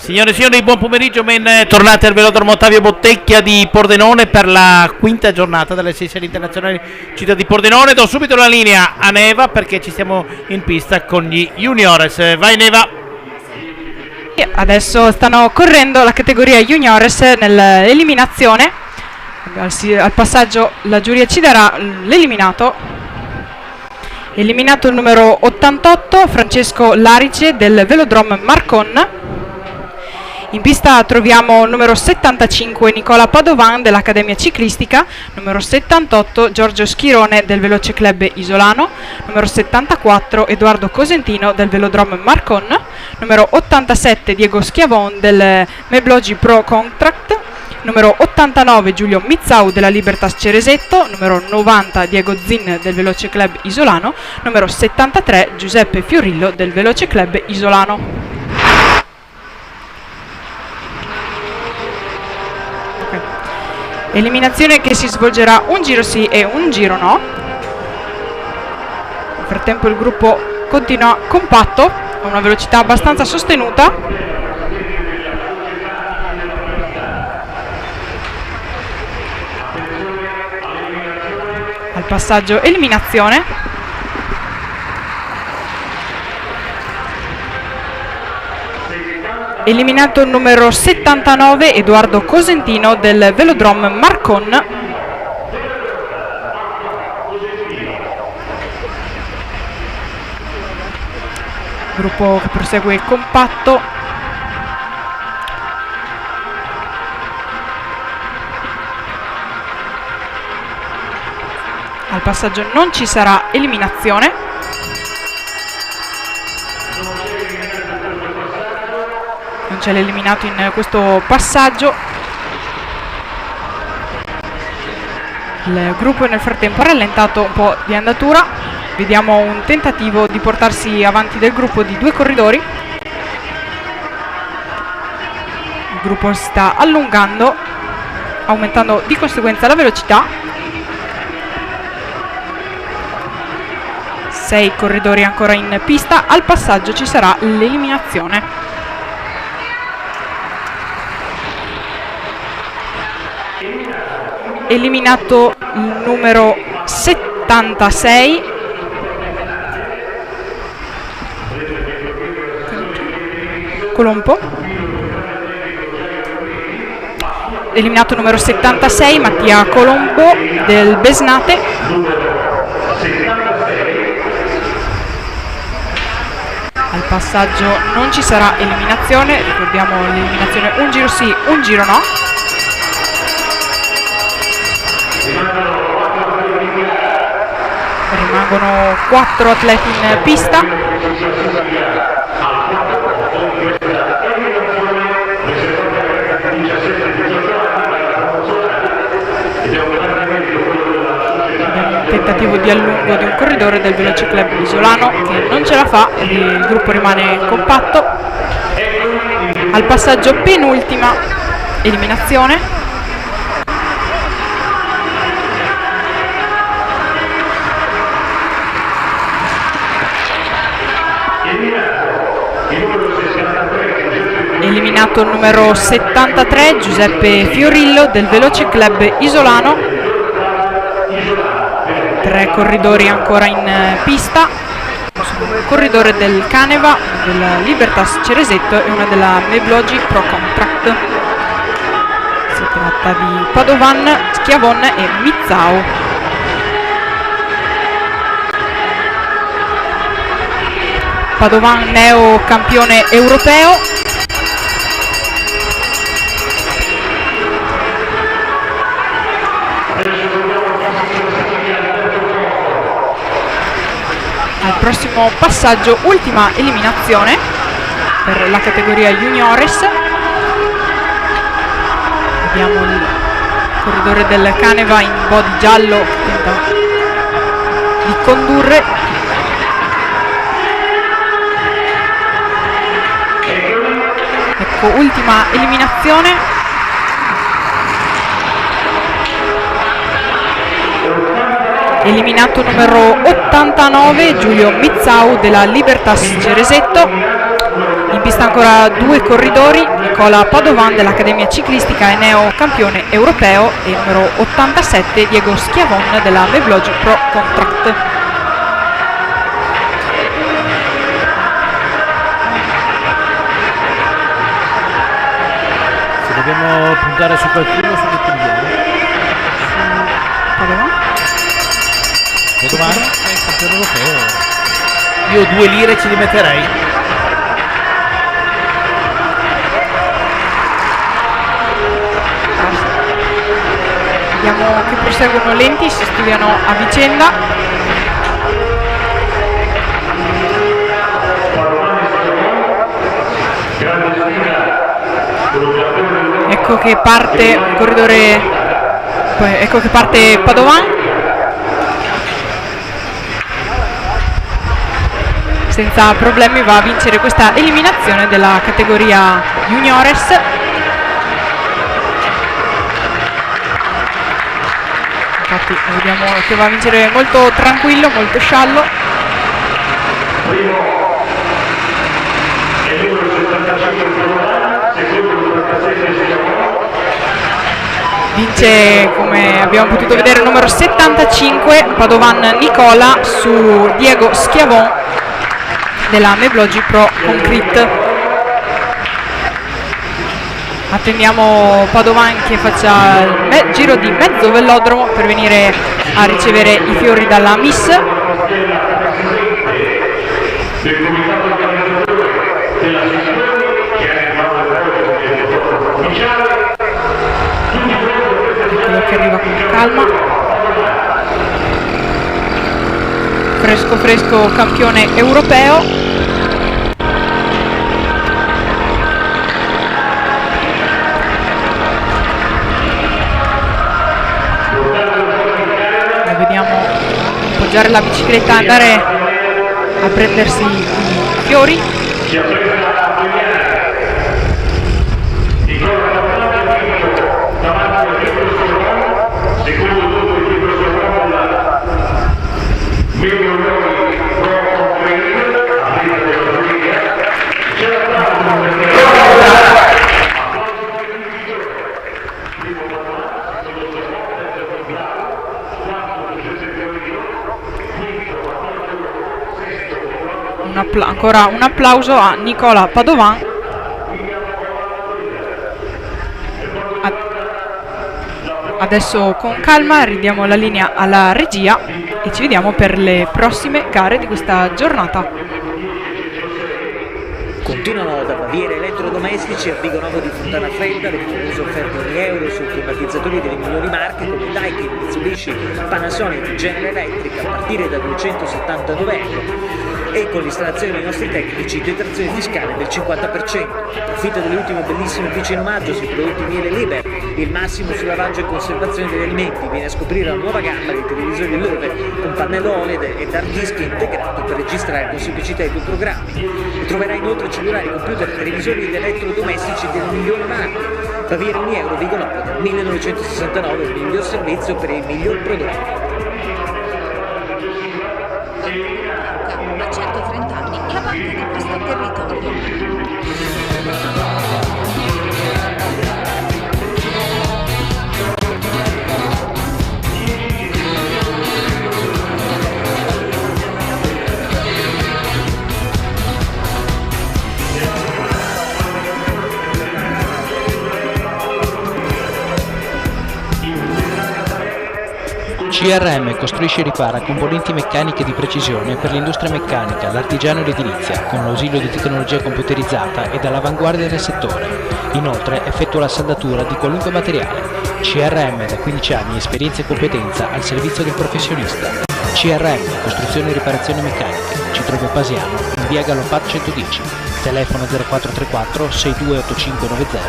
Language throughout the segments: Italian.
Signore e signori, buon pomeriggio, ben tornati al Velodromo Ottavio Bottecchia di Pordenone per la quinta giornata delle 6 serie internazionali città di Pordenone. Do subito la linea a Neva perché ci siamo in pista con gli juniores. Vai Neva! Adesso stanno correndo la categoria juniores nell'eliminazione. Al passaggio la giuria ci darà l'eliminato. Eliminato il numero 88 Francesco Larice del Velodrome Marcon. In pista troviamo il numero 75 Nicola Padovan dell'Accademia Ciclistica, numero 78 Giorgio Schirone del Veloce Club Isolano, numero 74 Edoardo Cosentino del Velodrome Marcon, numero 87 Diego Schiavon del Meblogi Pro Contract, numero 89 Giulio Mizzau della Libertas Ceresetto, numero 90 Diego Zin del Veloce Club Isolano, numero 73 Giuseppe Fiorillo del Veloce Club Isolano. Eliminazione che si svolgerà un giro sì e un giro no. Nel frattempo il gruppo continua compatto a una velocità abbastanza sostenuta. Al passaggio eliminazione. Eliminato il numero 79 Edoardo Cosentino del Velodrome Marcon. Gruppo che prosegue compatto. Al passaggio non ci sarà eliminazione. Non c'è l'eliminato in questo passaggio. Il gruppo nel frattempo ha rallentato un po' di andatura. Vediamo un tentativo di portarsi avanti del gruppo di due corridori. Il gruppo si sta allungando, aumentando di conseguenza la velocità. 6 corridori ancora in pista. Al passaggio ci sarà l'eliminazione. Eliminato il numero 76 Colombo. Eliminato il numero 76 Mattia Colombo del Besnate. Al passaggio non ci sarà eliminazione. Ricordiamo l'eliminazione un giro sì, un giro no. Rimangono 4 atleti in pista. Un tentativo di allungo di un corridore del Veloce Club Isolano che non ce la fa, il gruppo rimane compatto. Al passaggio penultima eliminazione. Eliminato il numero 73 Giuseppe Fiorillo del Veloce Club Isolano. 3 corridori ancora in pista. Un corridore del Caneva, della Libertas Ceresetto e una della Meblogi Pro Contract. Si tratta di Padovan, Schiavon e Mizzau. Padovan neo campione europeo. Al prossimo passaggio, ultima eliminazione per la categoria juniores. Vediamo il corridore del Caneva in body giallo che tenta di condurre. Ecco, ultima eliminazione. Eliminato numero 89 Giulio Mizzau della Libertas Ceresetto. In pista ancora 2 corridori, Nicola Padovan dell'Accademia Ciclistica e neo campione europeo, e numero 87 Diego Schiavon della Mevlogi Pro Contract. Se dobbiamo puntare su qualcuno, su che puntiamo? Padovan? Padovan è il campione europeo. Io 2 lire ci li metterei. Vediamo che proseguono lenti, si studiano a vicenda. Ecco che parte un corridore, ecco che parte Padovan. Senza problemi va a vincere questa eliminazione della categoria juniores. Infatti vediamo che va a vincere molto tranquillo, molto sciallo. Vince, come abbiamo potuto vedere, il numero 75 Padovan Nicola su Diego Schiavon della Mevlogi Pro Concrete. Attendiamo Padovan che faccia il giro di mezzo velodromo per venire a ricevere i fiori dalla Miss. Quello che arriva con calma. Fresco fresco campione europeo. Appoggiare la bicicletta, andare a prendersi i fiori. Ancora un applauso a Nicola Padovan. Adesso con calma ridiamo la linea alla regia e ci vediamo per le prossime gare di questa giornata. Continuano da Baviera elettrodomestici a Vigo Novo di Fontana Fredda le famose offerte in euro sui climatizzatori delle migliori marche come Daikin, Mitsubishi, Panasonic, General Electric a partire da 279 euro. E con l'installazione dei nostri tecnici detrazione fiscale del 50%. Approfitta delle ultime bellissime bici in omaggio sui prodotti Miele Liber, il massimo sul lavaggio e conservazione degli alimenti. Viene a scoprire la nuova gamma di televisori Löwe con pannello OLED e hard disk integrato per registrare con semplicità i tuoi programmi. E troverai inoltre cellulari, computer e televisori ed elettrodomestici del migliore marchio. Baviera 1 euro, Vigo Novo, dal 1969 il miglior servizio per i miglior prodotti. A 130 anni la banca di questo territorio. CRM costruisce e ripara componenti meccaniche di precisione per l'industria meccanica, l'artigiano e l'edilizia, con l'ausilio di tecnologia computerizzata ed all'avanguardia del settore. Inoltre effettua la saldatura di qualunque materiale. CRM da 15 anni, esperienza e competenza al servizio del professionista. CRM, costruzione e riparazioni meccaniche. Ci trovi a Pasiano, in via Gallopat 110. Telefono 0434 628590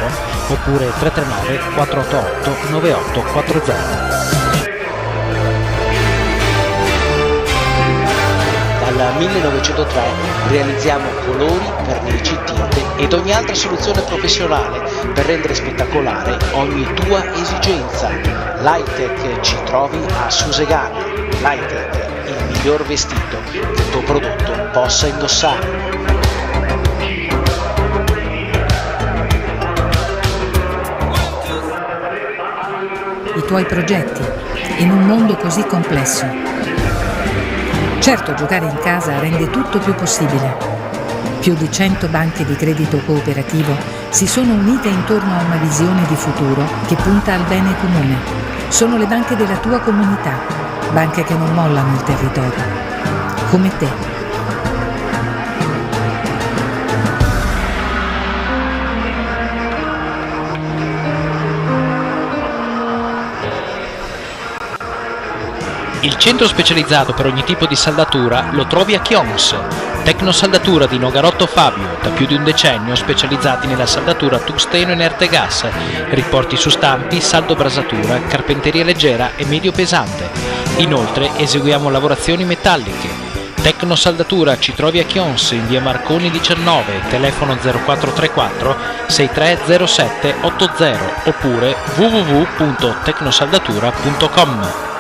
oppure 339 488 9840. Dal 1903 realizziamo colori, vernici, tinte ed ogni altra soluzione professionale per rendere spettacolare ogni tua esigenza. Lightech ci trovi a Susegana. Lightech, il miglior vestito che il tuo prodotto possa indossare. tuoi progetti, in un mondo così complesso. Certo, giocare in casa rende tutto più possibile. Più di 100 banche di credito cooperativo si sono unite intorno a una visione di futuro che punta al bene comune. Sono le banche della tua comunità, banche che non mollano il territorio, come te. Il centro specializzato per ogni tipo di saldatura lo trovi a Chions. Tecnosaldatura di Nogarotto Fabio, da più di un decennio specializzati nella saldatura tungsteno inerte gas, riporti su stampi, saldo brasatura, carpenteria leggera e medio pesante. Inoltre eseguiamo lavorazioni metalliche. Tecnosaldatura ci trovi a Chions in via Marconi 19, telefono 0434 6307 80 oppure www.tecnosaldatura.com.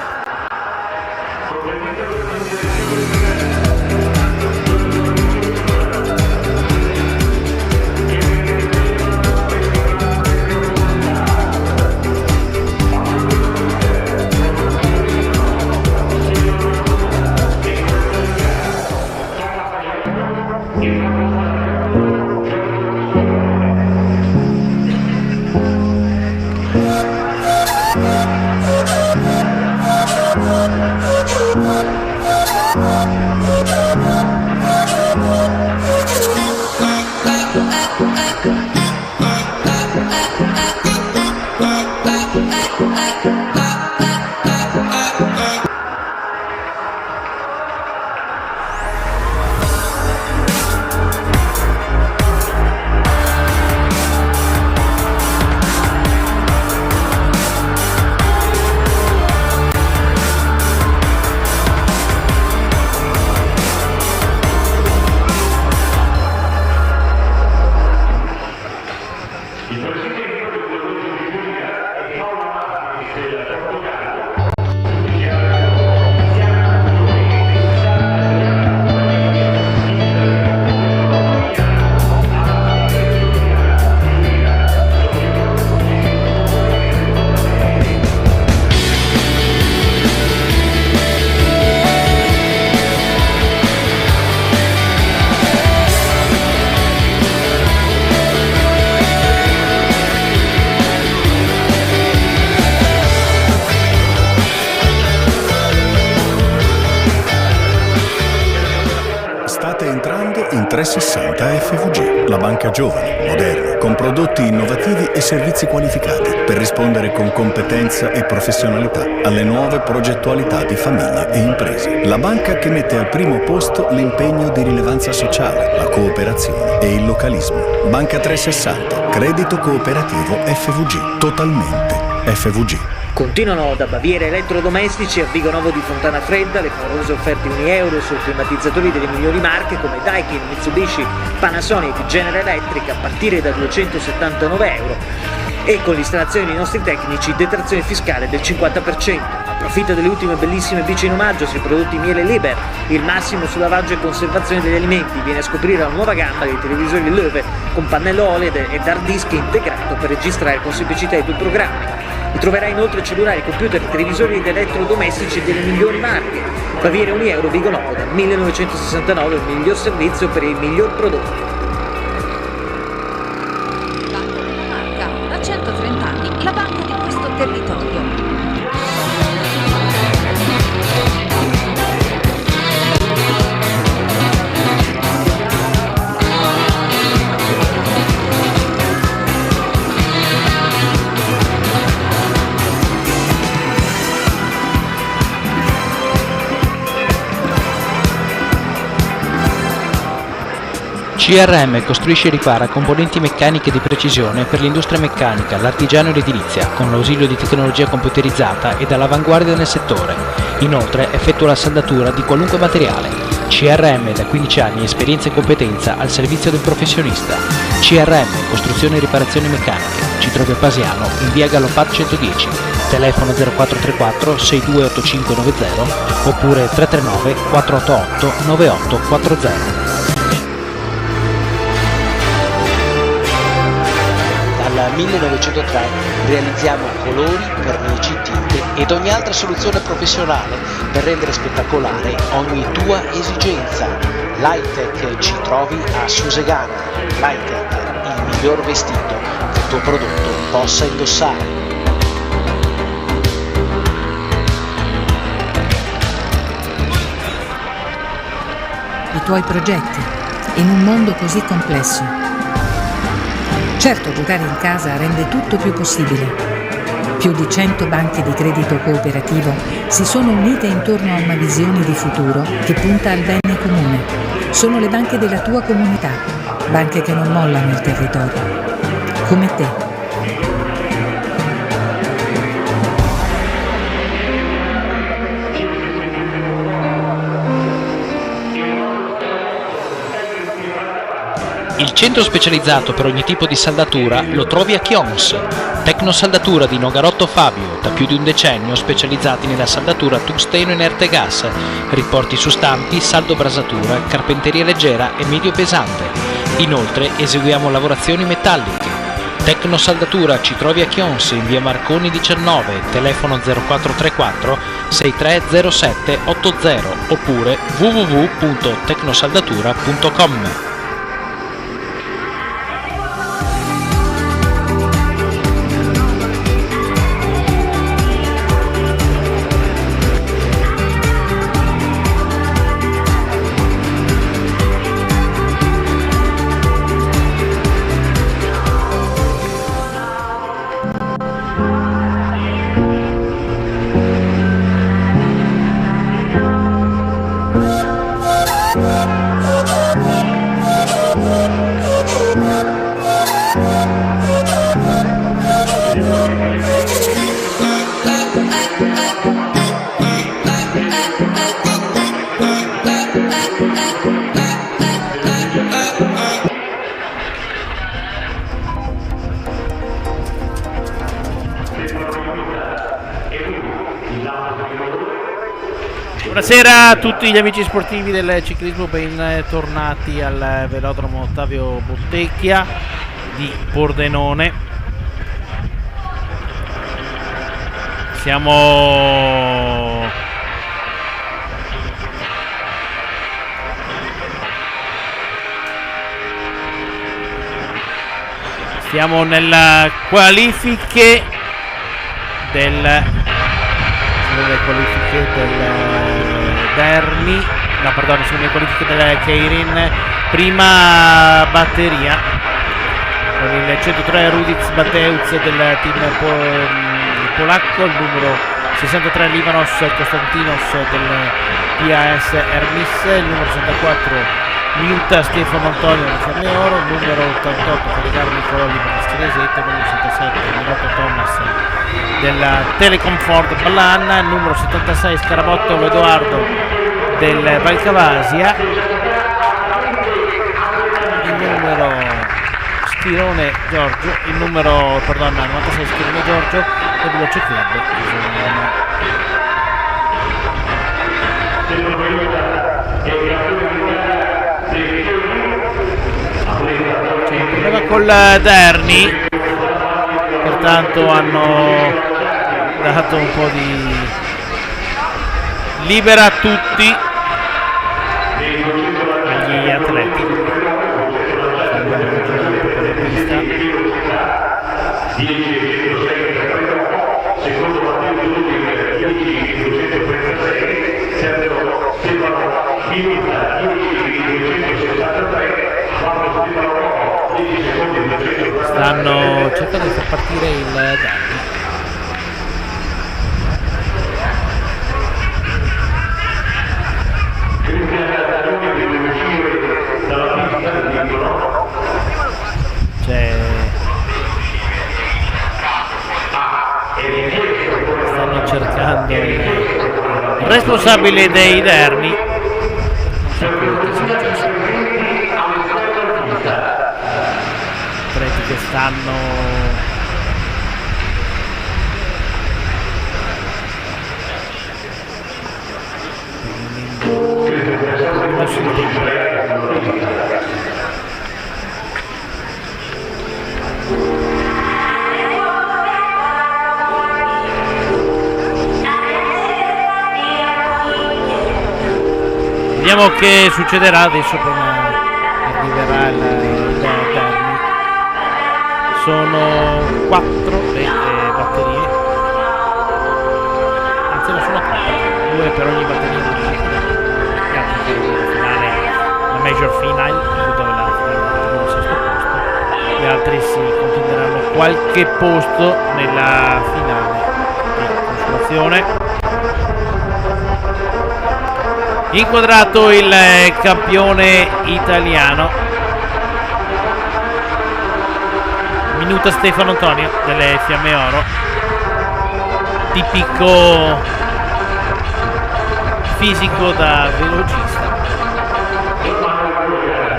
State entrando in 360 FVG, la banca giovane, moderna, con prodotti innovativi e servizi qualificati per rispondere con competenza e professionalità alle nuove progettualità di famiglie e imprese. La banca che mette al primo posto l'impegno di rilevanza sociale, la cooperazione e il localismo. Banca 360, credito cooperativo FVG, totalmente FVG. Continuano da Baviera Elettrodomestici a Vigo Novo di Fontana Fredda le favolose offerte €1 su climatizzatori delle migliori marche come Daikin, Mitsubishi, Panasonic, General Electric a partire da €279 e con l'installazione dei nostri tecnici detrazione fiscale del 50%. Approfitta delle ultime bellissime bici in omaggio sui prodotti Miele Liber, il massimo su lavaggio e conservazione degli alimenti. Viene a scoprire la nuova gamma dei televisori Löwe con pannello OLED ed hard disk integrato per registrare con semplicità i tuoi programmi. Vi troverai inoltre cellulari, computer e televisori ed elettrodomestici delle migliori marche. Baviera €1 Vigo Novo, dal 1969 il miglior servizio per il miglior prodotto. Banca della Marca, da 130 anni, la banca di questo territorio. CRM costruisce e ripara componenti meccaniche di precisione per l'industria meccanica, l'artigiano e l'edilizia, con l'ausilio di tecnologia computerizzata ed all'avanguardia nel settore. Inoltre effettua la saldatura di qualunque materiale. CRM da 15 anni, esperienza e competenza al servizio del professionista. CRM, costruzione e riparazioni meccaniche. Ci trovi a Pasiano, in via Gallopat 110, telefono 0434 628590 oppure 339 488 9840. Dal Dal 1903 realizziamo colori, vernici, tinte ed ogni altra soluzione professionale per rendere spettacolare ogni tua esigenza. L'Hightech ci trovi a Susegana. L'Hightech, il miglior vestito che il tuo prodotto possa indossare. I tuoi progetti in un mondo così complesso. Certo, giocare in casa rende tutto più possibile. Più di 100 banche di credito cooperativo si sono unite intorno a una visione di futuro che punta al bene comune. Sono le banche della tua comunità, banche che non mollano il territorio, come te. Il centro specializzato per ogni tipo di saldatura lo trovi a Chions. Tecnosaldatura di Nogarotto Fabio, da più di un decennio specializzati nella saldatura tungsteno inerte gas, riporti su stampi, saldo brasatura, carpenteria leggera e medio pesante. Inoltre eseguiamo lavorazioni metalliche. Tecnosaldatura ci trovi a Chions in via Marconi 19, telefono 0434 6307 80 oppure www.tecnosaldatura.com. Buonasera a tutti gli amici sportivi del ciclismo, bentornati al velodromo Ottavio Bottecchia di Pordenone. Siamo nelle qualifiche del Derni, no perdono, sono le qualifiche del Keirin, prima batteria con il 103 Rudix Bateuz del team polacco, il numero 63 Livanos Konstantinos del PAS Hermis, il numero 64 Miuta Stefano Antonio del Fiamme Oro, il numero 88 Federico Nicolò Livanos Chiresetta, il numero 77 Mirotto Thomas della Telecomfort Ballan, il numero 76 Scarabotto Edoardo del Valcavasia, il numero Schirone Giorgio, il numero 96 Schirone Giorgio del Veloce Club. C'è un problema col Derni, pertanto hanno dato un po' di libera a tutti agli atleti. Stanno cercando di far partire il Derni. Stanno cercando il responsabile dei Derni. Preti che stanno Vediamo che succederà adesso con arriverà il Derby. Sono 4 le batterie, anzi non sono 4, 2 per ogni batteria finale, la major final, dove la finale al sesto posto. Gli altri si contenderanno qualche posto nella finale di consolazione. Inquadrato il campione italiano, minuta Stefano Antonio delle Fiamme Oro, tipico fisico da velocista,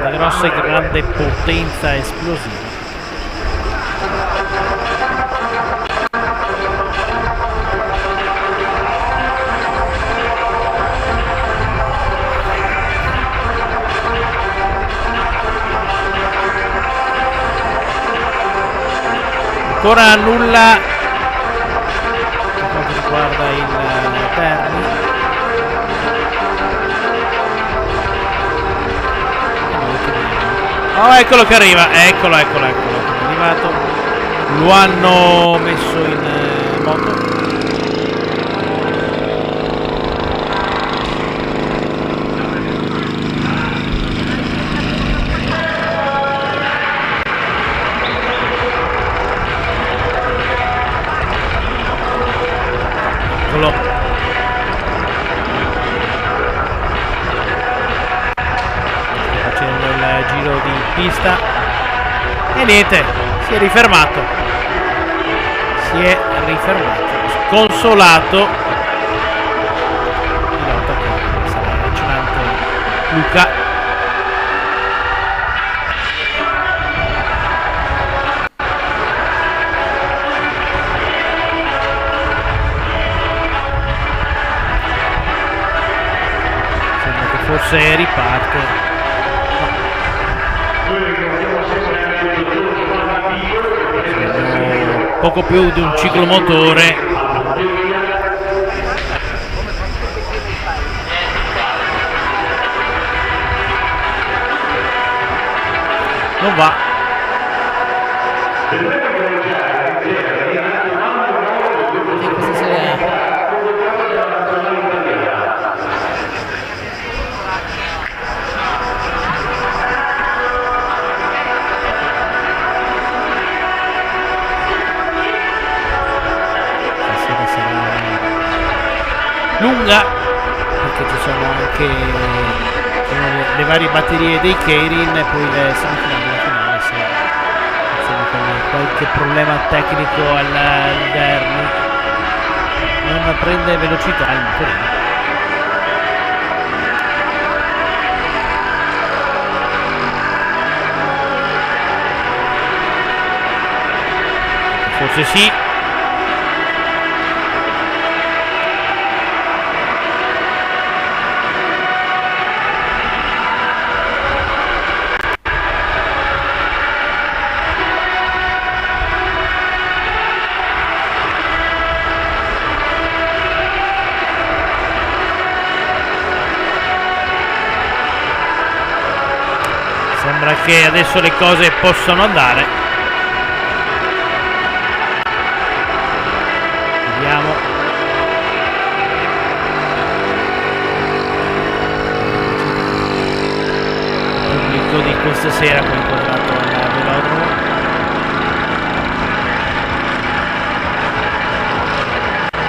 da grossa e grande potenza esplosiva. Ancora nulla per quanto riguarda il Terni. Oh, eccolo che arriva, eccolo, è arrivato. Lo hanno messo in moto. Facendo il giro di pista e niente, si è rifermato, sconsolato. Pilota che sarà l'accenante Luca. Forse riparte. Poco più di un ciclomotore. Non va. Lunga, perché ci sono anche le varie batterie dei Keirin e poi le semifinali della finale, se insomma, con qualche problema tecnico al Derby non prende velocità il motorino. Forse sì. Sembra che adesso le cose possano andare. Vediamo. Il pubblico di questa sera con inquadrato al velodromo.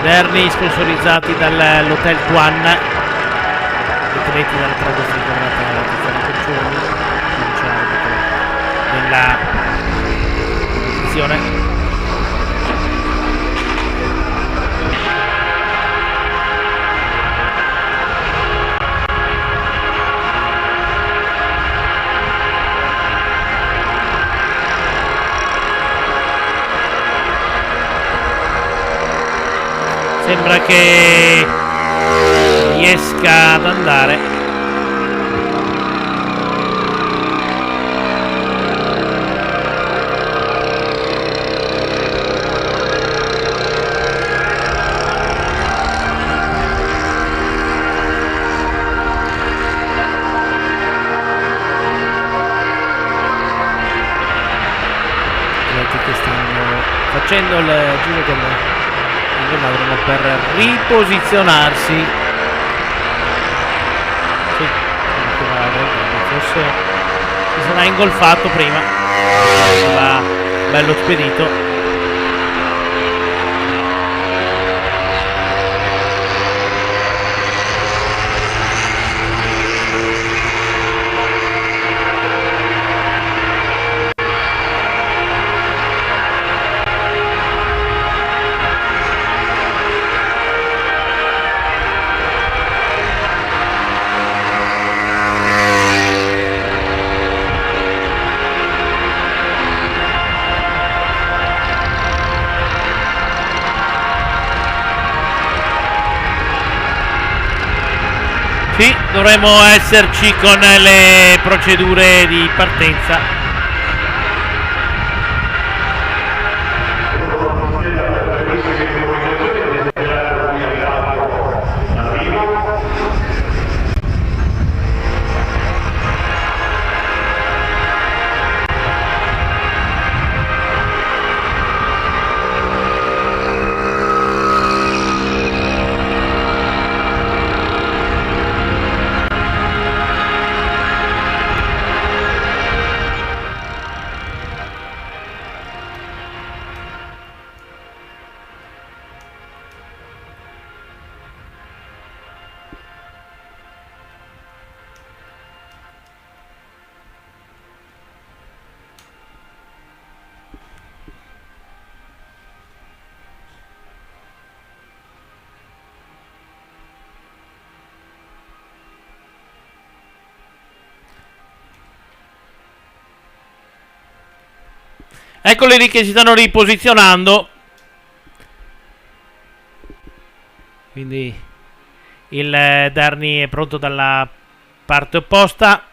Derni sponsorizzati dall'Hotel Tuan, atleti dalla traduzione inquadrata Tiziana Coccioni, della competizione. Sembra che riesca ad andare. facendo il giro del velodromo per riposizionarsi. Sì, forse si sarà ingolfato prima, va bello spedito. Sì, dovremmo esserci con le procedure di partenza. Eccoli lì che si stanno riposizionando. Quindi il Darni è pronto dalla parte opposta.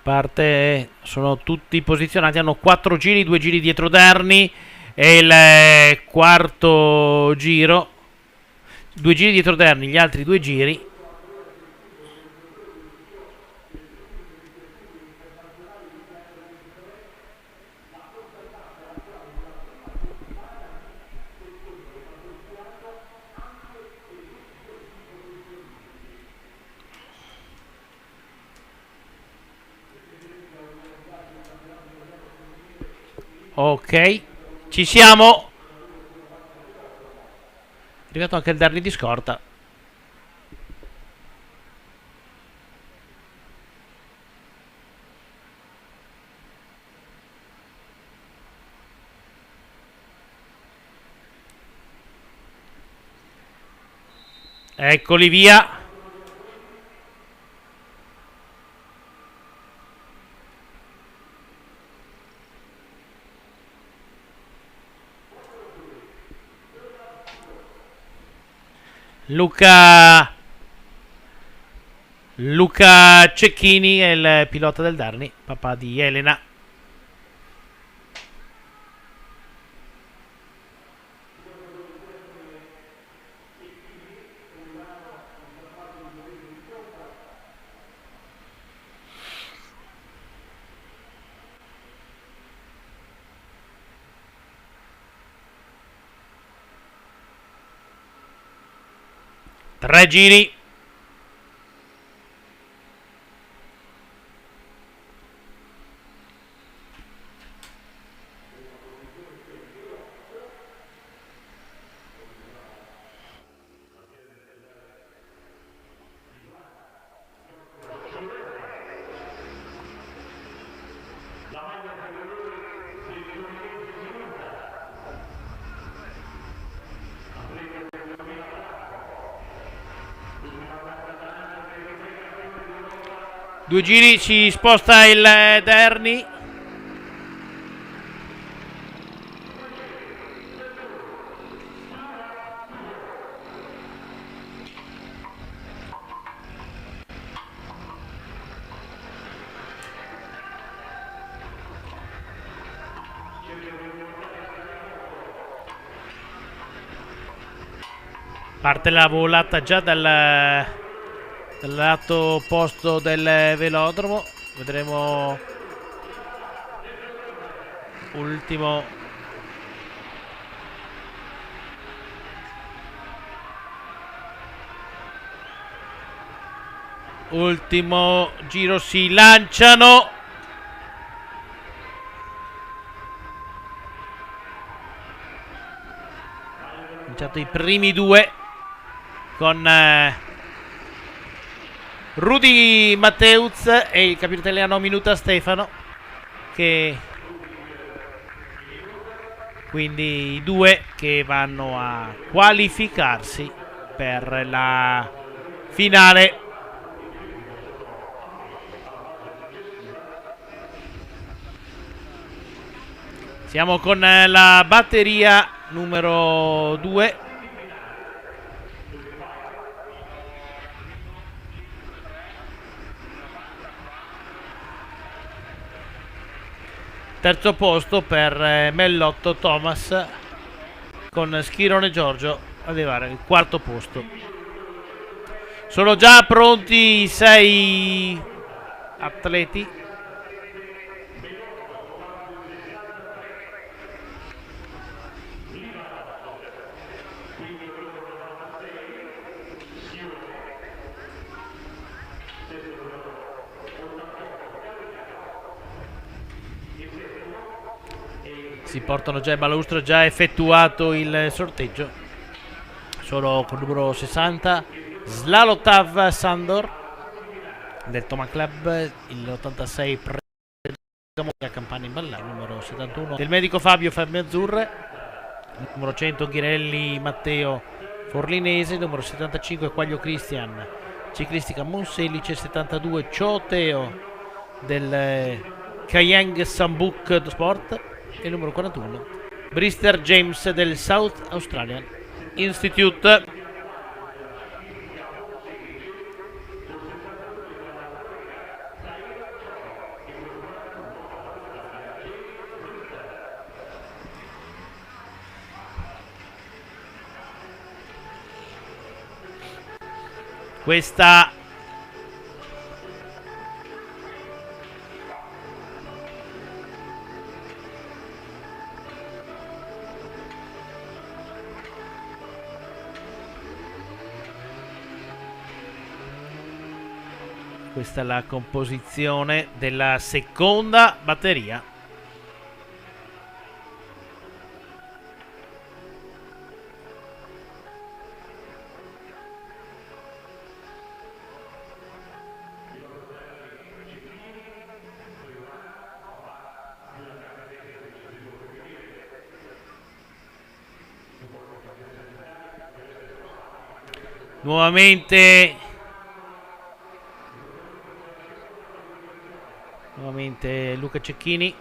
Parte, sono tutti posizionati, hanno 4 giri, 2 giri dietro Darni e il quarto giro, 2 giri dietro Darni, gli altri 2 giri. Ok, ci siamo. È arrivato anche il Darni di scorta. Eccoli via. Luca Cecchini è il pilota del Darni, papà di Elena. Tre giri. Due giri, si sposta il Darni. Parte la volata già dal lato opposto del velodromo. Vedremo ultimo giro, si lanciano. Lanciato i primi due con Rudy Matteuz e il campione italiano Minuta Stefano, che quindi i due che vanno a qualificarsi per la finale. Siamo con la batteria numero 2. Terzo posto per Mellotto Thomas, con Schirone Giorgio ad arrivare al quarto posto. Sono già pronti i 6 atleti. Si portano già in balustro, già effettuato il sorteggio. Sono con il numero 60 Slalotav Sandor del Toma Club, il 86 a Campania in Balla, il numero 71 del medico Fabio Azzurre, il numero 100 Ghirelli Matteo Forlinese, il numero 75 Quaglio Cristian Ciclistica Monselice, 72 Cioteo del Kayang Sambuk Sport e il numero 41 Brister James del South Australian Institute. Questa è la composizione della seconda batteria. Nuovamente Luca Cecchini.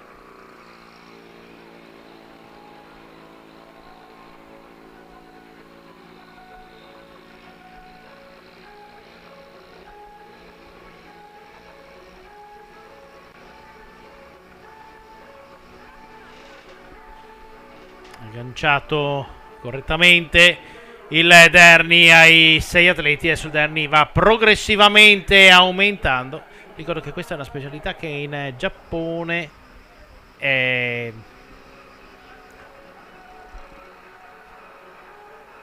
Agganciato correttamente il Derni ai 6 atleti. Adesso il Derni va progressivamente aumentando. Ricordo che questa è una specialità che in Giappone ci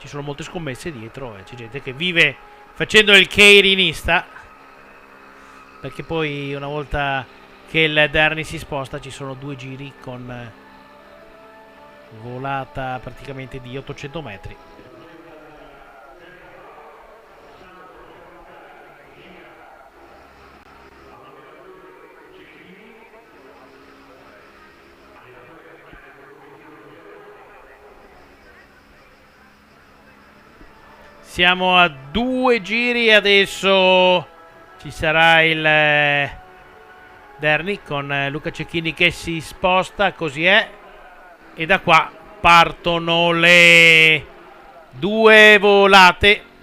sono molte scommesse dietro, c'è gente che vive facendo il keirinista, perché poi una volta che il Derni si sposta ci sono 2 giri con volata praticamente di 800 metri. Siamo a 2 giri, adesso ci sarà il Derni con Luca Cecchini che si sposta, così è, e da qua partono le 2 volate.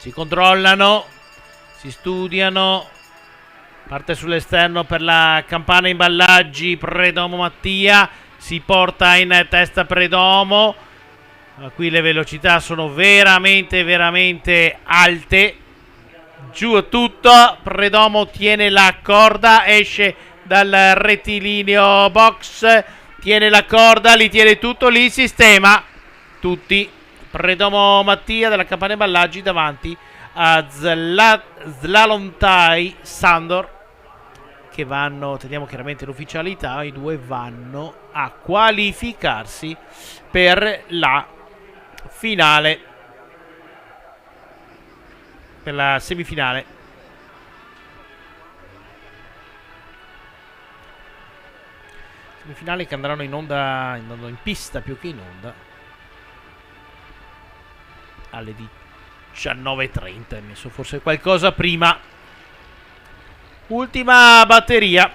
si controllano, si studiano. Parte sull'esterno per la campana imballaggi Predomo Mattia, si porta in testa Predomo. Ma qui le velocità sono veramente alte. Giù tutto, Predomo tiene la corda, esce dal rettilineo box, tiene la corda, li tiene tutto, li sistema tutti. Predomo Mattia della campana imballaggi davanti a Slalomtai Sandor, che vanno, teniamo chiaramente l'ufficialità, i due vanno a qualificarsi per la finale, per la semifinale. Semifinali che andranno in onda, in pista più che in onda, alle 19:30, messo forse qualcosa prima. Ultima batteria.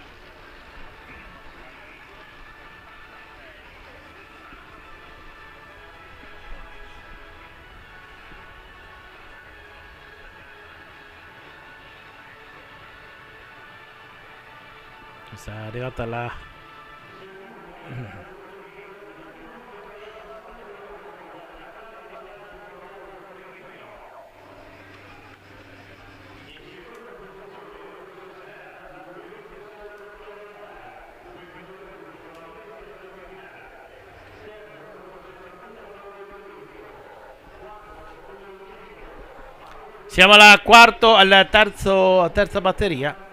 Questa è arrivata la siamo alla terza batteria.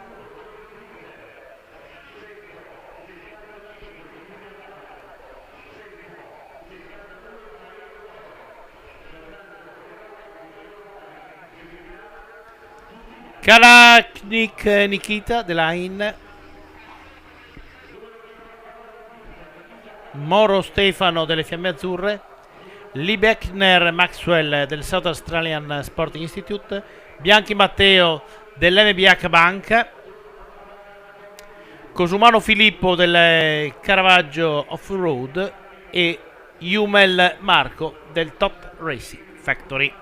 Kalachnik Nikita della AIN, Moro Stefano delle Fiamme Azzurre, Liebechner Maxwell del South Australian Sporting Institute, Bianchi Matteo dell'MBH Bank, Cosumano Filippo del Caravaggio Off-Road e Jumel Marco del Top Racing Factory.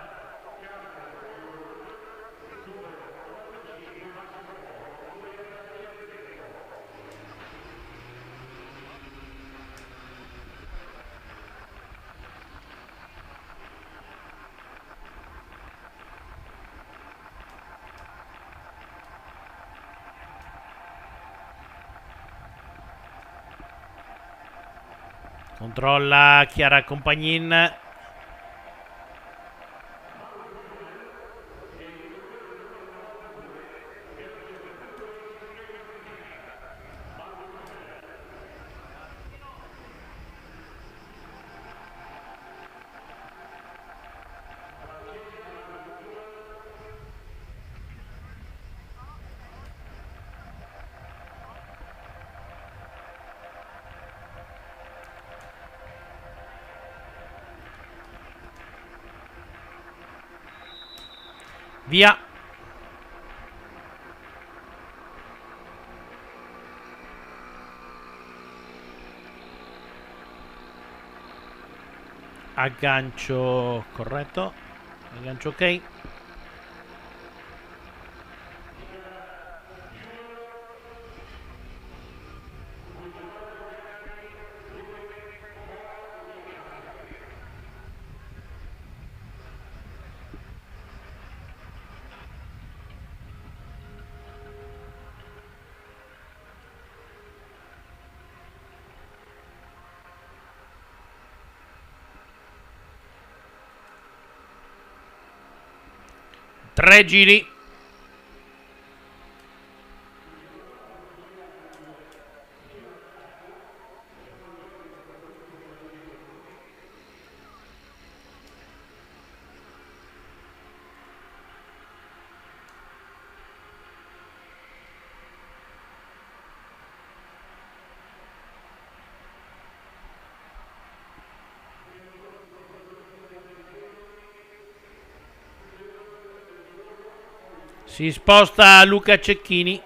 Controlla Chiara Compagnin. Via. Aggancio corretto. Aggancio ok. Tre giri. Si sposta Luca Cecchini.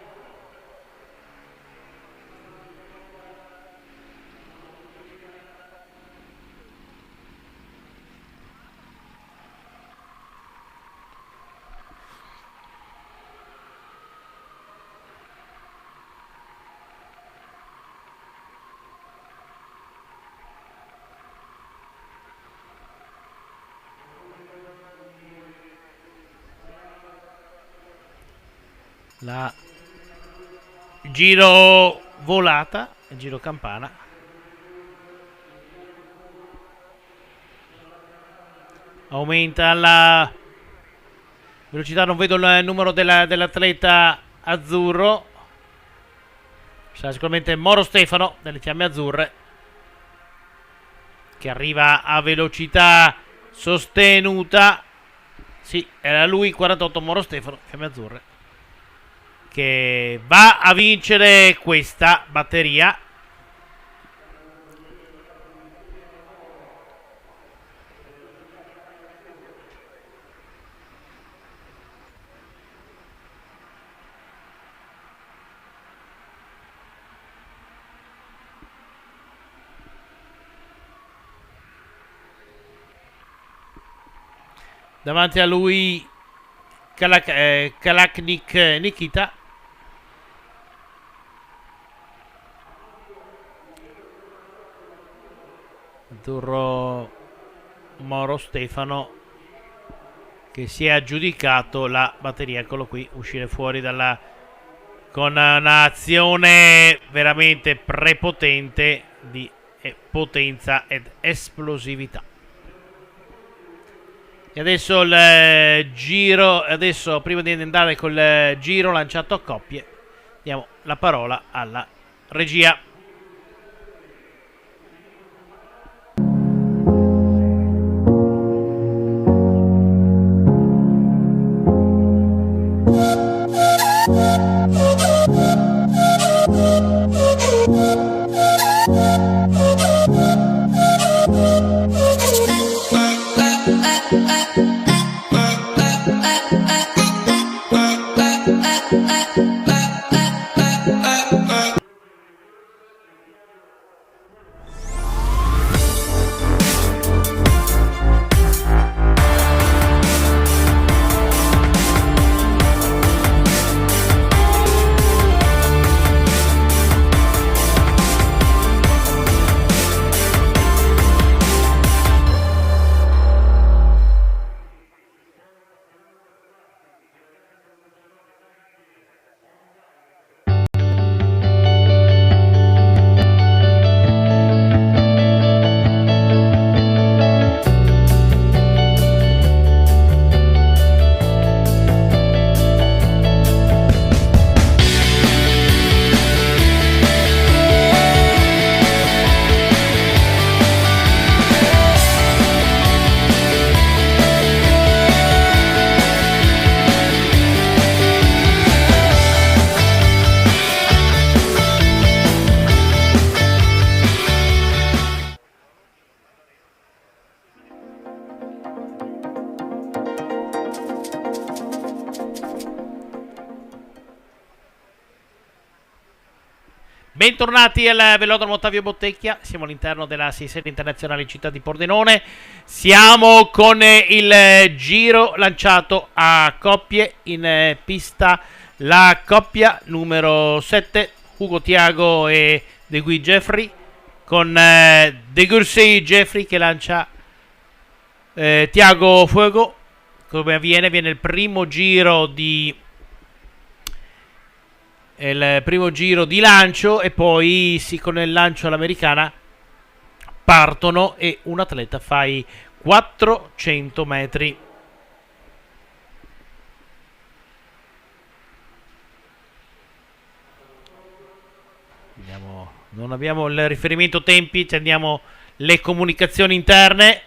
la giro volata, giro campana. Aumenta la velocità, non vedo il numero dell'atleta azzurro. Sarà sicuramente Moro Stefano delle Fiamme Azzurre, che arriva a velocità sostenuta. Sì, era lui, 48, Moro Stefano, Fiamme Azzurre, che va a vincere questa batteria. Davanti a lui Kalaknik Nikita. Azzurro Moro Stefano, che si è aggiudicato la batteria. Eccolo qui, uscire fuori con un'azione veramente prepotente di potenza ed esplosività. E adesso il giro, prima di andare col giro lanciato a coppie, diamo la parola alla regia. Bentornati al velodromo Ottavio Bottecchia, siamo all'interno della serie internazionale Città di Pordenone, siamo con il giro lanciato a coppie in pista, la coppia numero 7, Ugo Tiago e De Guy Jeffrey, con De Gursey Jeffrey che lancia Tiago Fuego. Come avviene? Viene il primo giro di lancio e poi con il lancio all'americana partono e un atleta fa i 400 metri. Non abbiamo il riferimento tempi, ci andiamo le comunicazioni interne.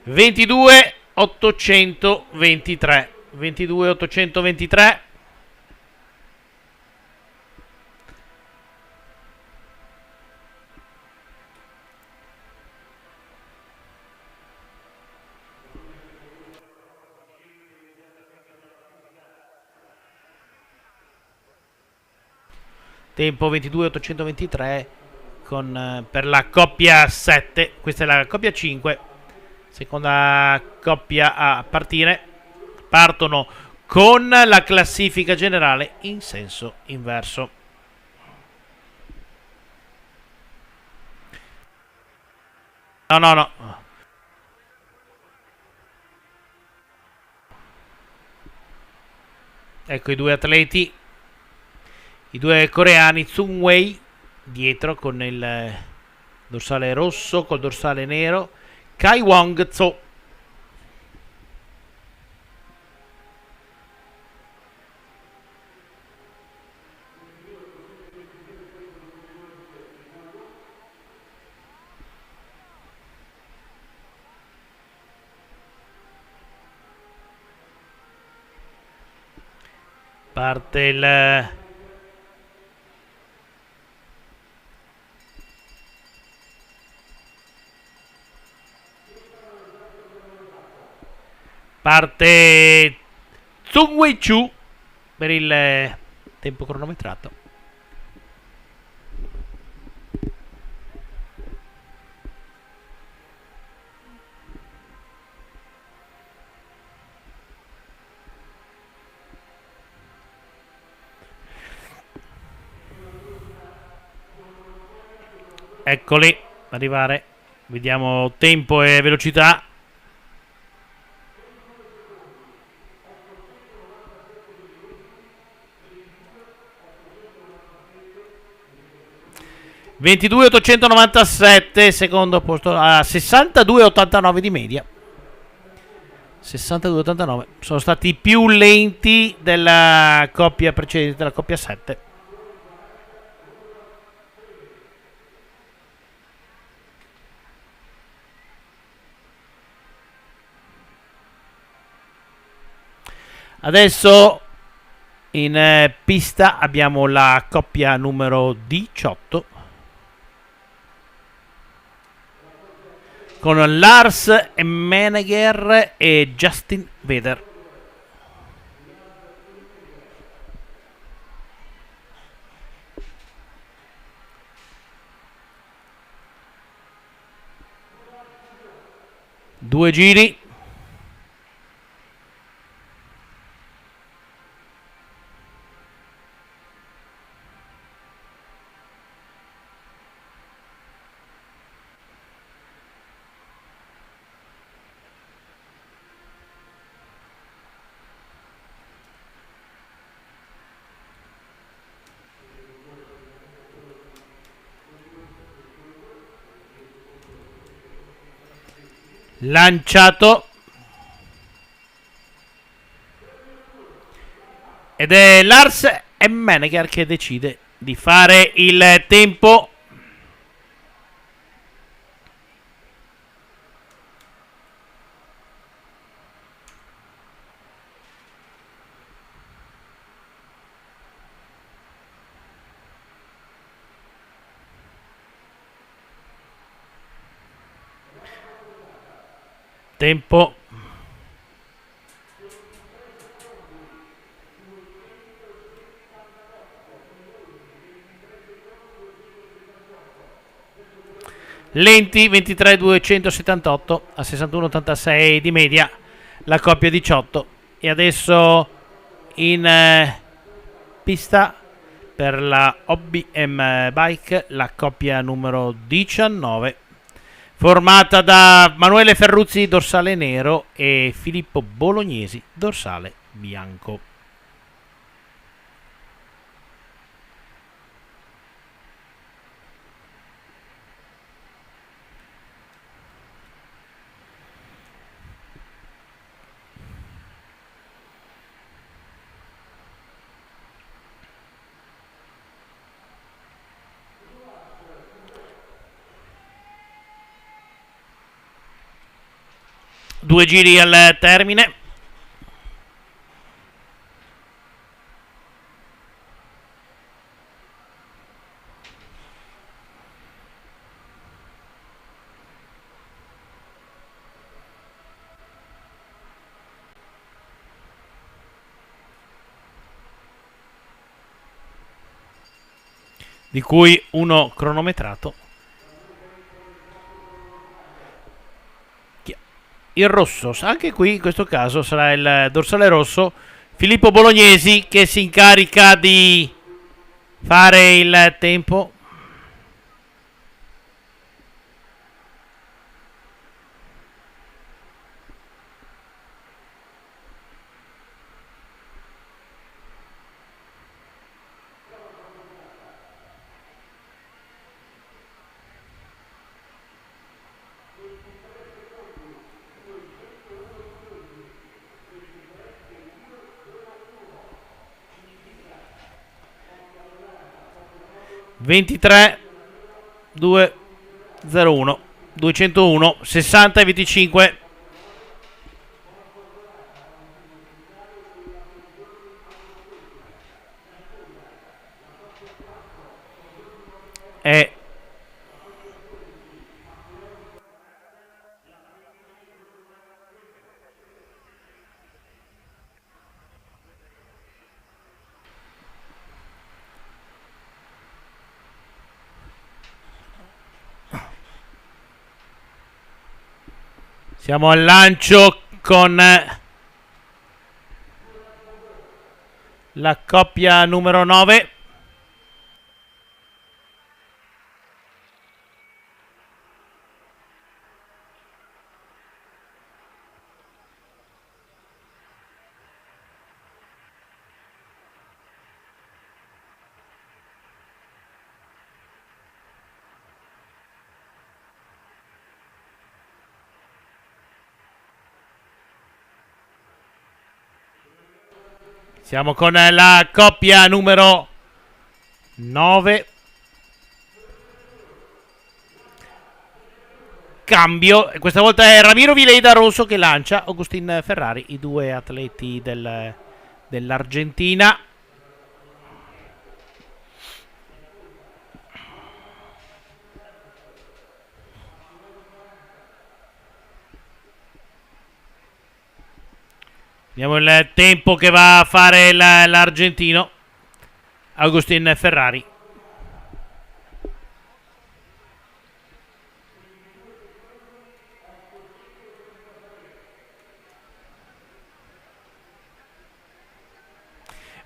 Ventidue 823. Tempo 22.823 per la coppia 7. Questa è la coppia 5. Seconda coppia a partire. Partono con la classifica generale in senso inverso. No. Ecco i due atleti, i due coreani, Zhong Wei dietro con il dorsale rosso, col dorsale nero, Kai Wong Tso. Parte il parte Zhong Wei Chu per il tempo cronometrato. Eccoli arrivare, vediamo tempo e velocità. (22.897), secondo posto a 62.89 di media. 62.89, sono stati più lenti della coppia precedente, della coppia 7. Adesso in pista abbiamo la coppia numero 18 con Lars Menneger e Justin Weder. Due giri. Lanciato ed è Lars Menneger che decide di fare il tempo. Tempo. Lenti 23.278 a 61.86 di media la coppia 18. E adesso in pista per la OBM Bike la coppia numero 19 formata da Manuele Ferruzzi, dorsale nero, e Filippo Bolognesi, dorsale bianco. Due giri al termine. Di cui uno cronometrato. Il rosso, anche qui in questo caso sarà il dorsale rosso, Filippo Bolognesi, che si incarica di fare il tempo. 23 201 201 60 e 25. E siamo al lancio con la coppia numero 9. Siamo con la coppia numero 9. Cambio. E questa volta è Ramiro Vileida Rosso che lancia Agustin Ferrari, i due atleti dell'Argentina. Vediamo il tempo che va a fare l'argentino Agustin Ferrari.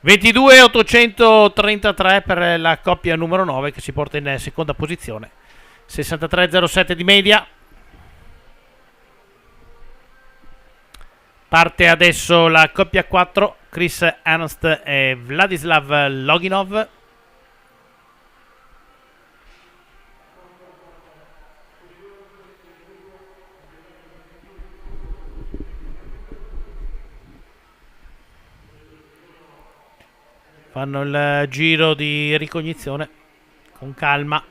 (22.833) per la coppia numero 9 che si porta in seconda posizione. 63.07 di media. Parte adesso la coppia 4, Chris Ernst e Vladislav Loginov. Fanno il giro di ricognizione con calma.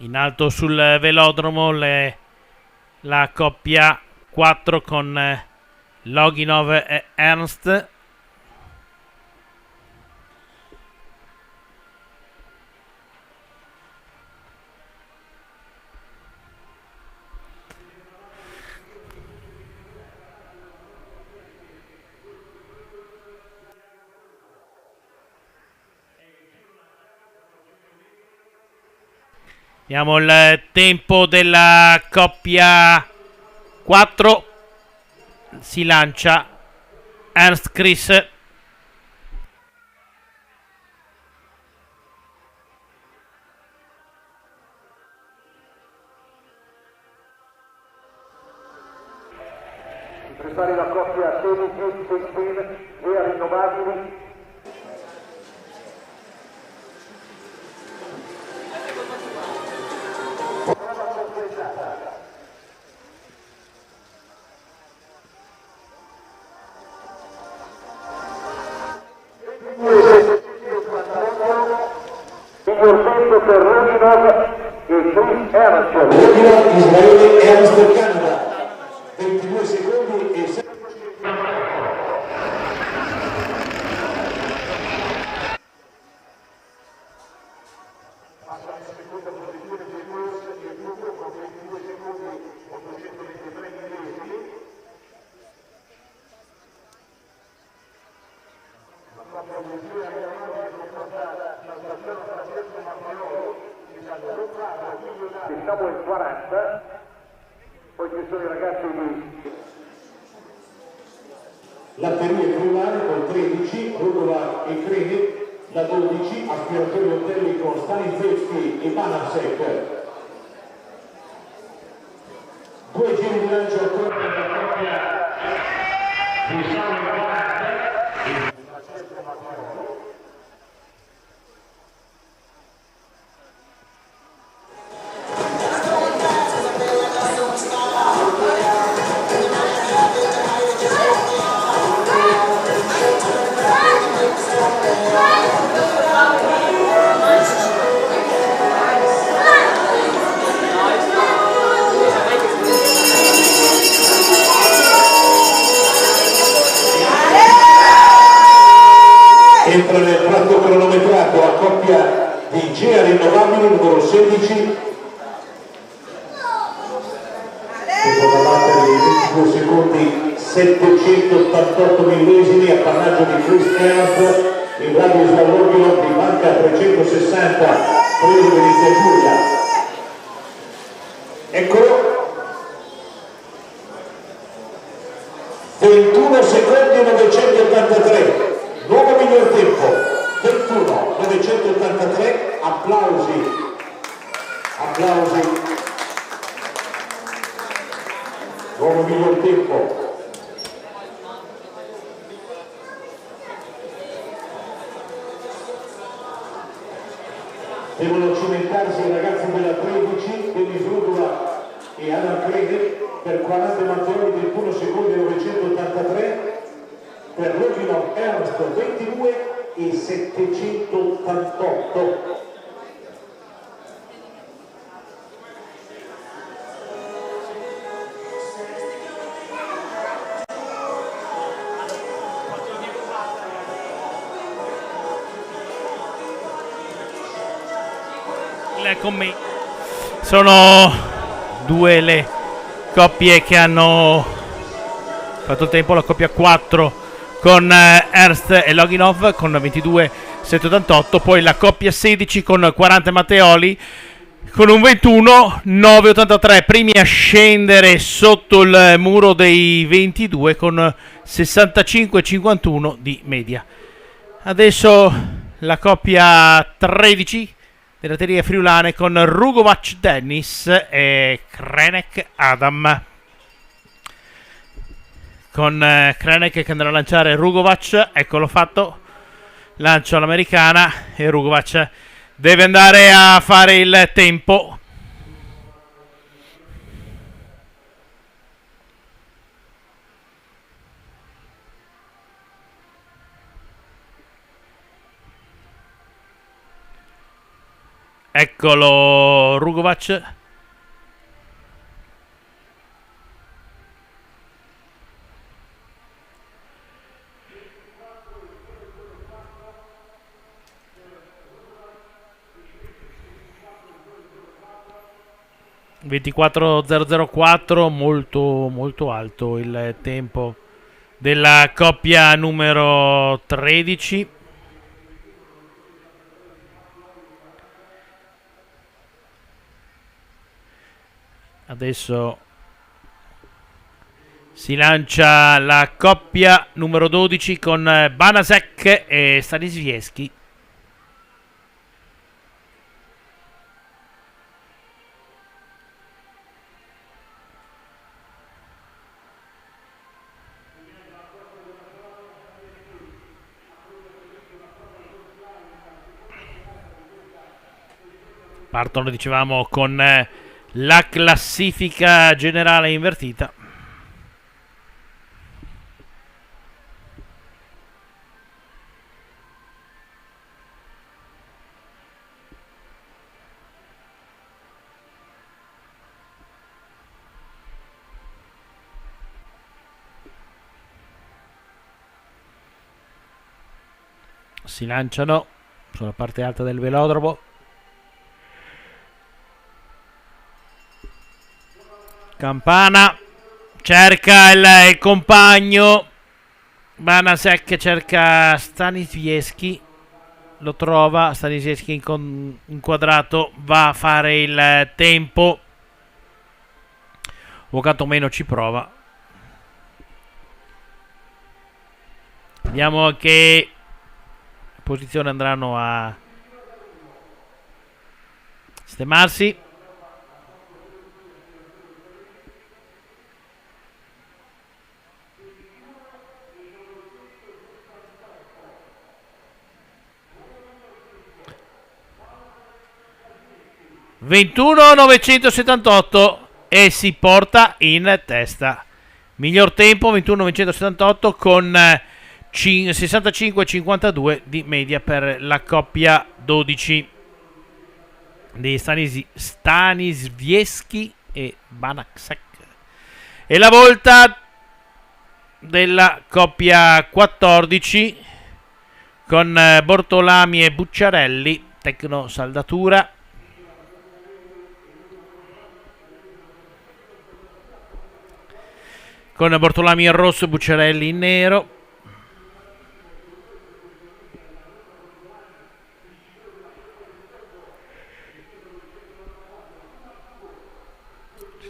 In alto sul velodromo la coppia 4 con Loginov e Ernst. Vediamo il tempo della coppia 4. Si lancia Ernst Chris. Prepari la coppia 16 via rinnovabili. Signor tempo per Loginov e Chris Ernst. Loginov, Israele, Ernst, Canada. 22 secondi e 6. Siamo in 40, poi ci sono i ragazzi di Latterie Friulane con 13, Rudova e Creni, da 12, Aspiratori Hotelli con Staniszewski e Panasek, Entra nel tratto cronometrato la coppia di Gea Rinnovabili numero 16 che potrà battere in 22 secondi 788 millesimi, appannaggio di Chris Ernst, il radius dall'ordine di manca 360, preso Venezia Giulia. Eccolo, 21 secondi 983. Nuovo miglior tempo, 21 983, applausi, applausi, nuovo miglior tempo. Devono cimentarsi i ragazzi della 13, Denis Rudula e Adam Crede per 40 Matteoli, 21 secondi 983. Per Rugino Ernst 22 e 788. Con me sono due le coppie che hanno fatto il tempo, la coppia 4 con Ernst e Loginov con 22,788, poi la coppia 16 con 40 Matteoli con un 21,983, primi a scendere sotto il muro dei 22 con 65,51 di media. Adesso la coppia 13 della Teria Friulane con Rugovac Dennis e Krenek Adam. Con Krenek che andrà a lanciare Rugovac, eccolo fatto, lancio all'americana e Rugovac deve andare a fare il tempo. Eccolo Rugovac. (24.004), molto alto il tempo della coppia numero 13. Adesso si lancia la coppia numero 12 con Banasek e Staniswiecki. Partono, dicevamo, con la classifica generale invertita. Si lanciano sulla parte alta del velodromo. Campana cerca il compagno. Banasek cerca Staniswiecki, lo trova. Staniswiecki inquadrato, va a fare il tempo, o quanto meno ci prova. Vediamo che posizione andranno a sistemarsi. 21.978 e si porta in testa. Miglior tempo 21.978 con 65,52 di media per la coppia 12 di Stanisvieschi e Banaszak. E la volta della coppia 14 con Bortolami e Bucciarelli, tecno saldatura. Con Bortolami in rosso e Bucciarelli in nero.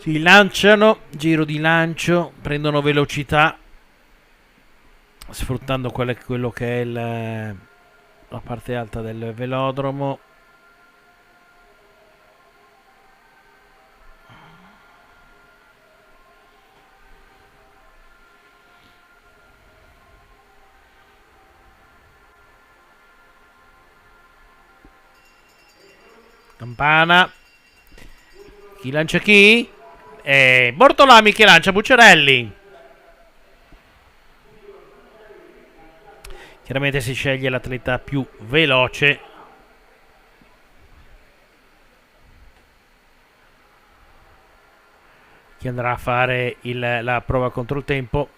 Si lanciano, giro di lancio, prendono velocità, sfruttando quello che è la parte alta del velodromo. Campana. Chi lancia chi? Bortolami che lancia Bucciarelli. Chiaramente si sceglie l'atleta più veloce. Chi andrà a fare la prova contro il tempo.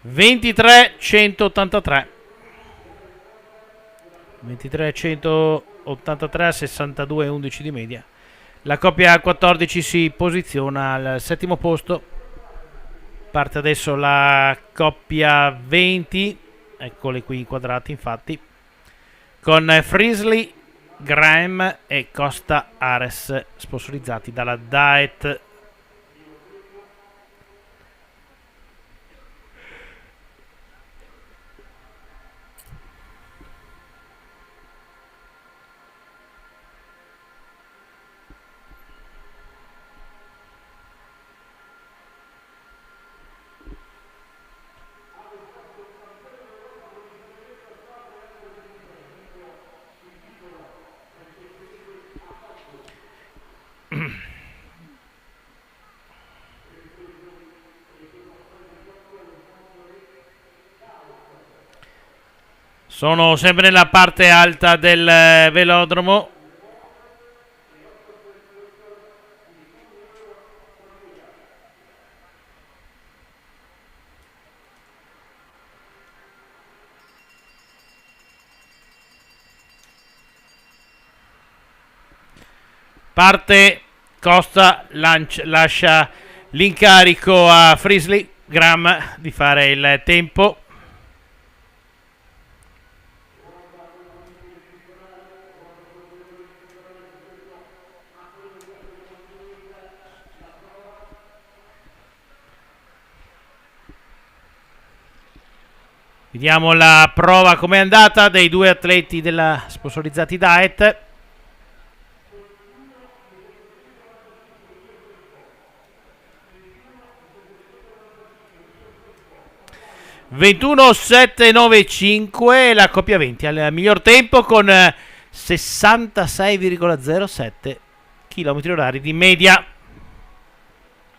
(23.183) 23.183 a 62,11 di media. La coppia 14 si posiziona al settimo posto. Parte adesso la coppia 20, eccoli qui inquadrati infatti, con Frisley, Graham e Costa Ares, sponsorizzati dalla Daet. Sono sempre nella parte alta del velodromo. Parte Costa, lascia l'incarico a Frisley Graham di fare il tempo. Vediamo la prova com'è andata dei due atleti della sponsorizzati Daet. (21.795) la coppia 20 al miglior tempo con 66,07 km/h di media.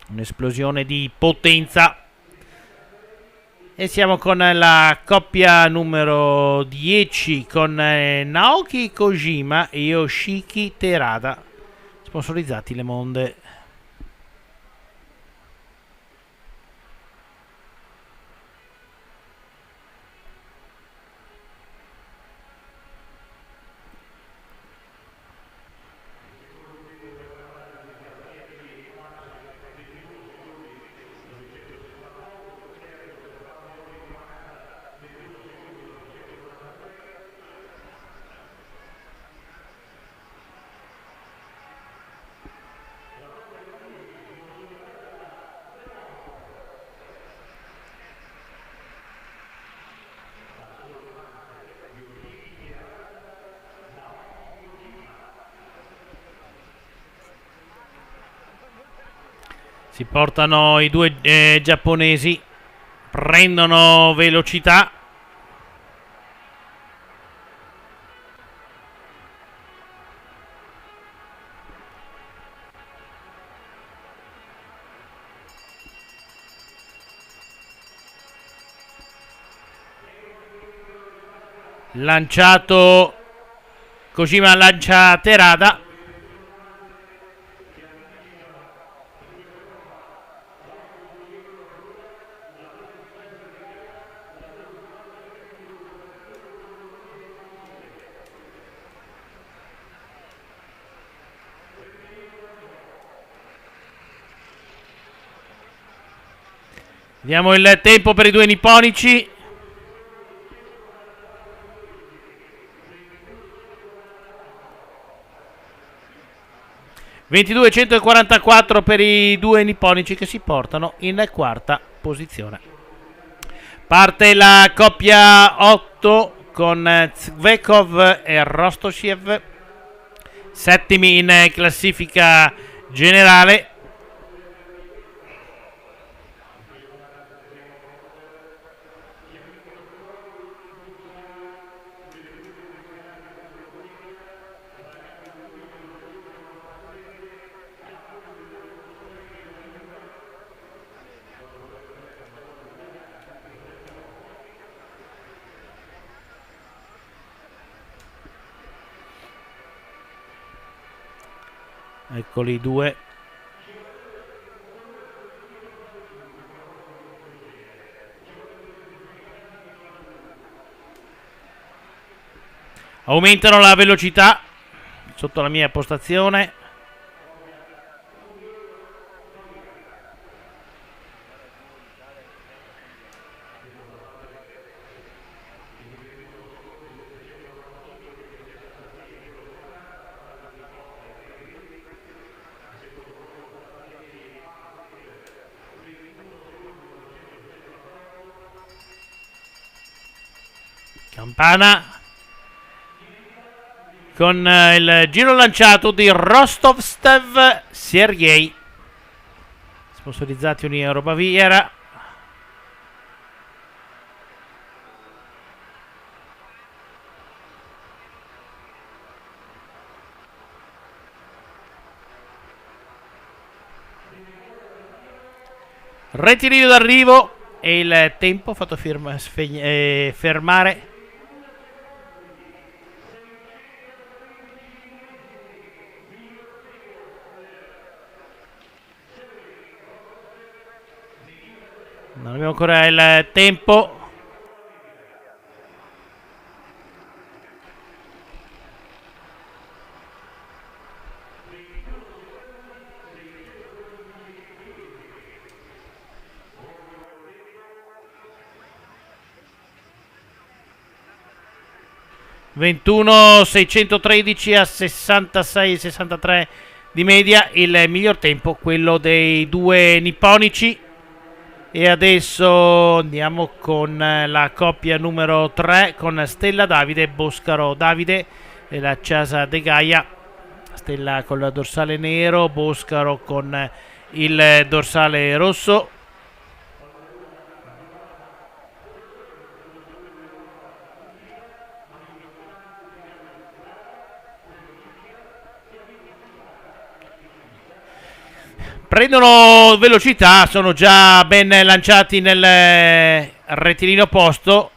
Un'esplosione di potenza. E siamo con la coppia numero 10 con Naoki Kojima e Yoshiki Terada, sponsorizzati Le Monde. Si portano i due giapponesi, prendono velocità. Lanciato Kojima, lancia Terada. Diamo il tempo per i due nipponici. (22.144) per i due nipponici, che si portano in quarta posizione. Parte la coppia 8 con Zvekov e Rostoshev, settimi in classifica generale. Eccoli i due. Aumentano la velocità sotto la mia postazione. Campana con il giro lanciato di Rostovstev Sergei, sponsorizzati Uniero Baviera. Retirino d'arrivo e il tempo fatto fermare non abbiamo ancora il tempo. (21.613) a 66-63 di media, il miglior tempo quello dei due nipponici. E adesso andiamo con la coppia numero 3 con Stella Davide, Boscaro Davide e la Casa De Gaia. Stella con il dorsale nero, Boscaro con il dorsale rosso. Prendono velocità, sono già ben lanciati nel rettilineo opposto.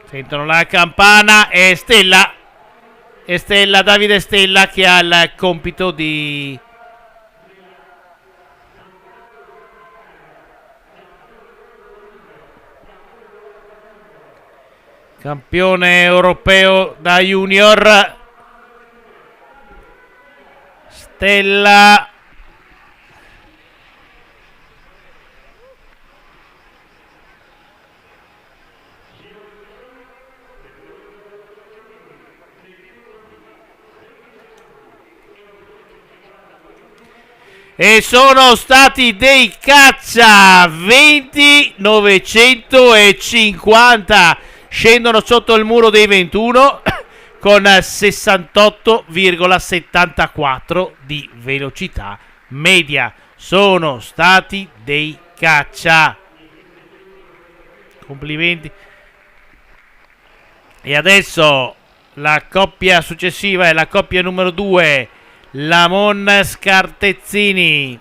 Sentono la campana e Stella, Davide Stella, che ha il compito di campione europeo da junior. Stella e sono stati dei caccia. 20.950 scendono sotto il muro dei 21 con 68,74 di velocità media. Sono stati dei caccia. Complimenti. E adesso la coppia successiva è la coppia numero 2, Lamon Scartezzini.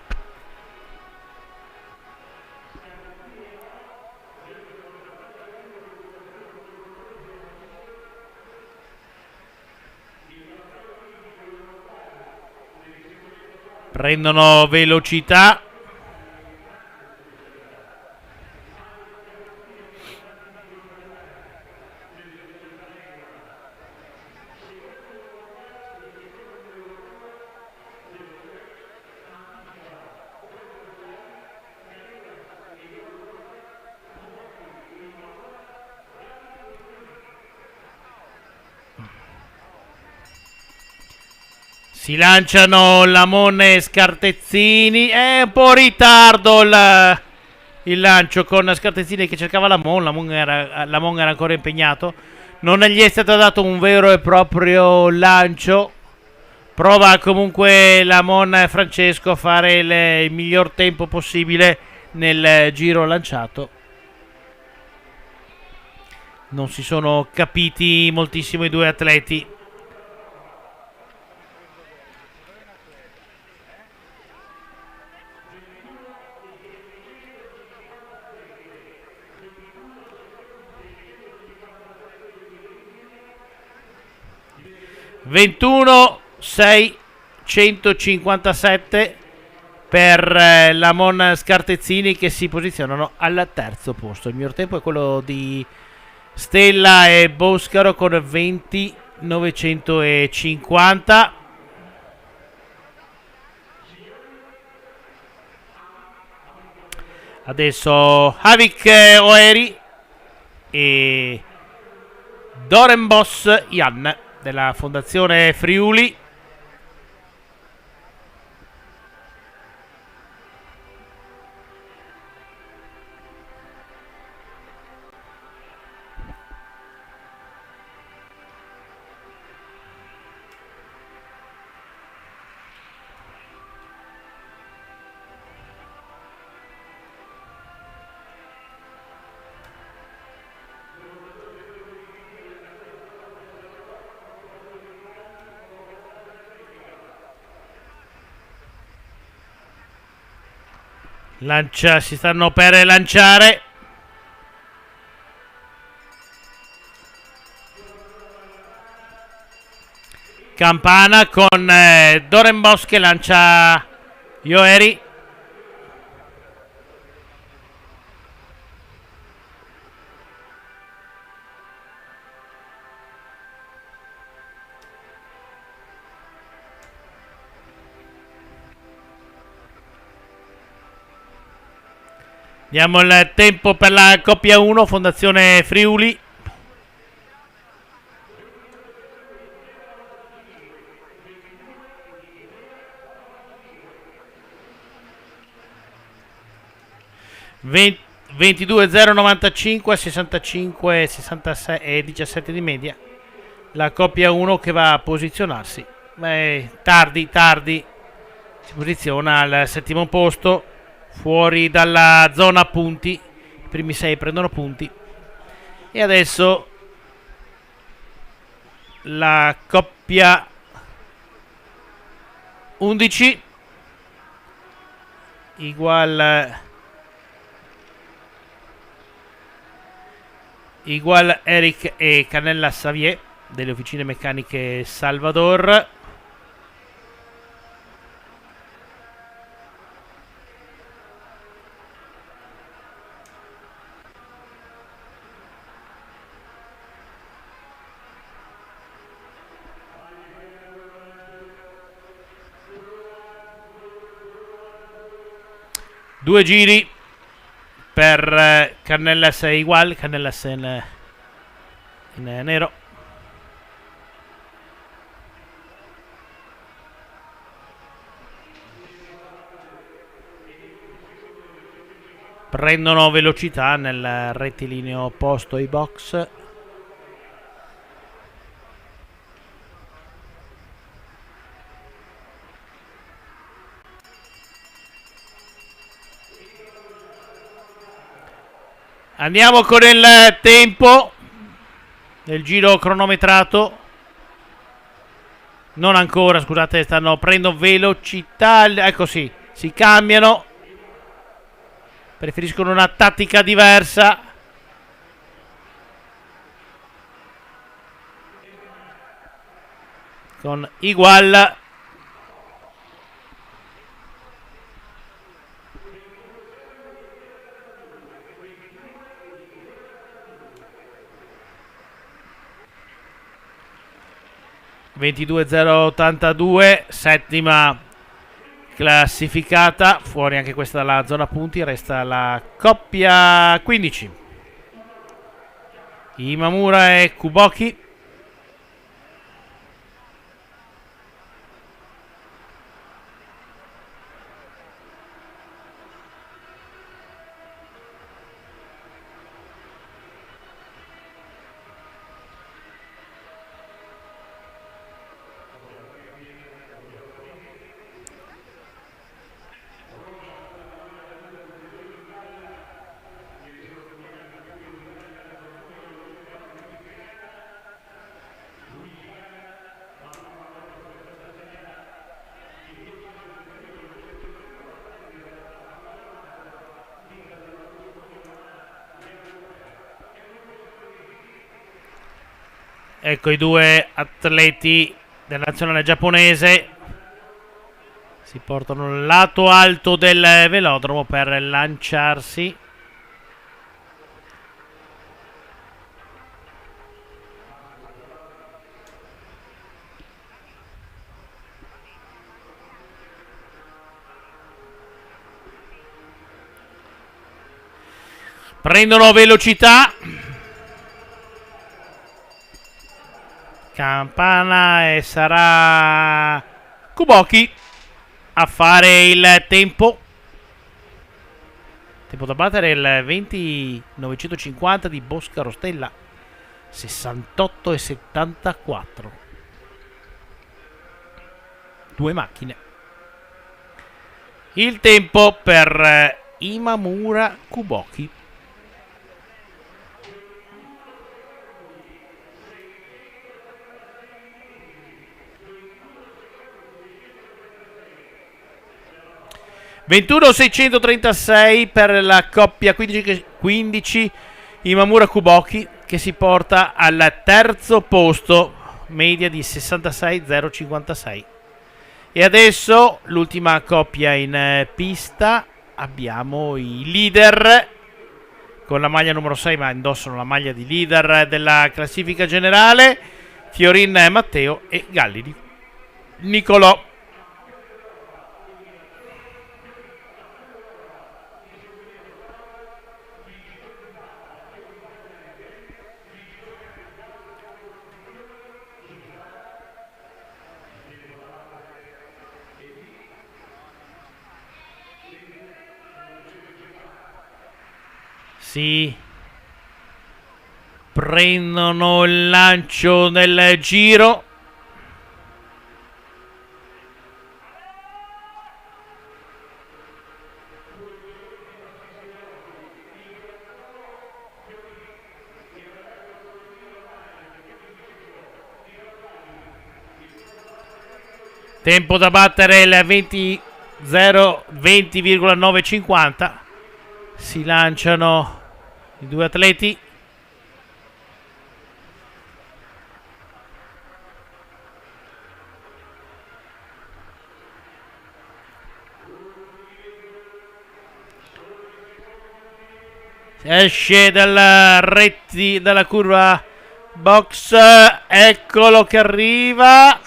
Prendono velocità. Si lanciano Lamone e Scartezzini. È un po' in ritardo il lancio con Scartezzini che cercava Lamon. Lamon era ancora impegnato. Non gli è stato dato un vero e proprio lancio. Prova comunque Lamon Francesco a fare il miglior tempo possibile nel giro lanciato. Non si sono capiti moltissimo i due atleti. (21.657) per Lamon Scartezzini, che si posizionano al terzo posto. Il miglior tempo è quello di Stella e Boscaro con 20.950. Adesso Havik Oeri e Dorenbos Jan della Fondazione Friuli. Si stanno per lanciare. Campana con Dorenbos che lancia Joeri. Diamo il tempo per la coppia 1, Fondazione Friuli. (20) 22.095, 65, 66 e 17 di media. La coppia 1 che va a posizionarsi. Tardi. Si posiziona al settimo posto, fuori dalla zona punti. I primi 6 prendono punti. E adesso la coppia 11 Igual Eric e Canella Xavier delle officine meccaniche Salvador. Due giri per Canellas e Igual, Canellas in nero. Prendono velocità nel rettilineo opposto ai box. Andiamo con il tempo del giro cronometrato. Non ancora, scusate, stanno prendendo velocità. Ecco, sì, si cambiano. Preferiscono una tattica diversa. Con Igual. (22.082), settima classificata, fuori anche questa dalla zona punti, resta la coppia 15. Imamura e Kuboki. Ecco i due atleti della nazionale giapponese. Si portano al lato alto del velodromo per lanciarsi. Prendono velocità. Campana e sarà Kuboki a fare il tempo. Tempo da battere il 20.950 di Bosca Rostella. 68,74. Due macchine. Il tempo per Imamura Kuboki. (21.636) per la coppia 15 Imamura Kuboki, che si porta al terzo posto, media di 66,056. E adesso l'ultima coppia in pista. Abbiamo i leader con la maglia numero 6, ma indossano la maglia di leader della classifica generale: Fiorin Matteo e Galli Nicolò. Si prendono il lancio del giro. Tempo da battere il 20.950. Si lanciano i due atleti. Esce dalla curva box. Eccolo che arriva.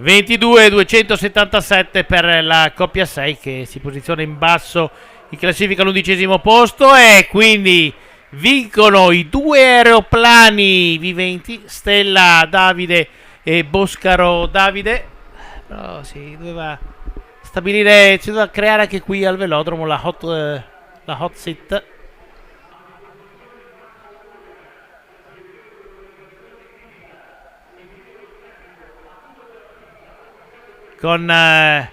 (22.277) per la coppia 6, che si posiziona in basso in classifica all'11° posto, e quindi vincono i due aeroplani viventi, Stella Davide e Boscaro Davide. Però si doveva stabilire, si doveva creare anche qui al velodromo la hot seat. con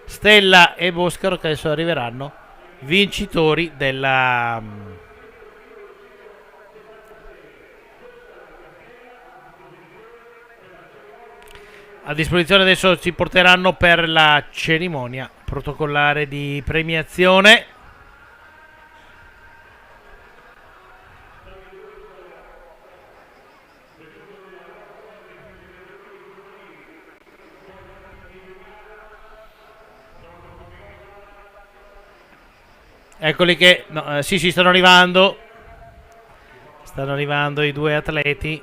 Stella e Boscaro, che adesso arriveranno vincitori della a disposizione. Adesso ci porteranno per la cerimonia protocollare di premiazione. Eccoli che sì, stanno arrivando i due atleti.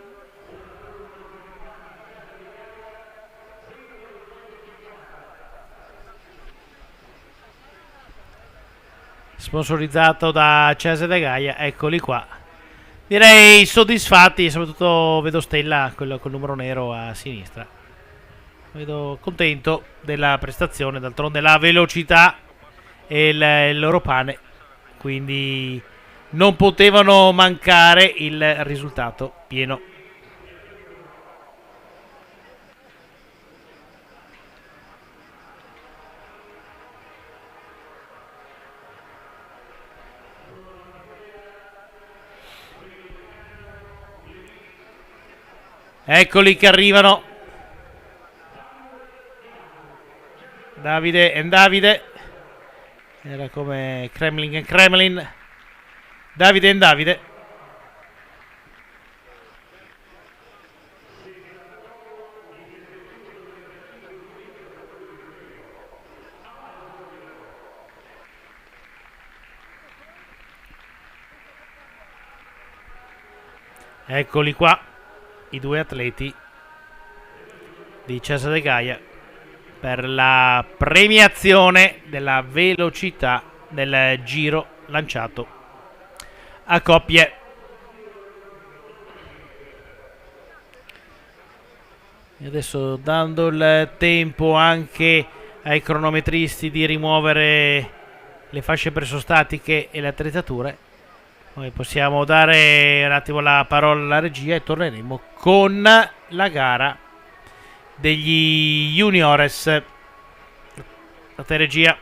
Sponsorizzato da Cesare De Gaia. Eccoli qua, direi soddisfatti, soprattutto vedo Stella, quello col numero nero a sinistra, vedo contento della prestazione. D'altronde la velocità e il loro pane, quindi non potevano mancare il risultato pieno. Eccoli che arrivano, Davide e Davide. Era come Kremlin e Kremlin. Davide e Davide. Eccoli qua i due atleti di Cesare De Gaia per la premiazione della velocità del giro lanciato a coppie. E adesso, dando il tempo anche ai cronometristi di rimuovere le fasce presostatiche e le attrezzature, noi possiamo dare un attimo la parola alla regia e torneremo con la gara degli juniores. A te regia.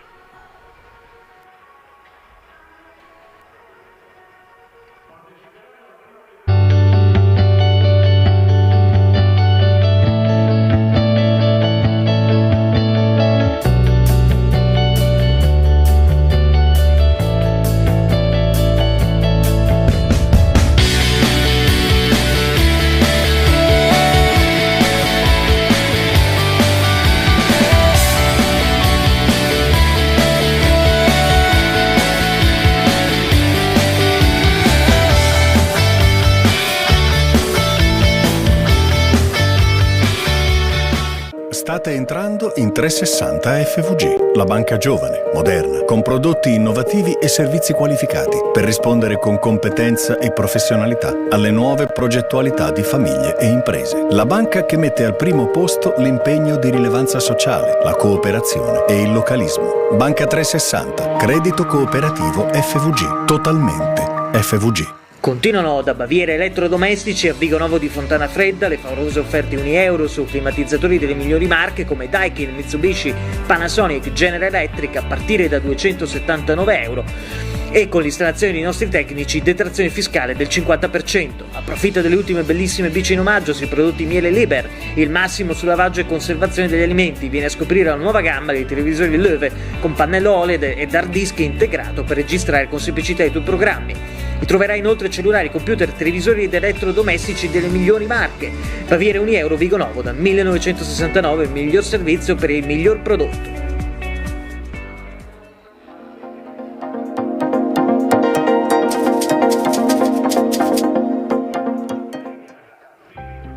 State entrando in 360 FVG, la banca giovane, moderna, con prodotti innovativi e servizi qualificati per rispondere con competenza e professionalità alle nuove progettualità di famiglie e imprese. La banca che mette al primo posto l'impegno di rilevanza sociale, la cooperazione e il localismo. Banca 360, credito cooperativo FVG, totalmente FVG. Continuano da Baviera Elettrodomestici a Vigonovo di Fontana Fredda le favolose offerte €1 su climatizzatori delle migliori marche come Daikin, Mitsubishi, Panasonic, General Electric a partire da €279 e con l'installazione dei nostri tecnici detrazione fiscale del 50%. Approfitta delle ultime bellissime bici in omaggio sui prodotti Miele Liber, il massimo su lavaggio e conservazione degli alimenti. Viene a scoprire la nuova gamma dei televisori Löwe con pannello OLED ed hard disk integrato per registrare con semplicità i tuoi programmi. Troverai inoltre cellulari, computer, televisori ed elettrodomestici delle migliori marche. Baviera €1 Vigonovo dal 1969, il miglior servizio per il miglior prodotto.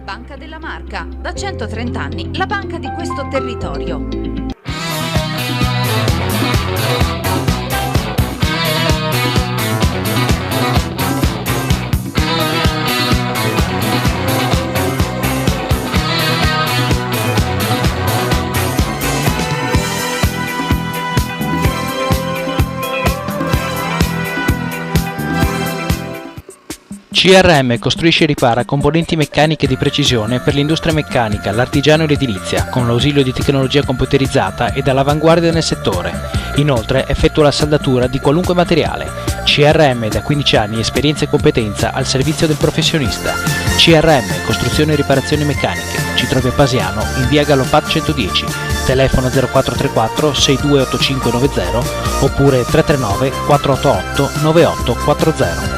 Banca della Marca, da 130 anni, la banca di questo territorio. CRM costruisce e ripara componenti meccaniche di precisione per l'industria meccanica, l'artigiano e l'edilizia, con l'ausilio di tecnologia computerizzata ed all'avanguardia nel settore. Inoltre effettua la saldatura di qualunque materiale. CRM da 15 anni, esperienza e competenza al servizio del professionista. CRM, costruzione e riparazioni meccaniche. Ci trovi a Pasiano, in via Gallopat 110, telefono 0434 628590 oppure 339 488 9840.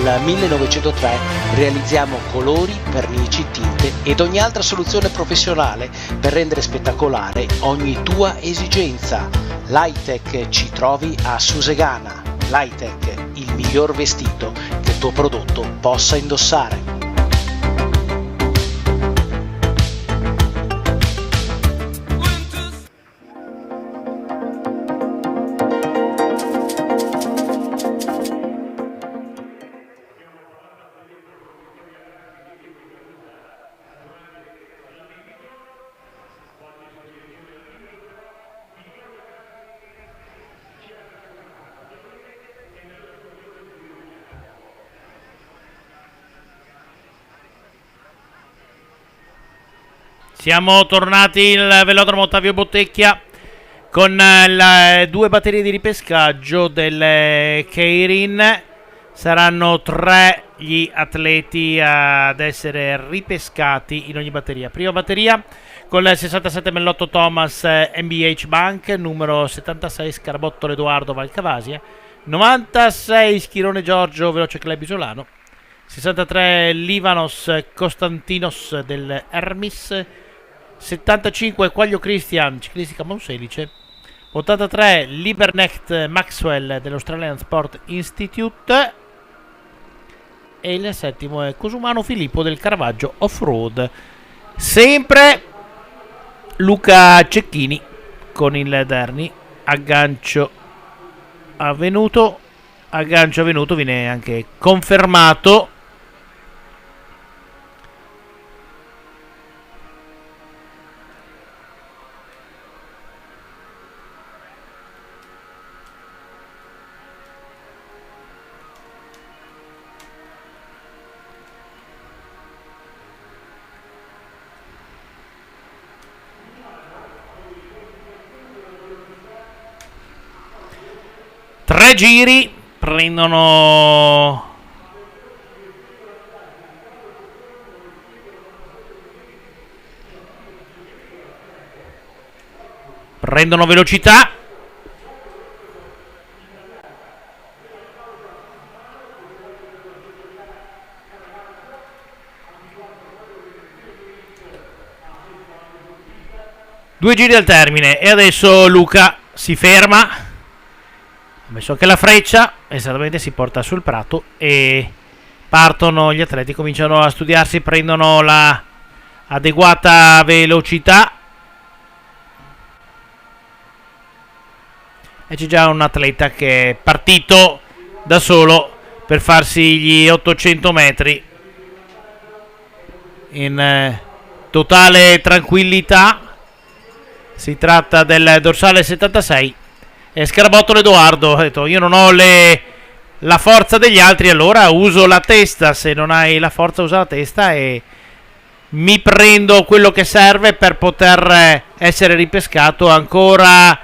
Dal 1903 realizziamo colori, vernici, tinte ed ogni altra soluzione professionale per rendere spettacolare ogni tua esigenza. L'Hightech ci trovi a Susegana. L'Hightech, il miglior vestito che il tuo prodotto possa indossare. Siamo tornati il velodromo Ottavio Bottecchia con due batterie di ripescaggio del Keirin. Saranno 3 gli atleti ad essere ripescati in ogni batteria. Prima batteria con il 67 Mellotto Thomas MBH Bank, numero 76 Scarabottolo Edoardo Valcavasia, 96 Schirone Giorgio Veloce Club Isolano, 63 Livanos Costantinos del Hermis, 75 Quaglio Christian Ciclistica Monselice, 83 Libernecht Maxwell dell'Australian Sport Institute e il settimo è Cosumano Filippo del Caravaggio Off-Road. Sempre Luca Cecchini con il Derni, aggancio avvenuto, viene anche confermato. Tre giri prendono velocità. Due giri al termine e adesso Luca si ferma. Ha messo anche la freccia, esattamente, si porta sul prato e partono gli atleti, cominciano a studiarsi, prendono la adeguata velocità e c'è già un atleta che è partito da solo per farsi gli 800 metri in totale tranquillità. Si tratta del dorsale 76 e Scarabottolo Edoardo ha detto: io non ho la forza degli altri, allora uso la testa. Se non hai la forza usa la testa e mi prendo quello che serve per poter essere ripescato. Ancora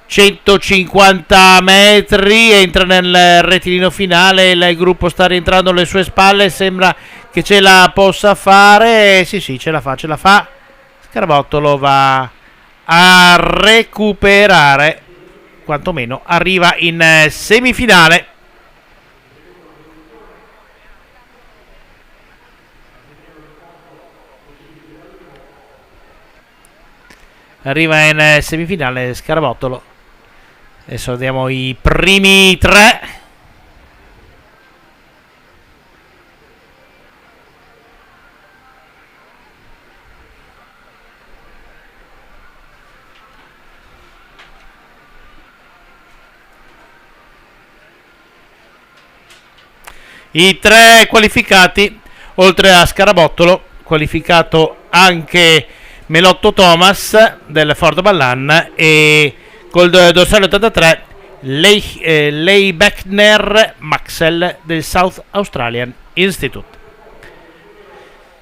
150 metri, entra nel rettilineo finale, il gruppo sta rientrando alle sue spalle, sembra che ce la possa fare. Sì, ce la fa. Scarabottolo va a recuperare, quantomeno arriva in semifinale. Arriva in semifinale Scarabottolo. Adesso vediamo i primi tre. I tre qualificati, oltre a Scarabottolo, qualificato anche Mellotto Thomas del Ford Ballan e col dorsale 83 Leigh Beckner Maxwell del South Australian Institute.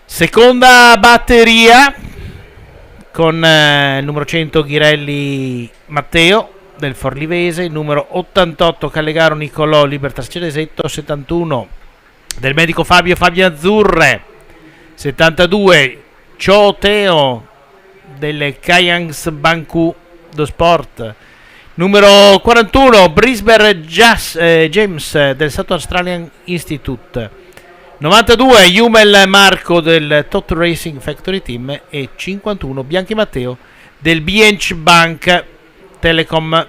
Seconda batteria con il numero 100 Ghirelli Matteo del Forlivese, il numero 88 Callegaro Nicolò Libertas Ceresetto, 71 del medico Fabio Azzurre, 72 Cho Teo del Kayans Banku do Sport, numero 41 Brisbane James del South Australian Institute, 92 Jumel Marco del Tot Racing Factory Team e 51 Bianchi Matteo del Biench Bank Telecom.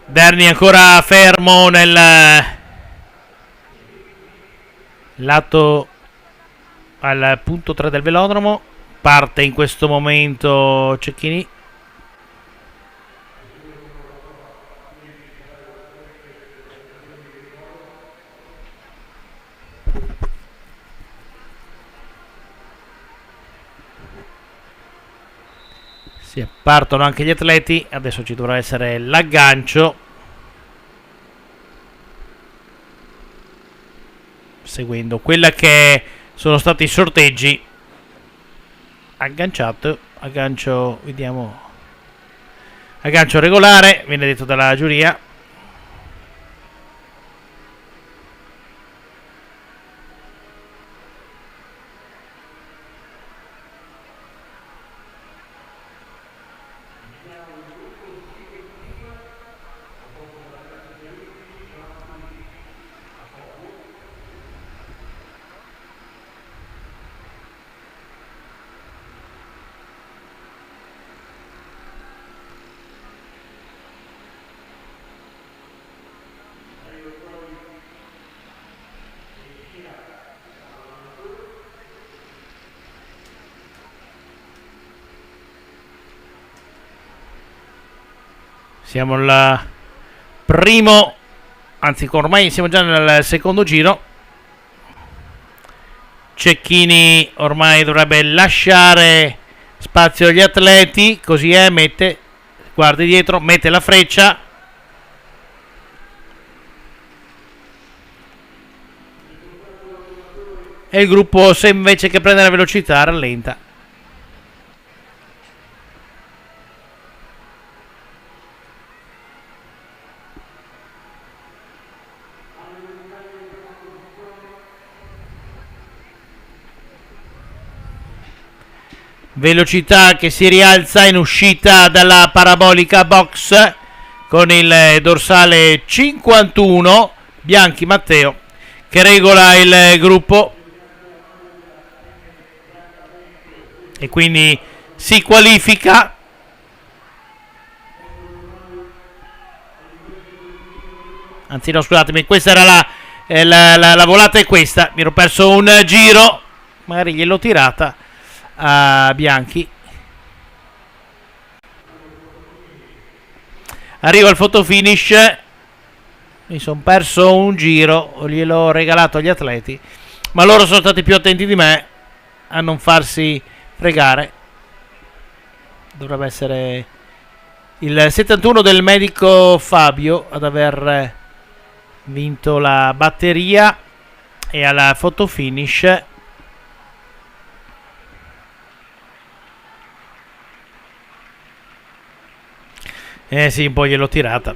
Derni ancora fermo nel lato al punto 3 del velodromo. Parte in questo momento Cecchini. Sì, partono anche gli atleti. Adesso ci dovrà essere l'aggancio. Seguendo quella che sono stati i sorteggi. Aggancio, vediamo. Aggancio regolare, viene detto dalla giuria. Siamo al primo, anzi ormai siamo già nel secondo giro. Cecchini ormai dovrebbe lasciare spazio agli atleti, così è, mette, guardi dietro, mette la freccia. E il gruppo, se invece che prendere velocità, rallenta. Velocità che si rialza in uscita dalla parabolica box con il dorsale 51 Bianchi Matteo che regola il gruppo e quindi si qualifica. Anzi no, scusatemi, questa era la volata è questa, mi ero perso un giro, magari gliel'ho tirata a Bianchi. Arriva il photo finish, mi sono perso un giro, gliel'ho regalato agli atleti, ma loro sono stati più attenti di me a non farsi fregare. Dovrebbe essere il 71 del medico Fabio ad aver vinto la batteria e alla photo finish sì, un po' gliel'ho tirata.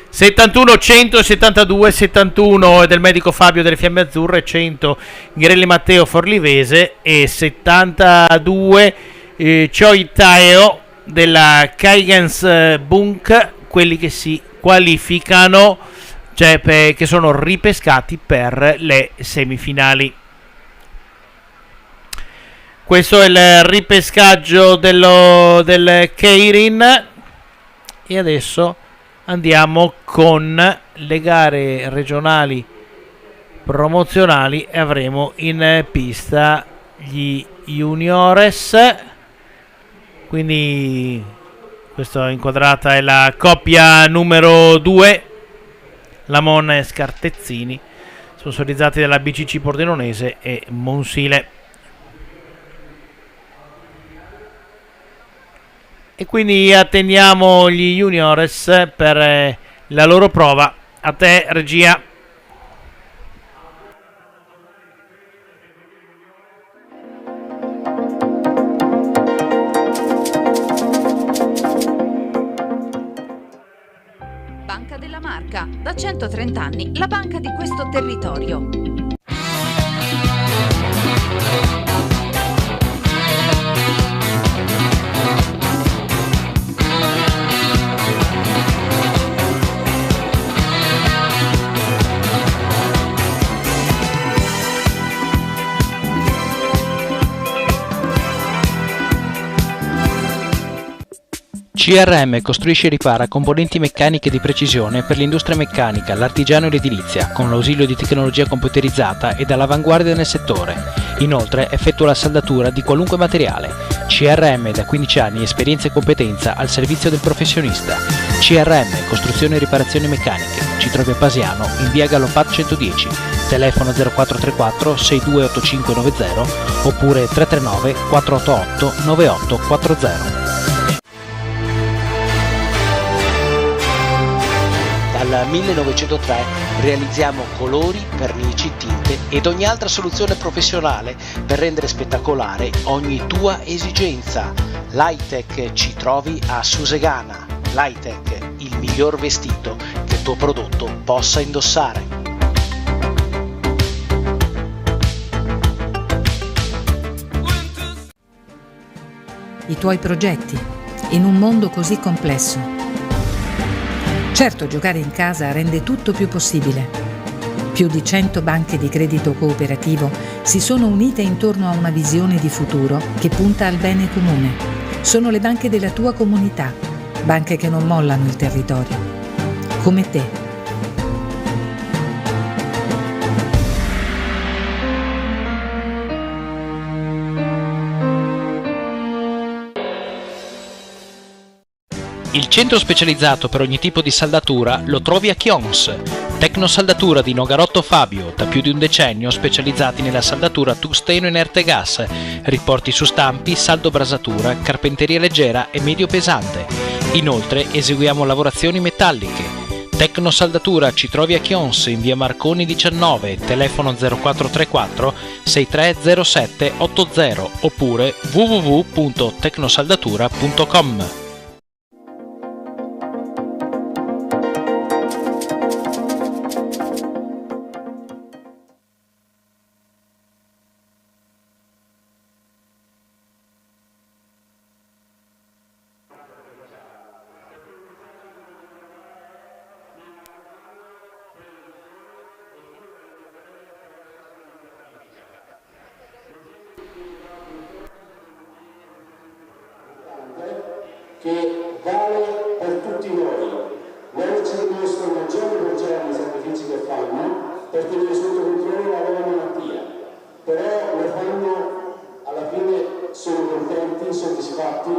71, 100, 72, 71 del medico Fabio delle Fiamme Azzurre, 100 Ghirelli Matteo Forlivese e 72 Choi Taeo della Kayans Bunk, quelli che si qualificano, cioè che sono ripescati per le semifinali. Questo è il ripescaggio del Keirin. E adesso andiamo con le gare regionali promozionali e avremo in pista gli juniores. Quindi questa inquadrata è la coppia numero 2, Lamon e Scartezzini, sponsorizzati dalla BCC Pordenonese e Monsile. E quindi attendiamo gli juniores per la loro prova. A te, regia. Banca della Marca, da 130 anni, la banca di questo territorio. CRM costruisce e ripara componenti meccaniche di precisione per l'industria meccanica, l'artigiano e l'edilizia, con l'ausilio di tecnologia computerizzata ed all'avanguardia nel settore. Inoltre effettua la saldatura di qualunque materiale. CRM da 15 anni, esperienza e competenza al servizio del professionista. CRM, costruzione e riparazioni meccaniche. Ci trovi a Pasiano, in via Gallopat 110, telefono 0434 628590 oppure 339 488 9840. Dal 1903 realizziamo colori, vernici, tinte ed ogni altra soluzione professionale per rendere spettacolare ogni tua esigenza. L'Hightech ci trovi a Susegana. L'Hightech, il miglior vestito che il tuo prodotto possa indossare. I tuoi progetti, in un mondo così complesso. Certo, giocare in casa rende tutto più possibile. Più di 100 banche di credito cooperativo si sono unite intorno a una visione di futuro che punta al bene comune. Sono le banche della tua comunità, banche che non mollano il territorio. Come te. Il centro specializzato per ogni tipo di saldatura lo trovi a Chions. Tecnosaldatura di Nogarotto Fabio, da più di un decennio specializzati nella saldatura tungsteno inerte gas, riporti su stampi, saldo brasatura, carpenteria leggera e medio pesante. Inoltre eseguiamo lavorazioni metalliche. Tecnosaldatura ci trovi a Chions in via Marconi 19, telefono 0434 6307 80 oppure www.tecnosaldatura.com. Che vale per tutti noi. Loro ci dimostrano giorno per giorno i sacrifici che fanno per tenere sotto controllo la loro malattia, però lo fanno, alla fine sono contenti, soddisfatti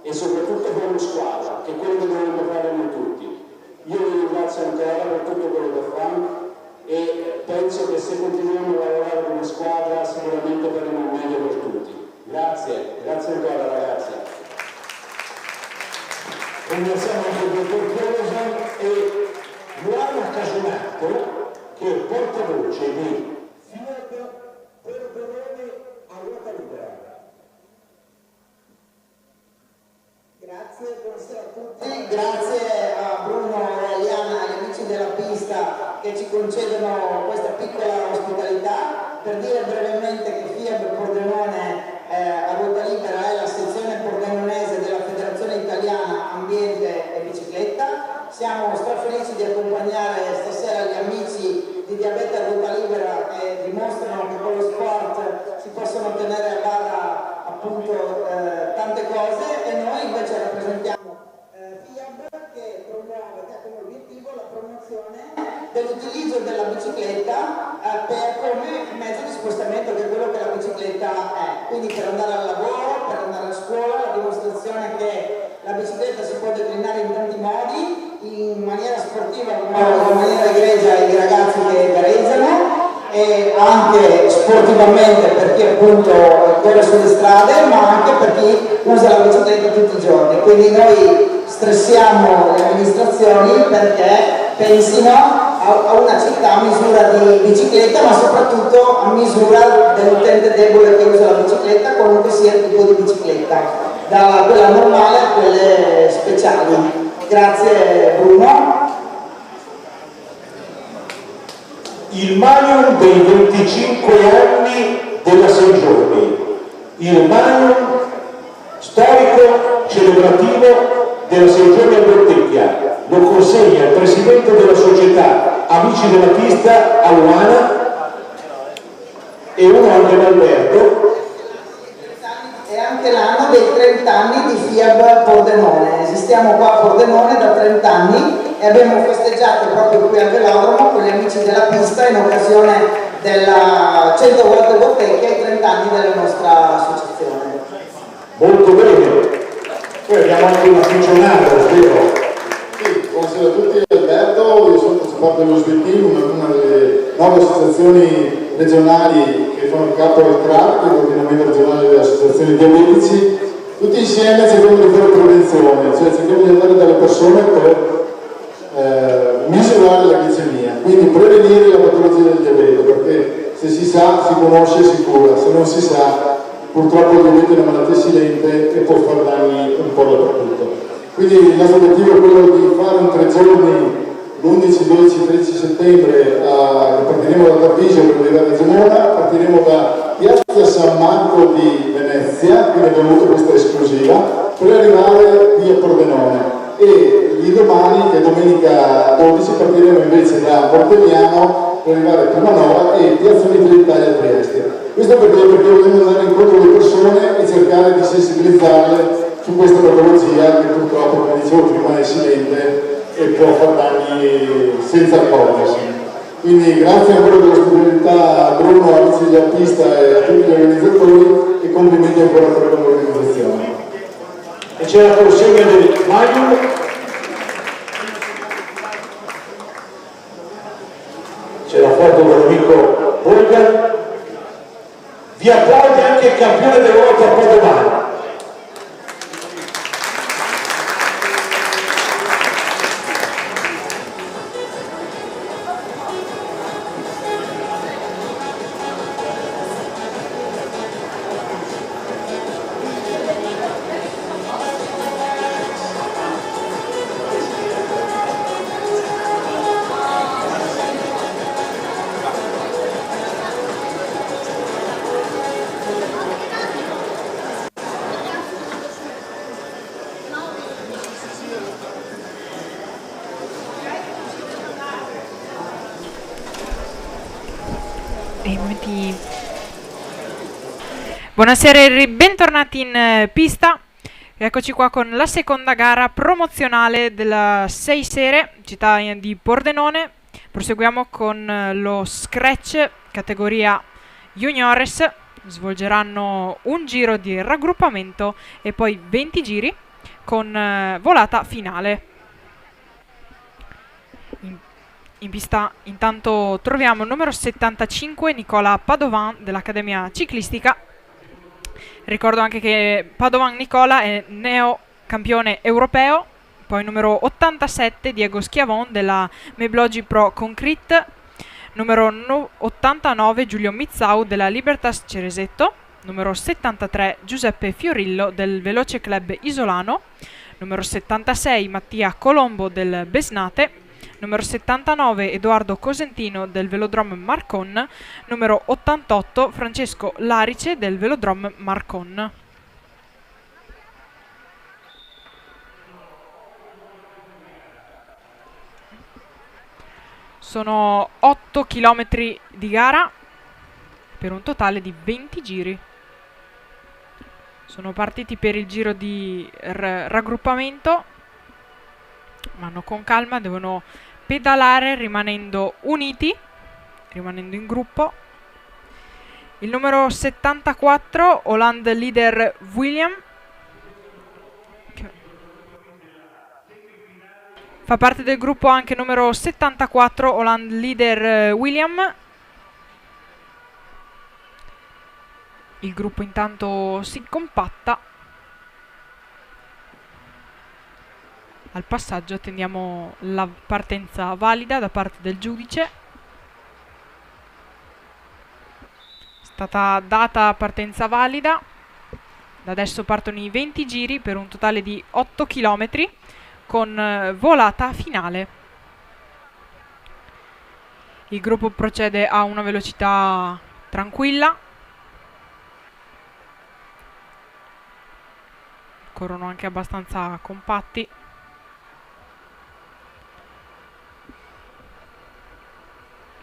e soprattutto fanno squadra, che è quello che dovremmo fare noi tutti. Io vi ringrazio ancora per tutto quello che fanno e penso che se continuiamo a lavorare come squadra sicuramente faremo meglio per tutti. Grazie, grazie ancora ragazzi. Ringraziamo anche il dottor Chiosa e Luana Casonato che è portavoce di Fiat Pordenone a ruota libera. Grazie, buonasera a tutti. Grazie a Bruno e a Liana, agli amici della pista che ci concedono questa piccola ospitalità, per dire brevemente che Fiat Pordenone a ruota libera è la sezione pordenonese della Federazione Italiana Ambiente e Bicicletta. Siamo strafelici di accompagnare stasera gli amici di Diabete a ruota libera che dimostrano che con lo sport si possono ottenere a barra appunto tante cose, e noi invece rappresentiamo FIAB che promuove come obiettivo la promozione dell'utilizzo della bicicletta come mezzo di spostamento, che è quello che la bicicletta è. Quindi per andare al lavoro, per andare a scuola, la dimostrazione che la bicicletta si può declinare in tanti modi, in maniera sportiva come in maniera egregia ai ragazzi che gareggiano, e anche sportivamente per chi appunto corre sulle strade, ma anche per chi usa la bicicletta tutti i giorni. Quindi noi stressiamo le amministrazioni perché pensino a una città a misura di bicicletta, ma soprattutto a misura dell'utente debole che usa la bicicletta, qualunque sia il tipo di bicicletta, da quella normale a quelle speciali. Grazie Bruno. Il Magnum dei 25 anni della 6 giorni, il Magnum storico celebrativo della 6 giorni a Bottecchia, lo consegna il presidente della società Amici della Pista a Luana e uno anche ad Alberto. È anche l'anno dei 30 anni di FIAB Pordenone. Esistiamo qua a Pordenone da 30 anni e abbiamo festeggiato proprio qui al velodromo con gli Amici della Pista in occasione della 100 volte Bottecchia e i 30 anni della nostra associazione. Molto bene. Poi abbiamo anche un afficionato, vero? Sì, buonasera a tutti, Alberto, io faccio parte dello SBT, una delle 9 associazioni regionali che fanno capo al CRAP, il coordinamento regionale delle associazioni diabetici. Tutti insieme cerchiamo di fare prevenzione, cioè cerchiamo di andare dalle persone per misurare la glicemia, quindi prevenire la patologia del diabete, perché se si sa, si conosce, si cura, se non si sa, purtroppo il diabete è una malattia silente e può fare danni un po' dappertutto. Quindi il nostro obiettivo è quello di fare un 3 giorni, l'11, 12, 13 settembre, partiremo da Tarvisio per arrivare a Gemona, partiremo da Piazza San Marco di Venezia, quindi abbiamo avuto questa esclusiva, per arrivare qui a Pordenone. E lì domani, che è domenica 12, partiremo invece da Portemiano per arrivare a Primanova e Piazza Unita d'Italia a Trieste. Questo perché vogliamo andare incontro alle persone e cercare di sensibilizzarle su questa patologia che purtroppo, come dicevo prima, è silente e può far danni senza accorgersi. Quindi grazie ancora dell'ospitalità a Bruno, Amici della Pista e a tutti gli organizzatori e complimenti ancora per l'organizzazione. E c'è la consegna del Magnum. C'è la foto dell'amico Volga. Vi applaude anche il campione d'Europa a Padovano. Buonasera e bentornati in pista. Eccoci qua con la seconda gara promozionale della 6 sere, città di Pordenone. Proseguiamo con lo Scratch categoria Juniores. Svolgeranno un giro di raggruppamento e poi 20 giri con volata finale. In pista intanto troviamo il numero 75 Nicola Padovan dell'Accademia Ciclistica. Ricordo anche che Padovan Nicola è neo campione europeo. Poi numero 87 Diego Schiavon della Meblogi Pro Concrete. Numero 89 Giulio Mizzau della Libertas Ceresetto. Numero 73 Giuseppe Fiorillo del Veloce Club Isolano. Numero 76 Mattia Colombo del Besnate. Numero 79 Edoardo Cosentino del Velodrome Marcon. Numero 88 Francesco Larice del Velodrome Marcon. Sono 8 km di gara per un totale di 20 giri. Sono partiti per il giro di raggruppamento Vanno con calma, devono pedalare rimanendo uniti, rimanendo in gruppo. Il numero 74, Holland leader William, fa parte del gruppo anche numero 74, Holland leader William. Il gruppo intanto si compatta. Al passaggio attendiamo la partenza valida da parte del giudice. È stata data partenza valida. Da adesso partono i 20 giri per un totale di 8 km con volata finale. Il gruppo procede a una velocità tranquilla. Corrono anche abbastanza compatti.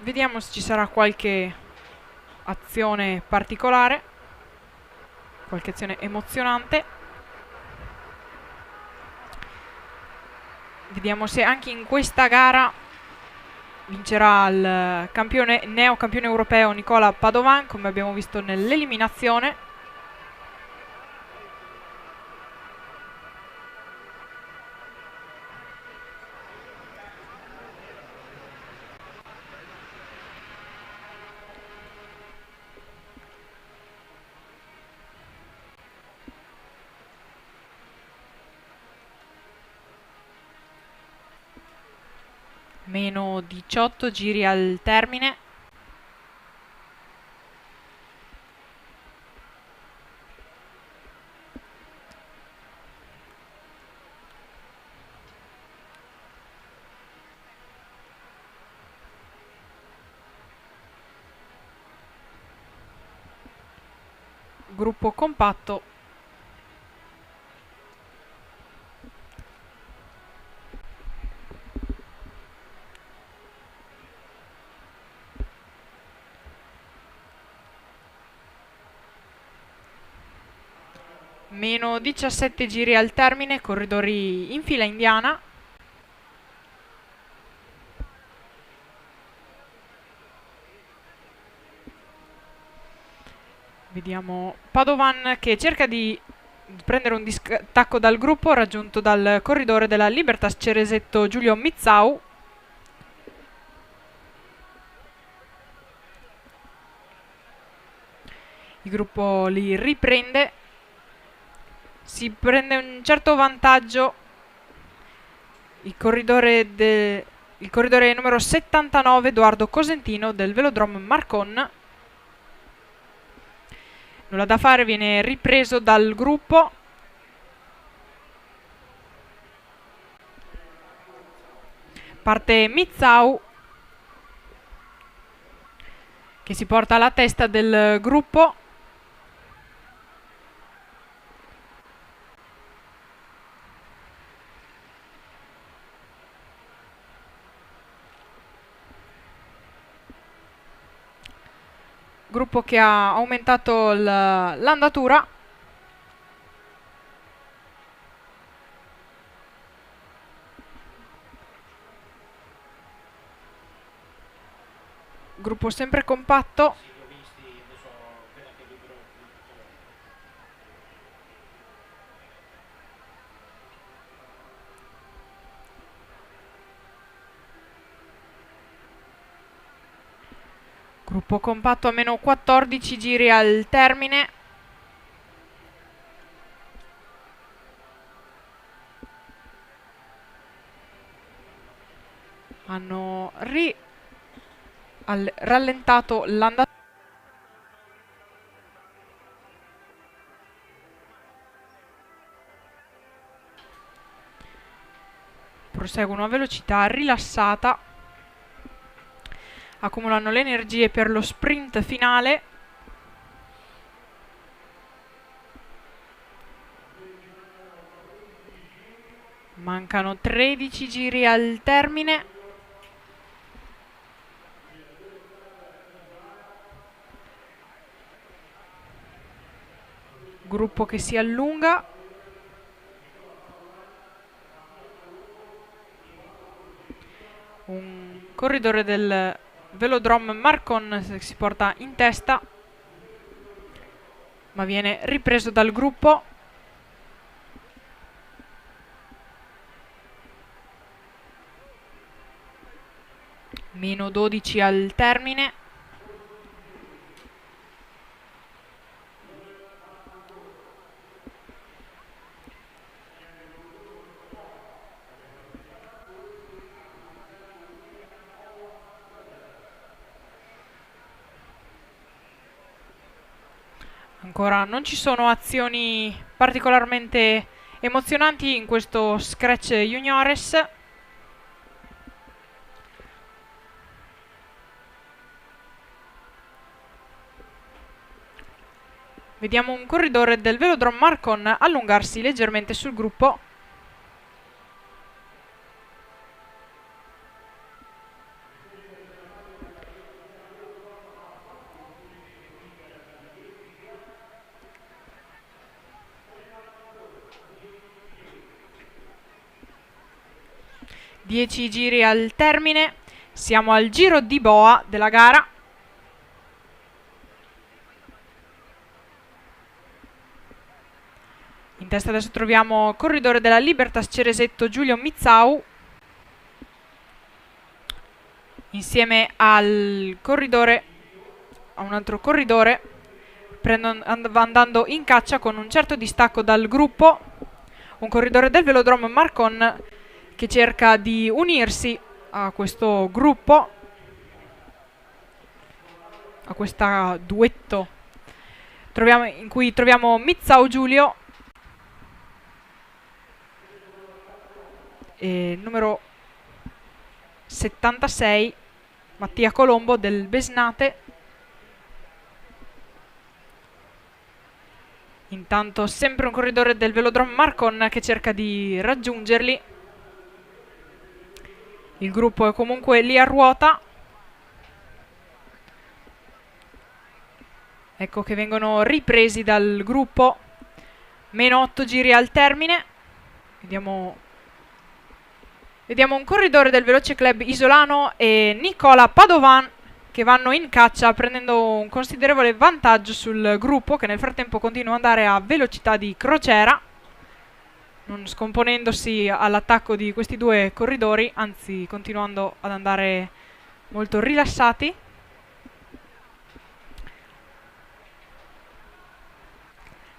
Vediamo se ci sarà qualche azione particolare, qualche azione emozionante. Vediamo se anche in questa gara vincerà il neocampione europeo Nicola Padovan, come abbiamo visto nell'eliminazione. Meno 18 giri al termine. Gruppo compatto. Meno 17 giri al termine, corridori in fila indiana. Vediamo Padovan che cerca di prendere un distacco dal gruppo, raggiunto dal corridore della Libertas Ceresetto Giulio Mizzau. Il gruppo li riprende. Si prende un certo vantaggio il corridore numero 79 Edoardo Cosentino del Velodrome Marcon. Nulla da fare, viene ripreso dal gruppo. Parte Mizzau che si porta alla testa del gruppo. Gruppo che ha aumentato l'andatura. Gruppo sempre compatto. Gruppo compatto a meno 14 giri al termine. Hanno rallentato l'andatura. Proseguono a velocità rilassata. Accumulano le energie per lo sprint finale. Mancano 13 giri al termine. Gruppo che si allunga. corridore del Velodrome Marcon si porta in testa, ma viene ripreso dal gruppo. Meno 12 al termine. Ancora non ci sono azioni particolarmente emozionanti in questo Scratch Juniores. Vediamo un corridore del Velodrome Marcon allungarsi leggermente sul gruppo. Dieci giri al termine, siamo al giro di boa della gara. In testa adesso troviamo corridore della Libertas Ceresetto Giulio Mizzau, insieme al corridore, a un altro corridore, andando in caccia con un certo distacco dal gruppo, un corridore del Velodrome Marcon che cerca di unirsi a questo gruppo, a questo duetto in cui troviamo Mizzau Giulio e numero 76 Mattia Colombo del Besnate. Intanto sempre un corridore del Velodrome Marcon che cerca di raggiungerli. Il gruppo è comunque lì a ruota. Ecco che vengono ripresi dal gruppo. Meno 8 giri al termine. Vediamo un corridore del Veloce Club Isolano e Nicola Padovan che vanno in caccia prendendo un considerevole vantaggio sul gruppo, che nel frattempo continua ad andare a velocità di crociera, non scomponendosi all'attacco di questi due corridori, anzi continuando ad andare molto rilassati.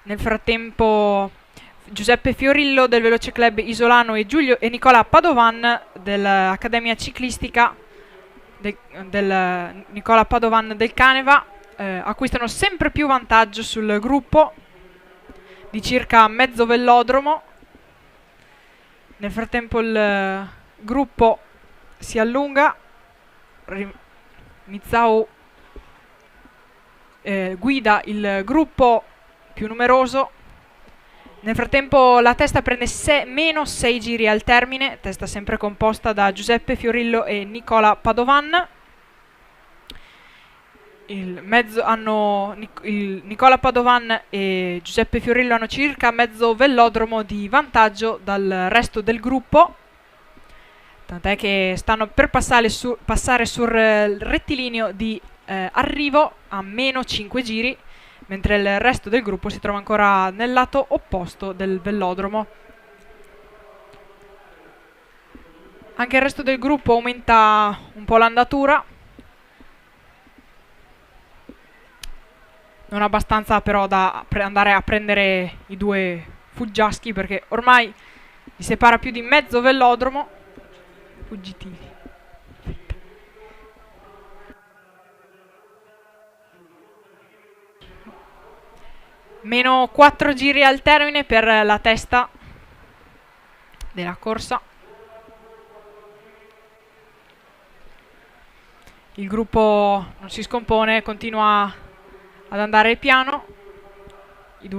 Nel frattempo Giuseppe Fiorillo del Veloce Club Isolano e Nicola Padovan dell'Accademia Ciclistica del Nicola Padovan del Caneva acquistano sempre più vantaggio sul gruppo di circa mezzo velodromo. Nel frattempo il gruppo si allunga, Mizzau guida il gruppo più numeroso. Nel frattempo la testa prende meno 6 giri al termine, testa sempre composta da Giuseppe Fiorillo e Nicola Padovan. Nicola Padovan e Giuseppe Fiorillo hanno circa mezzo velodromo di vantaggio dal resto del gruppo, tant'è che stanno per passare sul rettilineo di arrivo a meno 5 giri, mentre il resto del gruppo si trova ancora nel lato opposto del velodromo. Anche il resto del gruppo aumenta un po' l'andatura, non abbastanza però da andare a prendere i due fuggiaschi, perché ormai li separa più di mezzo velodromo. Fuggitivi. Meno 4 giri al termine per la testa della corsa. Il gruppo non si scompone, continua ad andare piano.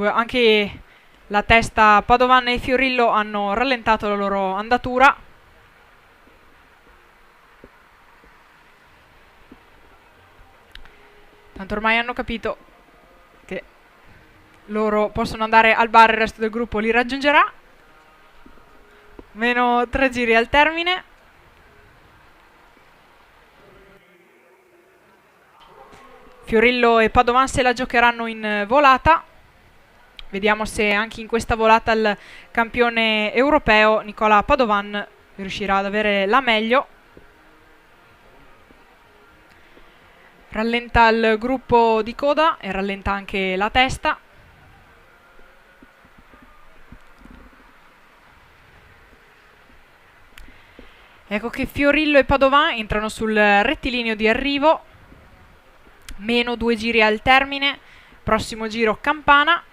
Anche la testa Padovan e Fiorillo hanno rallentato la loro andatura. Tanto ormai hanno capito che loro possono andare al bar, il resto del gruppo li raggiungerà. Meno 3 giri al termine. Fiorillo e Padovan se la giocheranno in volata. Vediamo se anche in questa volata il campione europeo Nicola Padovan riuscirà ad avere la meglio. Rallenta il gruppo di coda e rallenta anche la testa. Ecco che Fiorillo e Padovan entrano sul rettilineo di arrivo. Meno 2 giri al termine. Prossimo giro campana.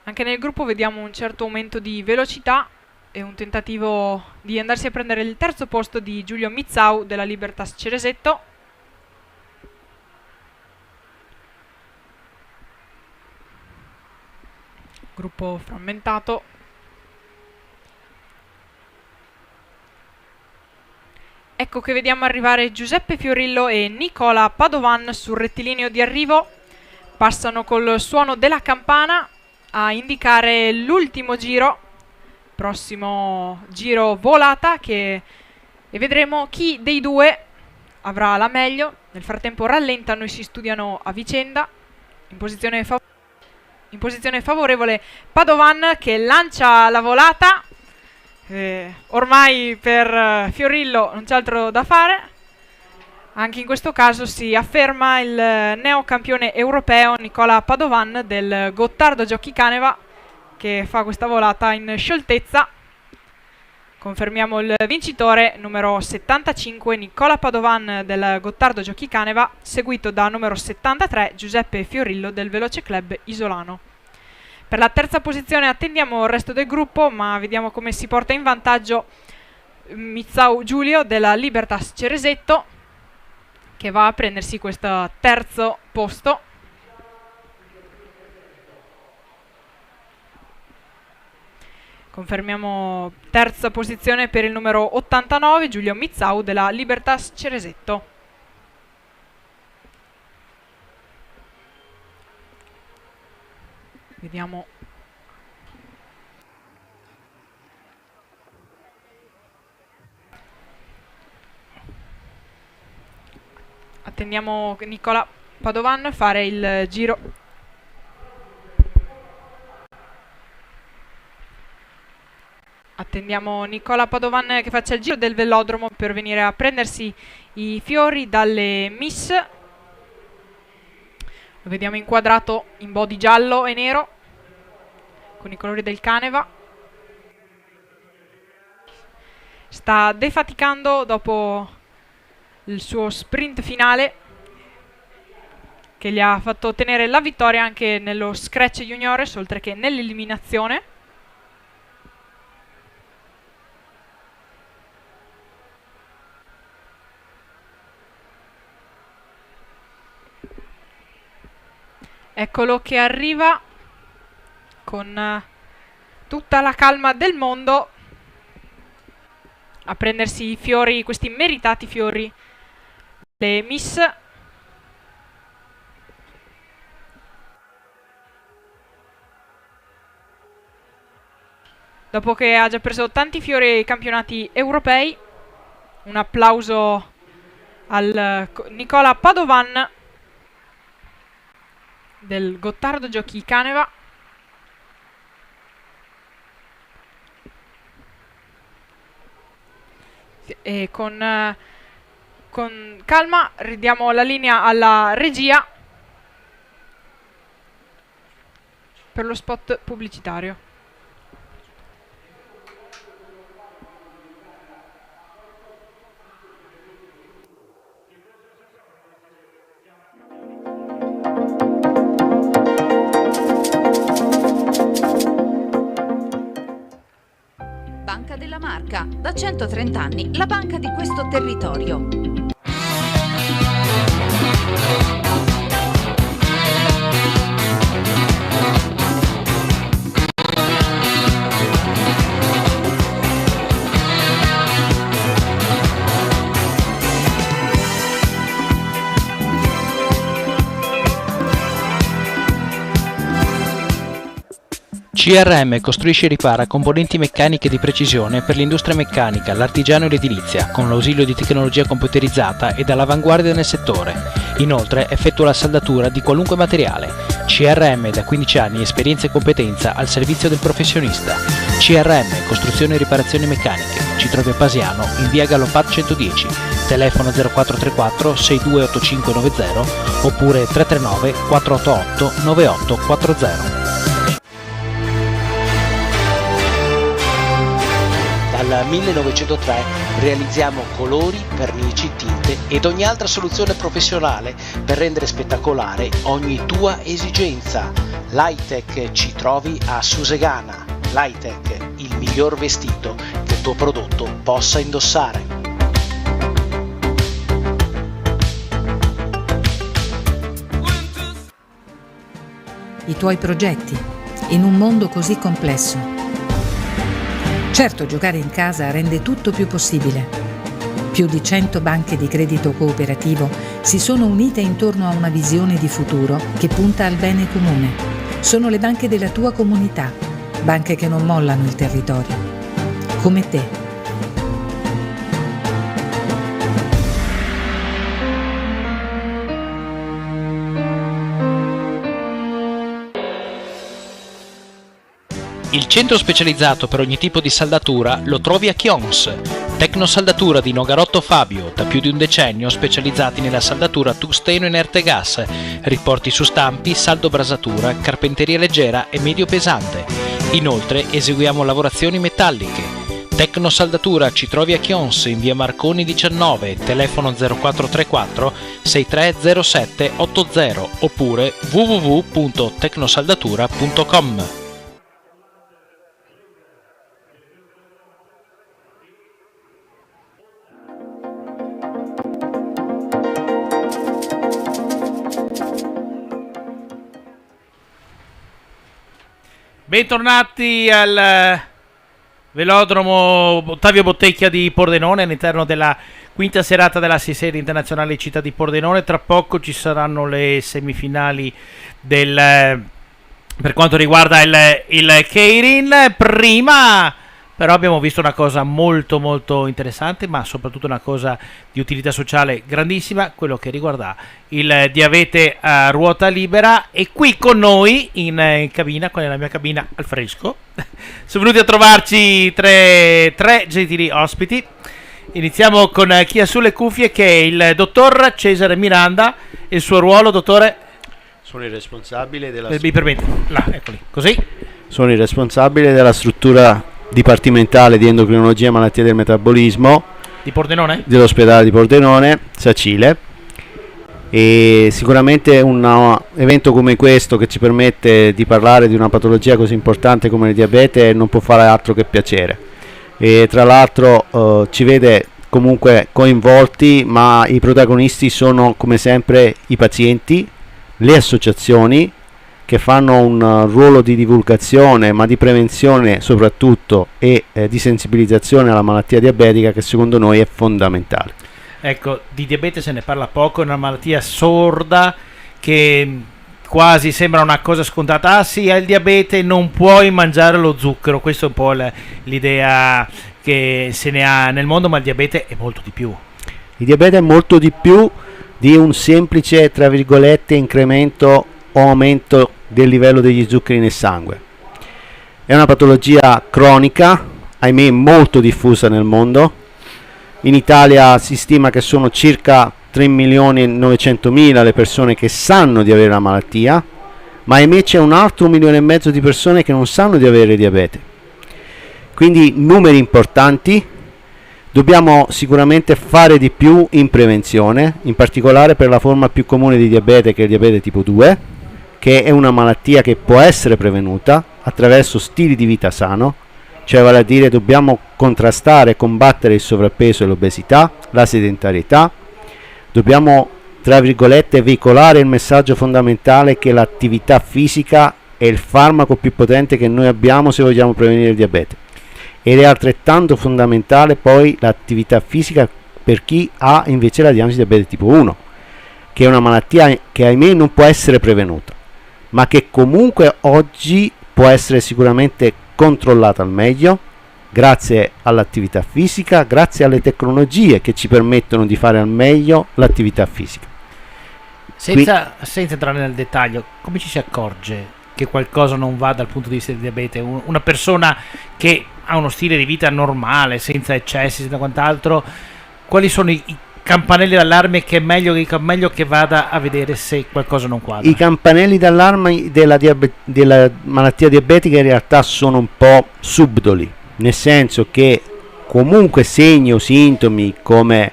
Anche nel gruppo vediamo un certo aumento di velocità e un tentativo di andarsi a prendere il terzo posto di Giulio Mizzau della Libertas Ceresetto. Gruppo frammentato. Ecco che vediamo arrivare Giuseppe Fiorillo e Nicola Padovan sul rettilineo di arrivo. Passano col suono della campana a indicare l'ultimo giro. Prossimo giro volata e vedremo chi dei due avrà la meglio. Nel frattempo rallentano e si studiano a vicenda. In posizione favorevole Padovan che lancia la volata. Ormai per Fiorillo non c'è altro da fare. Anche in questo caso si afferma il neocampione europeo Nicola Padovan del Gottardo Giochi Caneva, che fa questa volata in scioltezza. Confermiamo il vincitore numero 75 Nicola Padovan del Gottardo Giochi Caneva, seguito da numero 73 Giuseppe Fiorillo del Veloce Club Isolano. Per la terza posizione attendiamo il resto del gruppo, ma vediamo come si porta in vantaggio Mizzau Giulio della Libertas Ceresetto, che va a prendersi questo terzo posto. Confermiamo terza posizione per il numero 89 Giulio Mizzau della Libertas Ceresetto. Vediamo. Attendiamo Nicola Padovan fare il giro. Attendiamo Nicola Padovan che faccia il giro del velodromo per venire a prendersi i fiori dalle Miss. Lo vediamo inquadrato in body giallo e nero con i colori del Caneva. Sta defaticando dopo il suo sprint finale che gli ha fatto ottenere la vittoria anche nello Scratch Juniores oltre che nell'eliminazione. Eccolo che arriva con tutta la calma del mondo a prendersi i fiori, questi meritati fiori, le Miss. Dopo che ha già preso tanti fiori ai campionati europei, un applauso al Nicola Padovan del Gottardo Giochi Caneva. E con calma ridiamo la linea alla regia per lo spot pubblicitario. Banca della Marca, da 130 anni, la banca di questo territorio. CRM costruisce e ripara componenti meccaniche di precisione per l'industria meccanica, l'artigiano e l'edilizia, con l'ausilio di tecnologia computerizzata ed all'avanguardia nel settore. Inoltre effettua la saldatura di qualunque materiale. CRM da 15 anni, esperienza e competenza al servizio del professionista. CRM, costruzione e riparazioni meccaniche. Ci trovi a Pasiano, in via Gallopat 110, telefono 0434 628590 oppure 339 488 9840. Dal 1903 realizziamo colori, vernici, tinte ed ogni altra soluzione professionale per rendere spettacolare ogni tua esigenza. L'Hightech ci trovi a Susegana. L'Hightech, il miglior vestito che il tuo prodotto possa indossare. I tuoi progetti, in un mondo così complesso. Certo, giocare in casa rende tutto più possibile. Più di 100 banche di credito cooperativo si sono unite intorno a una visione di futuro che punta al bene comune. Sono le banche della tua comunità, banche che non mollano il territorio. Come te. Il centro specializzato per ogni tipo di saldatura lo trovi a Chions. Tecnosaldatura di Nogarotto Fabio, da più di un decennio specializzati nella saldatura tungsteno inerte gas, riporti su stampi, saldo brasatura, carpenteria leggera e medio pesante. Inoltre eseguiamo lavorazioni metalliche. Tecnosaldatura ci trovi a Chions in via Marconi 19, telefono 0434 6307 80 oppure www.tecnosaldatura.com. Bentornati al velodromo Ottavio Bottecchia di Pordenone all'interno della quinta serata della C-Serie internazionale Città di Pordenone. Tra poco ci saranno le semifinali per quanto riguarda il Keirin. Prima però abbiamo visto una cosa molto molto interessante, ma soprattutto una cosa di utilità sociale grandissima, quello che riguarda il diabete a ruota libera. E qui con noi in cabina, qua nella mia cabina al fresco, sono venuti a trovarci tre gentili ospiti. Iniziamo con chi ha sulle cuffie, che è il dottor Cesare Miranda e il suo ruolo, dottore? Sono il responsabile della mi permette? Là, eccoli, così. Sono il responsabile della struttura dipartimentale di endocrinologia e malattie del metabolismo di Pordenone? Dell'ospedale di Pordenone, Sacile. E sicuramente un evento come questo, che ci permette di parlare di una patologia così importante come il diabete, non può fare altro che piacere. E tra l'altro ci vede comunque coinvolti, ma i protagonisti sono come sempre i pazienti, le associazioni, che fanno un ruolo di divulgazione, ma di prevenzione soprattutto, e di sensibilizzazione alla malattia diabetica, che secondo noi è fondamentale. Ecco, di diabete se ne parla poco, è una malattia sorda che quasi sembra una cosa scontata. Ah sì, hai il diabete, non puoi mangiare lo zucchero. Questa è un po' l'idea che se ne ha nel mondo, ma il diabete è molto di più. Il diabete è molto di più di un semplice, tra virgolette, incremento o aumento del livello degli zuccheri nel sangue. È una patologia cronica, ahimè molto diffusa nel mondo. In Italia si stima che sono circa 3.900.000 le persone che sanno di avere la malattia, ma ahimè c'è un altro 1,5 milioni di persone che non sanno di avere diabete. Quindi numeri importanti. Dobbiamo sicuramente fare di più in prevenzione, in particolare per la forma più comune di diabete, che è il diabete tipo 2, che è una malattia che può essere prevenuta attraverso stili di vita sano, cioè vale a dire dobbiamo contrastare e combattere il sovrappeso e l'obesità, la sedentarietà. Dobbiamo, tra virgolette, veicolare il messaggio fondamentale che l'attività fisica è il farmaco più potente che noi abbiamo se vogliamo prevenire il diabete. Ed è altrettanto fondamentale poi l'attività fisica per chi ha invece la diagnosi di diabete tipo 1, che è una malattia che ahimè non può essere prevenuta, ma che comunque oggi può essere sicuramente controllata al meglio grazie all'attività fisica, grazie alle tecnologie che ci permettono di fare al meglio l'attività fisica. Senza entrare nel dettaglio, come ci si accorge che qualcosa non va dal punto di vista del diabete? Una persona che ha uno stile di vita normale, senza eccessi, senza quant'altro, quali sono i campanelli d'allarme che è meglio che vada a vedere se qualcosa non quadra? I campanelli d'allarme della malattia diabetica in realtà sono un po' subdoli, nel senso che comunque segni o sintomi come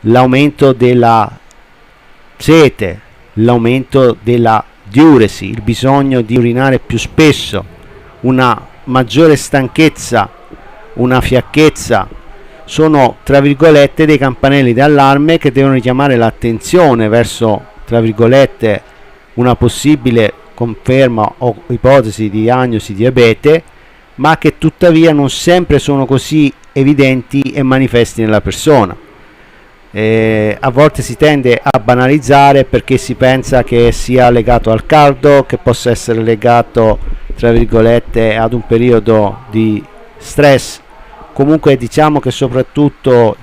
l'aumento della sete, l'aumento della diuresi, il bisogno di urinare più spesso, una maggiore stanchezza, una fiacchezza, sono tra virgolette dei campanelli d'allarme che devono richiamare l'attenzione verso, tra virgolette, una possibile conferma o ipotesi di diagnosi diabete, ma che tuttavia non sempre sono così evidenti e manifesti nella persona. A volte si tende a banalizzare perché si pensa che sia legato al caldo, che possa essere legato, tra virgolette, ad un periodo di stress. Comunque diciamo che soprattutto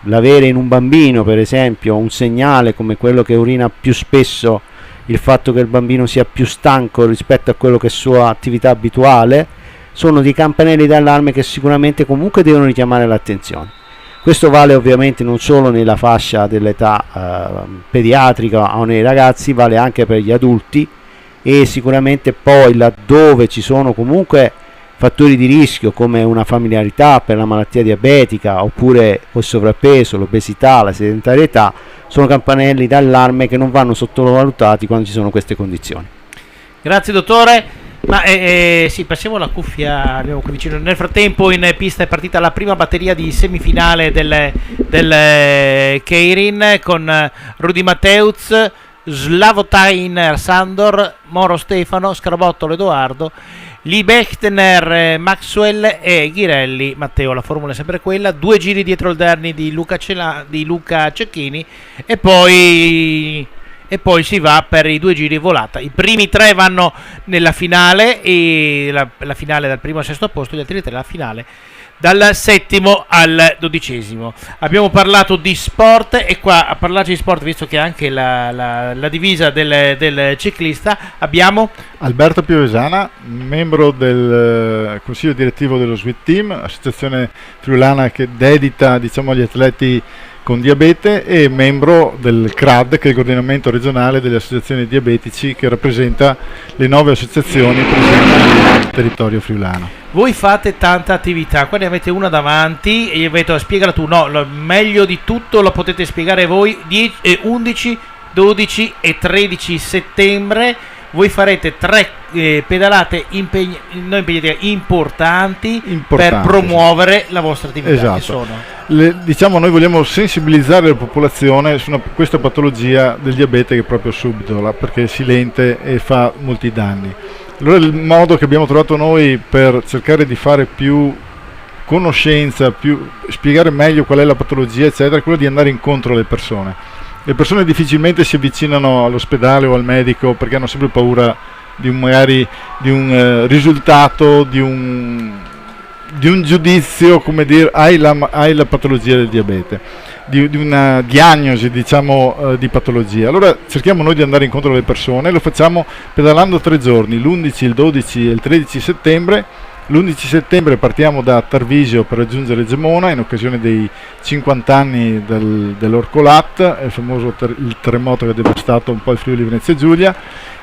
l'avere in un bambino, per esempio, un segnale come quello che urina più spesso, il fatto che il bambino sia più stanco rispetto a quello che è sua attività abituale, sono dei campanelli d'allarme che sicuramente comunque devono richiamare l'attenzione. Questo vale ovviamente non solo nella fascia dell'età pediatrica o nei ragazzi, vale anche per gli adulti, e sicuramente poi laddove ci sono comunque fattori di rischio come una familiarità per la malattia diabetica oppure il sovrappeso, l'obesità, la sedentarietà, sono campanelli d'allarme che non vanno sottovalutati quando ci sono queste condizioni. Grazie dottore. Ma sì, passiamo alla cuffia, abbiamo qui vicino. Nel frattempo in pista è partita la prima batteria di semifinale del Keirin con Rudy Mateuz, Slavotain Sandor, Moro Stefano, Scarabottolo Edoardo, Liebechner Maxwell e Ghirelli Matteo. La formula è sempre quella, 2 giri dietro il Derni di Luca Cecchini e poi si va per i 2 giri volata. I primi 3 vanno nella finale, e la finale dal primo al sesto posto, gli altri 3 la finale dal settimo al 12°. Abbiamo parlato di sport, e qua a parlarci di sport, visto che anche la divisa del ciclista, abbiamo Alberto Piovesana, membro del consiglio direttivo dello Sweet Team, associazione friulana che dedita, diciamo, agli atleti con diabete, e membro del CRAD, che è il coordinamento regionale delle associazioni diabetici, che rappresenta le 9 associazioni presenti nel territorio friulano. Voi fate tanta attività, qua ne avete una davanti e gli avete spiegala tu, no, meglio di tutto lo potete spiegare voi. 11, 12 e 13 settembre voi farete 3 pedalate importanti per promuovere la vostra attività. Esatto. Che sono? Diciamo, noi vogliamo sensibilizzare la popolazione su questa patologia del diabete, che è proprio subdola, perché è silente e fa molti danni. Allora il modo che abbiamo trovato noi per cercare di fare più conoscenza, spiegare meglio qual è la patologia, eccetera, è quello di andare incontro alle persone. Le persone difficilmente si avvicinano all'ospedale o al medico perché hanno sempre paura di un risultato, di un giudizio, come dire, hai la patologia del diabete, di una diagnosi, diciamo, di patologia. Allora cerchiamo noi di andare incontro alle persone, lo facciamo pedalando 3 giorni, l'11, il 12 e il 13 settembre. L'11 settembre partiamo da Tarvisio per raggiungere Gemona in occasione dei 50 anni dell'Orcolat, il famoso il terremoto che ha devastato un po' il Friuli Venezia Giulia.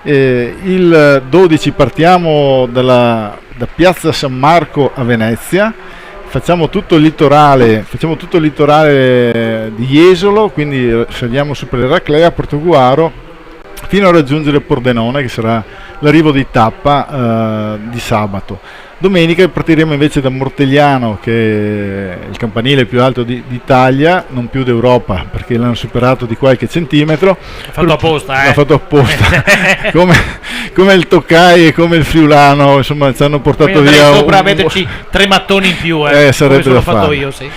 Il 12 partiamo da Piazza San Marco a Venezia, facciamo tutto il litorale di Jesolo, quindi saliamo su per Eraclea, Portoguaro, fino a raggiungere Pordenone, che sarà l'arrivo di tappa di sabato. Domenica partiremo invece da Mortegliano, che è il campanile più alto d'Italia, non più d'Europa, perché l'hanno superato di qualche centimetro. L'ha fatto apposta. come il Toccai e come il Friulano, insomma, ci hanno portato via sopra a metterci 3 mattoni in più, sarebbe come da fatto fare. Io, sì.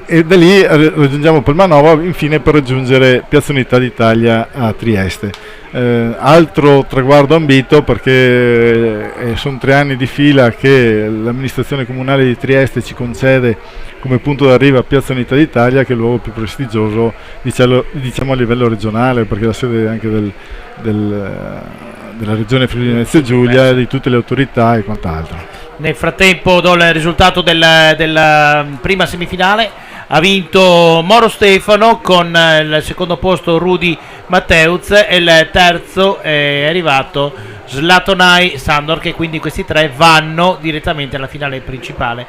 e da lì raggiungiamo Palmanova infine per raggiungere Piazza Unità d'Italia a Trieste. Altro traguardo ambito, perché sono 3 anni di fila che l'amministrazione comunale di Trieste ci concede come punto d'arrivo a Piazza Unità d'Italia, che è il luogo più prestigioso diciamo a livello regionale, perché è la sede anche della regione Friuli Venezia Giulia, di tutte le autorità e quant'altro. Nel frattempo do il risultato della prima semifinale. Ha vinto Moro Stefano con il secondo posto Rudy Matteuz e il terzo è arrivato Zlatonaj Sandor, che quindi questi 3 vanno direttamente alla finale principale.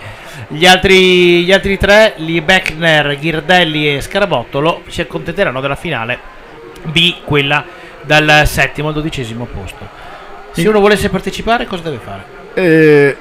Gli altri 3, Liebechner, Ghirdelli e Scarabottolo, si accontenteranno della finale B, quella dal 7° al 12° posto. Se uno volesse partecipare, cosa deve fare?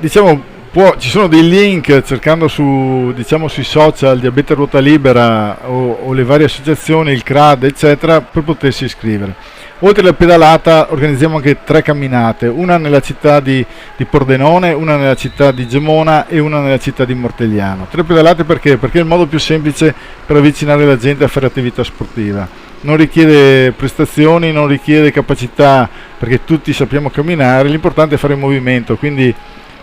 Ci sono dei link cercando sui social Diabete Ruota Libera o le varie associazioni, il CRAD eccetera, per potersi iscrivere. Oltre alla pedalata organizziamo anche 3 camminate, una nella città di Pordenone, una nella città di Gemona e una nella città di Mortegliano. 3 pedalate perché? Perché è il modo più semplice per avvicinare la gente a fare attività sportiva. Non richiede prestazioni, non richiede capacità, perché tutti sappiamo camminare, l'importante è fare il movimento, quindi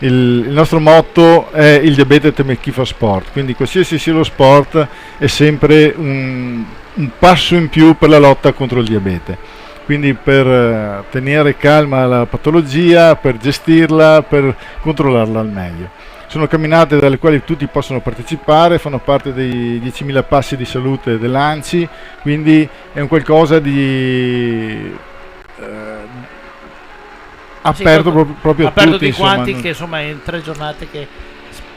il nostro motto è il diabete teme chi fa sport, quindi qualsiasi sia lo sport è sempre un passo in più per la lotta contro il diabete, quindi per tenere calma la patologia, per gestirla, per controllarla al meglio. Sono camminate dalle quali tutti possono partecipare, fanno parte dei 10.000 passi di salute dell'ANCI, quindi è un qualcosa di aperto proprio a tutti, di insomma, quanti che insomma in 3 giornate che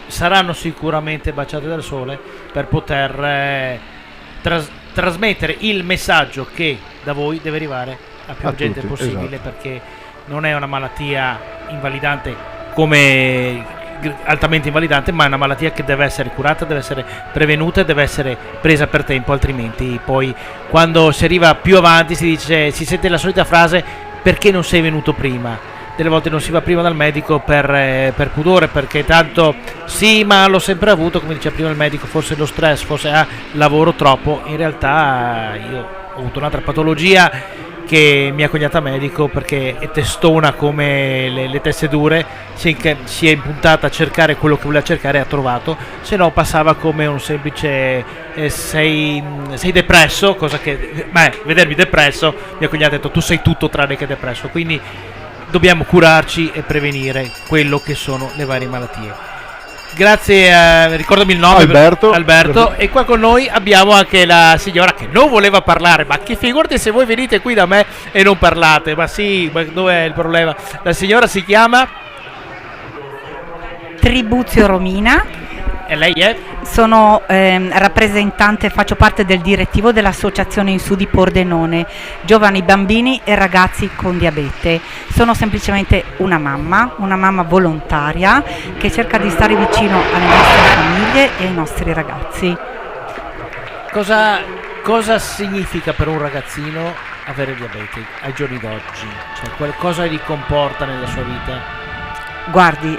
saranno sicuramente baciate dal sole per poter trasmettere il messaggio che da voi deve arrivare a più gente tutti, possibile, esatto. perché non è una malattia invalidante come altamente invalidante, ma è una malattia che deve essere curata, deve essere prevenuta e deve essere presa per tempo, altrimenti poi quando si arriva più avanti si sente la solita frase: perché non sei venuto prima? Delle volte non si va prima dal medico per pudore, perché tanto sì, ma l'ho sempre avuto, come diceva prima il medico, forse lo stress, forse lavoro troppo. In realtà io ho avuto un'altra patologia che mia cognata medico, perché è testona come le teste dure, si è impuntata a cercare quello che voleva cercare e ha trovato, se no passava come un semplice sei depresso, cosa che vedermi depresso, mia cognata ha detto tu sei tutto tranne che depresso, quindi dobbiamo curarci e prevenire quello che sono le varie malattie. Grazie, ricordami il nome. Alberto. E qua con noi abbiamo anche la signora che non voleva parlare, ma che figurati se voi venite qui da me e non parlate, ma sì, ma dov'è il problema? La signora si chiama Tribuzio Romina. E lei è? Sono rappresentante, faccio parte del direttivo dell'associazione In Su di Pordenone, giovani bambini e ragazzi con diabete. Sono semplicemente una mamma volontaria che cerca di stare vicino alle nostre famiglie e ai nostri ragazzi. Cosa significa per un ragazzino avere diabete ai giorni d'oggi? Cioè, cosa gli comporta nella sua vita? Guardi,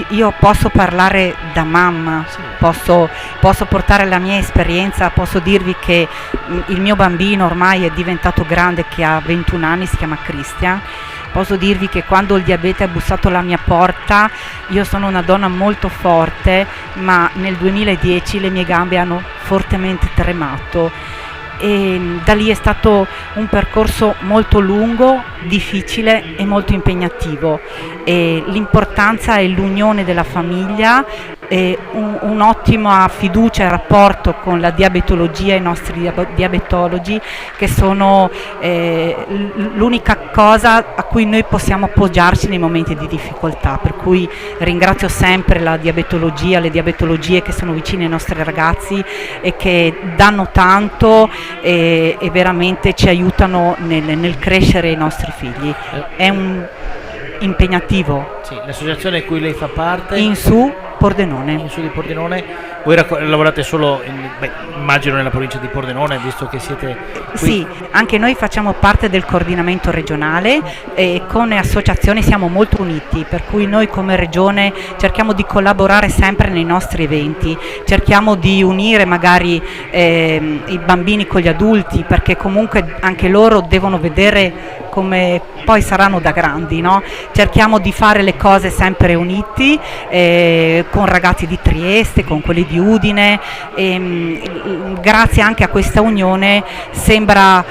io posso parlare da mamma, sì. posso portare la mia esperienza, posso dirvi che il mio bambino ormai è diventato grande, che ha 21 anni, si chiama Christian. Posso dirvi che quando il diabete ha bussato alla mia porta, io sono una donna molto forte, ma nel 2010 le mie gambe hanno fortemente tremato. E da lì è stato un percorso molto lungo, difficile e molto impegnativo, e l'importanza è l'unione della famiglia e un'ottima fiducia e rapporto con la diabetologia e i nostri diabetologi, che sono l'unica cosa a cui noi possiamo appoggiarci nei momenti di difficoltà, per cui ringrazio sempre la diabetologia, le diabetologie che sono vicine ai nostri ragazzi e che danno tanto e veramente ci aiutano nel crescere i nostri figli. È un impegnativo. Sì, l'associazione a cui lei fa parte? In Su Pordenone. In Sud di Pordenone. Voi lavorate solo, immagino, nella provincia di Pordenone, visto che siete qui. Sì, anche noi facciamo parte del coordinamento regionale e con le associazioni siamo molto uniti, per cui noi come regione cerchiamo di collaborare sempre nei nostri eventi, cerchiamo di unire magari i bambini con gli adulti, perché comunque anche loro devono vedere come poi saranno da grandi, no? Cerchiamo di fare le cose sempre uniti, con ragazzi di Trieste, con quelli di Udine, grazie anche a questa unione sembra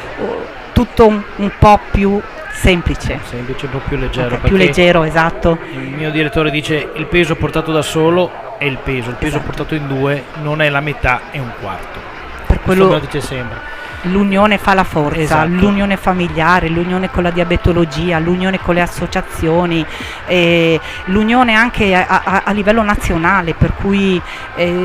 tutto un po' più semplice, un po' più leggero. Un po' più leggero, esatto. Il mio direttore dice: il peso portato da solo è il peso Esatto. portato in due non è la metà, è un quarto. Per quello me lo dice sempre. L'unione fa la forza, Esatto. L'unione familiare, l'unione con la diabetologia, l'unione con le associazioni, l'unione anche a livello nazionale, per cui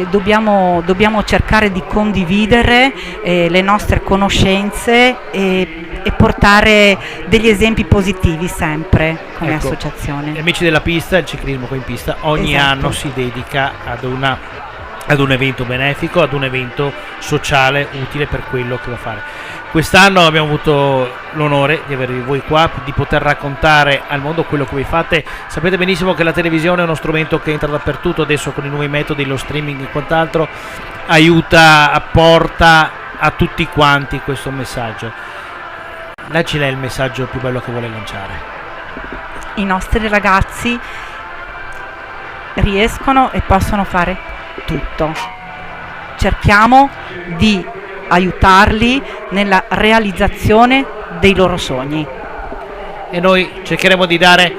dobbiamo cercare di condividere le nostre conoscenze e portare degli esempi positivi sempre come associazione. Gli amici della pista, il ciclismo qua in pista, ogni Esatto. anno si dedica ad un evento benefico, ad un evento sociale utile per quello che va a fare. Quest'anno abbiamo avuto l'onore di avervi voi qua, di poter raccontare al mondo quello che voi fate. Sapete benissimo che la televisione è uno strumento che entra dappertutto, adesso con i nuovi metodi, lo streaming e quant'altro, aiuta, apporta a tutti quanti questo messaggio. Lei è il messaggio più bello che vuole lanciare. I nostri ragazzi riescono e possono fare tutto. Cerchiamo di aiutarli nella realizzazione dei loro sogni. E noi cercheremo di dare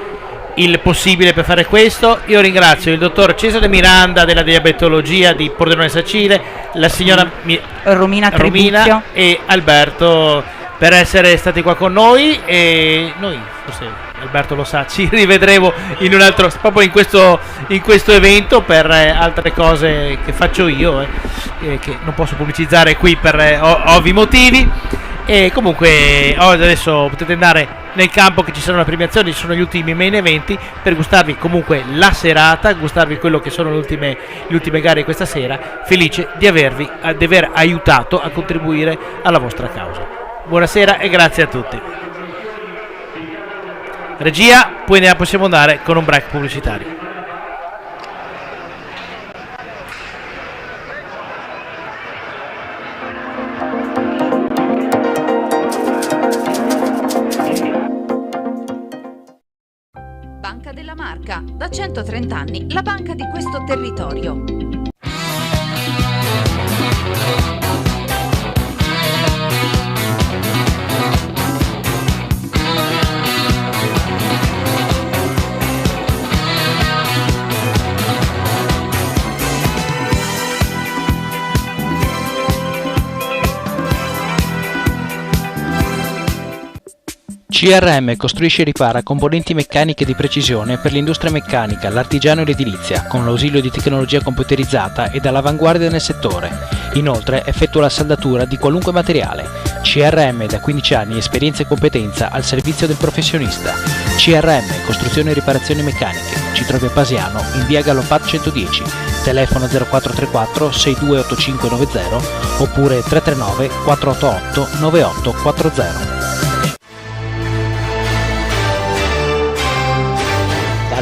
il possibile per fare questo. Io ringrazio il dottor Cesare Miranda della diabetologia di Pordenone Sacile, la signora Romina Tribuzio e Alberto per essere stati qua con noi, e noi forse Alberto lo sa, ci rivedremo in un altro, proprio in questo evento, per altre cose che faccio io, che non posso pubblicizzare qui per ovvi motivi. E comunque adesso potete andare nel campo, che ci saranno le premiazioni, ci sono gli ultimi main eventi, per gustarvi comunque la serata, gustarvi quello che sono le ultime gare di questa sera. Felice di aver aiutato a contribuire alla vostra causa. Buonasera e grazie a tutti. Regia, poi ne possiamo andare con un break pubblicitario. Banca della Marca, da 130 anni, la banca di questo territorio. CRM costruisce e ripara componenti meccaniche di precisione per l'industria meccanica, l'artigiano e l'edilizia, con l'ausilio di tecnologia computerizzata ed all'avanguardia nel settore. Inoltre effettua la saldatura di qualunque materiale. CRM, da 15 anni, esperienza e competenza al servizio del professionista. CRM, costruzione e riparazioni meccaniche. Ci trovi a Pasiano, in via Gallopat 110, telefono 0434 628590 oppure 339 488 9840.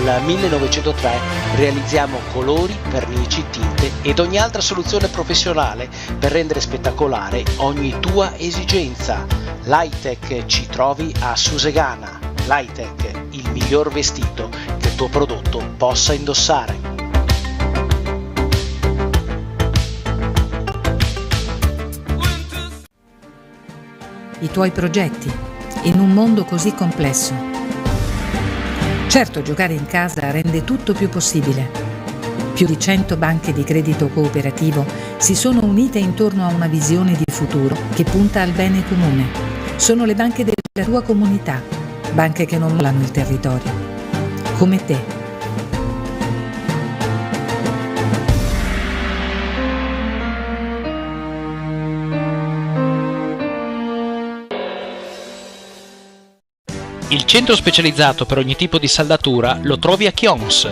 Dal 1903 realizziamo colori, vernici, tinte ed ogni altra soluzione professionale per rendere spettacolare ogni tua esigenza. L'Hightech ci trovi a Susegana. L'Hightech, il miglior vestito che il tuo prodotto possa indossare. I tuoi progetti in un mondo così complesso. Certo, giocare in casa rende tutto più possibile. Più di 100 banche di credito cooperativo si sono unite intorno a una visione di futuro che punta al bene comune. Sono le banche della tua comunità, banche che non mollano il territorio, come te. Il centro specializzato per ogni tipo di saldatura lo trovi a Chions.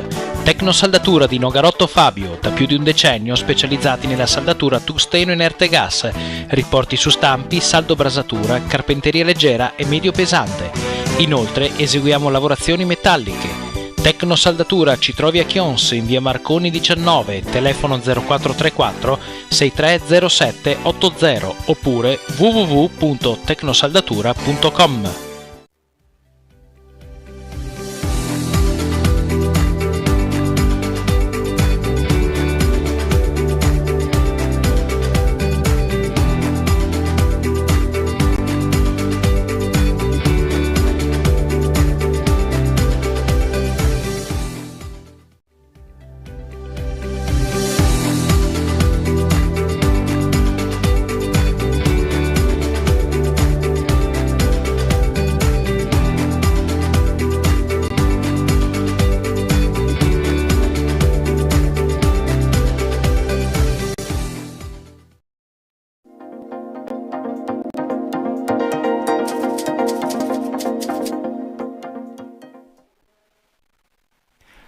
Tecnosaldatura di Nogarotto Fabio, da più di un decennio specializzati nella saldatura tungsteno inerte gas, riporti su stampi, saldo brasatura, carpenteria leggera e medio pesante. Inoltre eseguiamo lavorazioni metalliche. Tecnosaldatura ci trovi a Chions in via Marconi 19, telefono 0434 6307 80 oppure www.tecnosaldatura.com.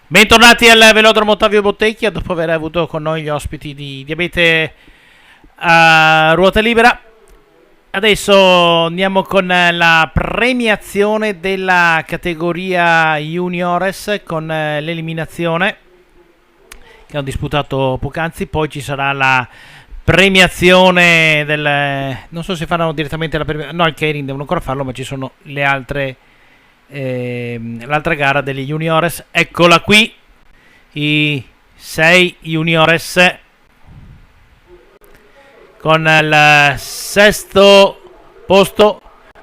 Bentornati al Velodromo Ottavio Bottecchia dopo aver avuto con noi gli ospiti di Diabete a ruota libera. Adesso andiamo con la premiazione della categoria Juniores con l'eliminazione che hanno disputato poc'anzi. Poi ci sarà la premiazione del... non so se faranno direttamente la premiazione, no, il catering devono ancora farlo, ma ci sono le altre... l'altra gara degli Juniores. Eccola qui, i 6 Juniores con il sesto posto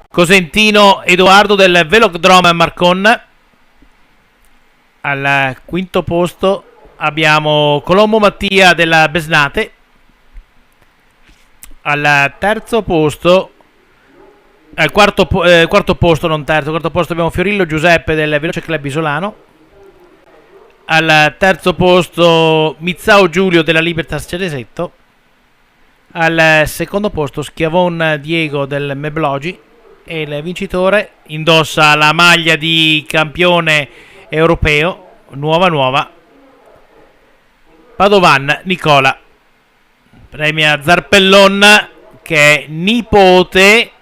Cosentino Edoardo del Velodrome Marcon. Al quinto posto abbiamo Colombo Mattia della Besnate. Al terzo posto quarto posto, non terzo, quarto posto abbiamo Fiorillo Giuseppe del Veloce Club Isolano. Al terzo posto Mizzao Giulio della Libertas Ceresetto. Al secondo posto Schiavon Diego del Meblogi. E il vincitore indossa la maglia di campione europeo, nuova, Padovan Nicola. Premia Zarpellon, che è nipote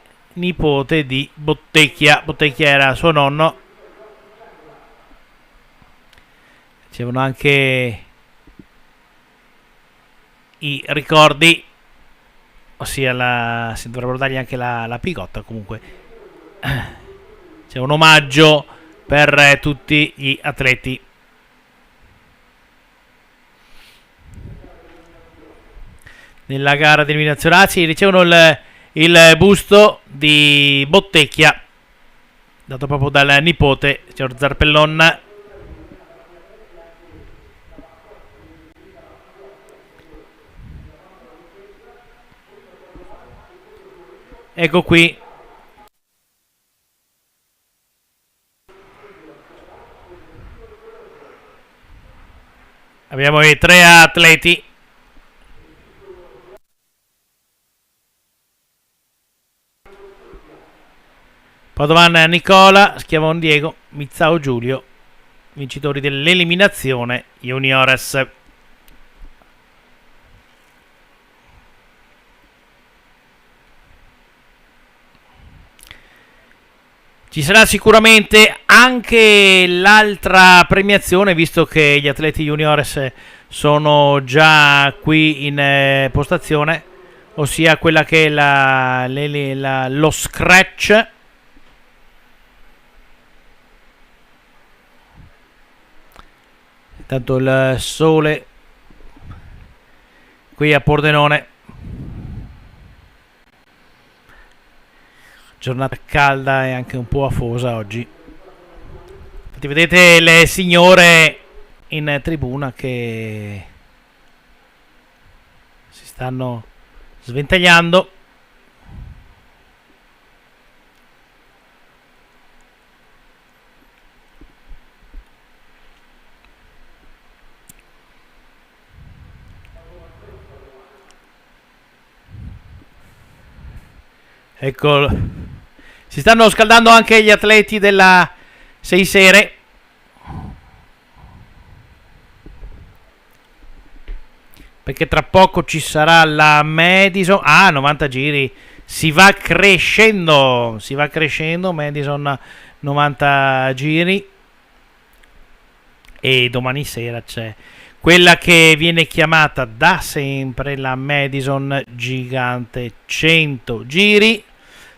di Bottecchia. Bottecchia era suo nonno. Dicevano anche i ricordi, ossia si dovrebbero dargli anche la pigotta. Comunque c'è un omaggio per tutti gli atleti. Nella gara di eliminazione ricevono il busto di Bottecchia dato proprio dal nipote, signor Zarpellon. Ecco qui abbiamo i 3 atleti. Padovan Nicola, Schiavon Diego, Mizzao Giulio, vincitori dell'eliminazione Juniores. Ci sarà sicuramente anche l'altra premiazione, visto che gli atleti Juniores sono già qui in postazione, ossia quella che è lo scratch. Tanto il sole qui a Pordenone, giornata calda e anche un po' afosa oggi. Infatti vedete le signore in tribuna che si stanno sventagliando. Ecco Si stanno scaldando anche gli atleti della 6 Sere. Perché tra poco ci sarà la Madison. 90 giri. Si va crescendo. Madison 90 giri. E domani sera c'è quella che viene chiamata da sempre la Madison Gigante 100 giri,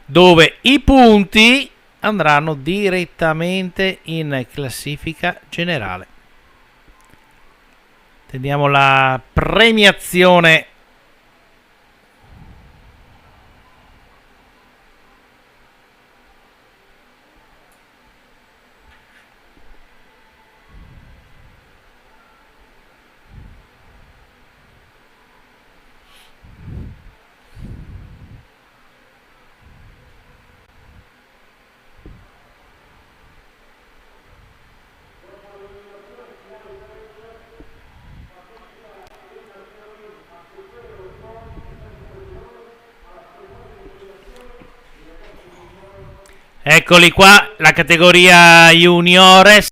dove i punti andranno direttamente in classifica generale. Teniamo la premiazione . Eccoli qua, la categoria juniores.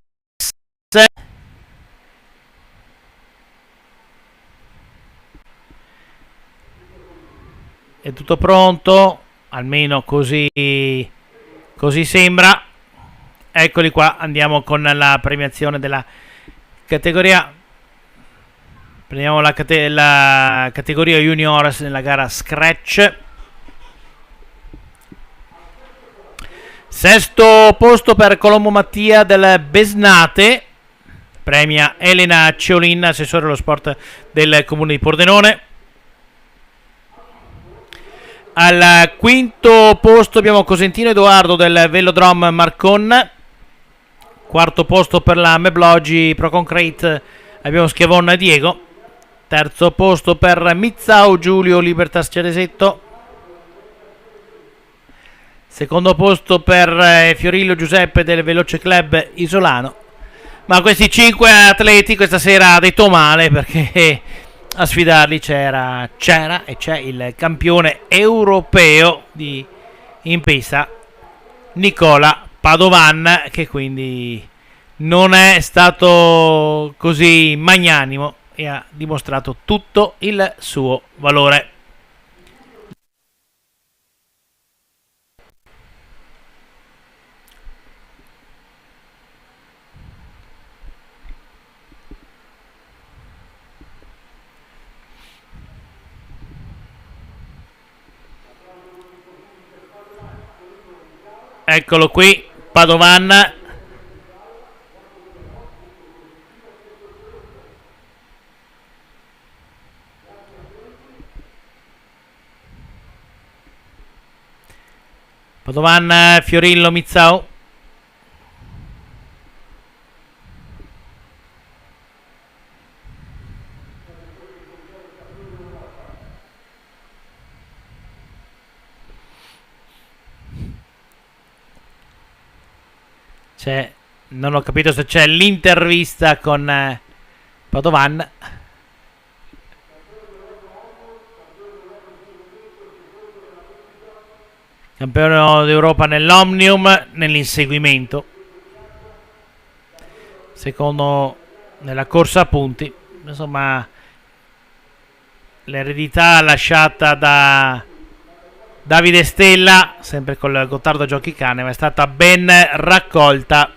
È tutto pronto, almeno così sembra. Eccoli qua, andiamo con la premiazione della categoria. Prendiamo la categoria juniores nella gara Scratch. Sesto posto per Colombo Mattia del Besnate, premia Elena Ciolin, assessore allo sport del comune di Pordenone. Al quinto posto abbiamo Cosentino Edoardo del Velodrome Marcon. Quarto posto per la Meblogi Pro Concrete abbiamo Schiavon Diego. Terzo posto per Mizzau Giulio Libertas Ceresetto. Secondo posto per Fiorillo Giuseppe del Veloce Club Isolano. Ma questi 5 atleti questa sera ha detto male, perché a sfidarli c'era e c'è il campione europeo in pista, Nicola Padovan, che quindi non è stato così magnanimo e ha dimostrato tutto il suo valore. Eccolo qui, Padovan. Padovan, Fiorillo, Mizzau. Non ho capito se c'è l'intervista con Padovan. Campione d'Europa nell'Omnium, nell'inseguimento. Secondo nella corsa a punti. Insomma, l'eredità lasciata da Davide Stella, sempre col Gottardo Giochi Cane, ma è stata ben raccolta.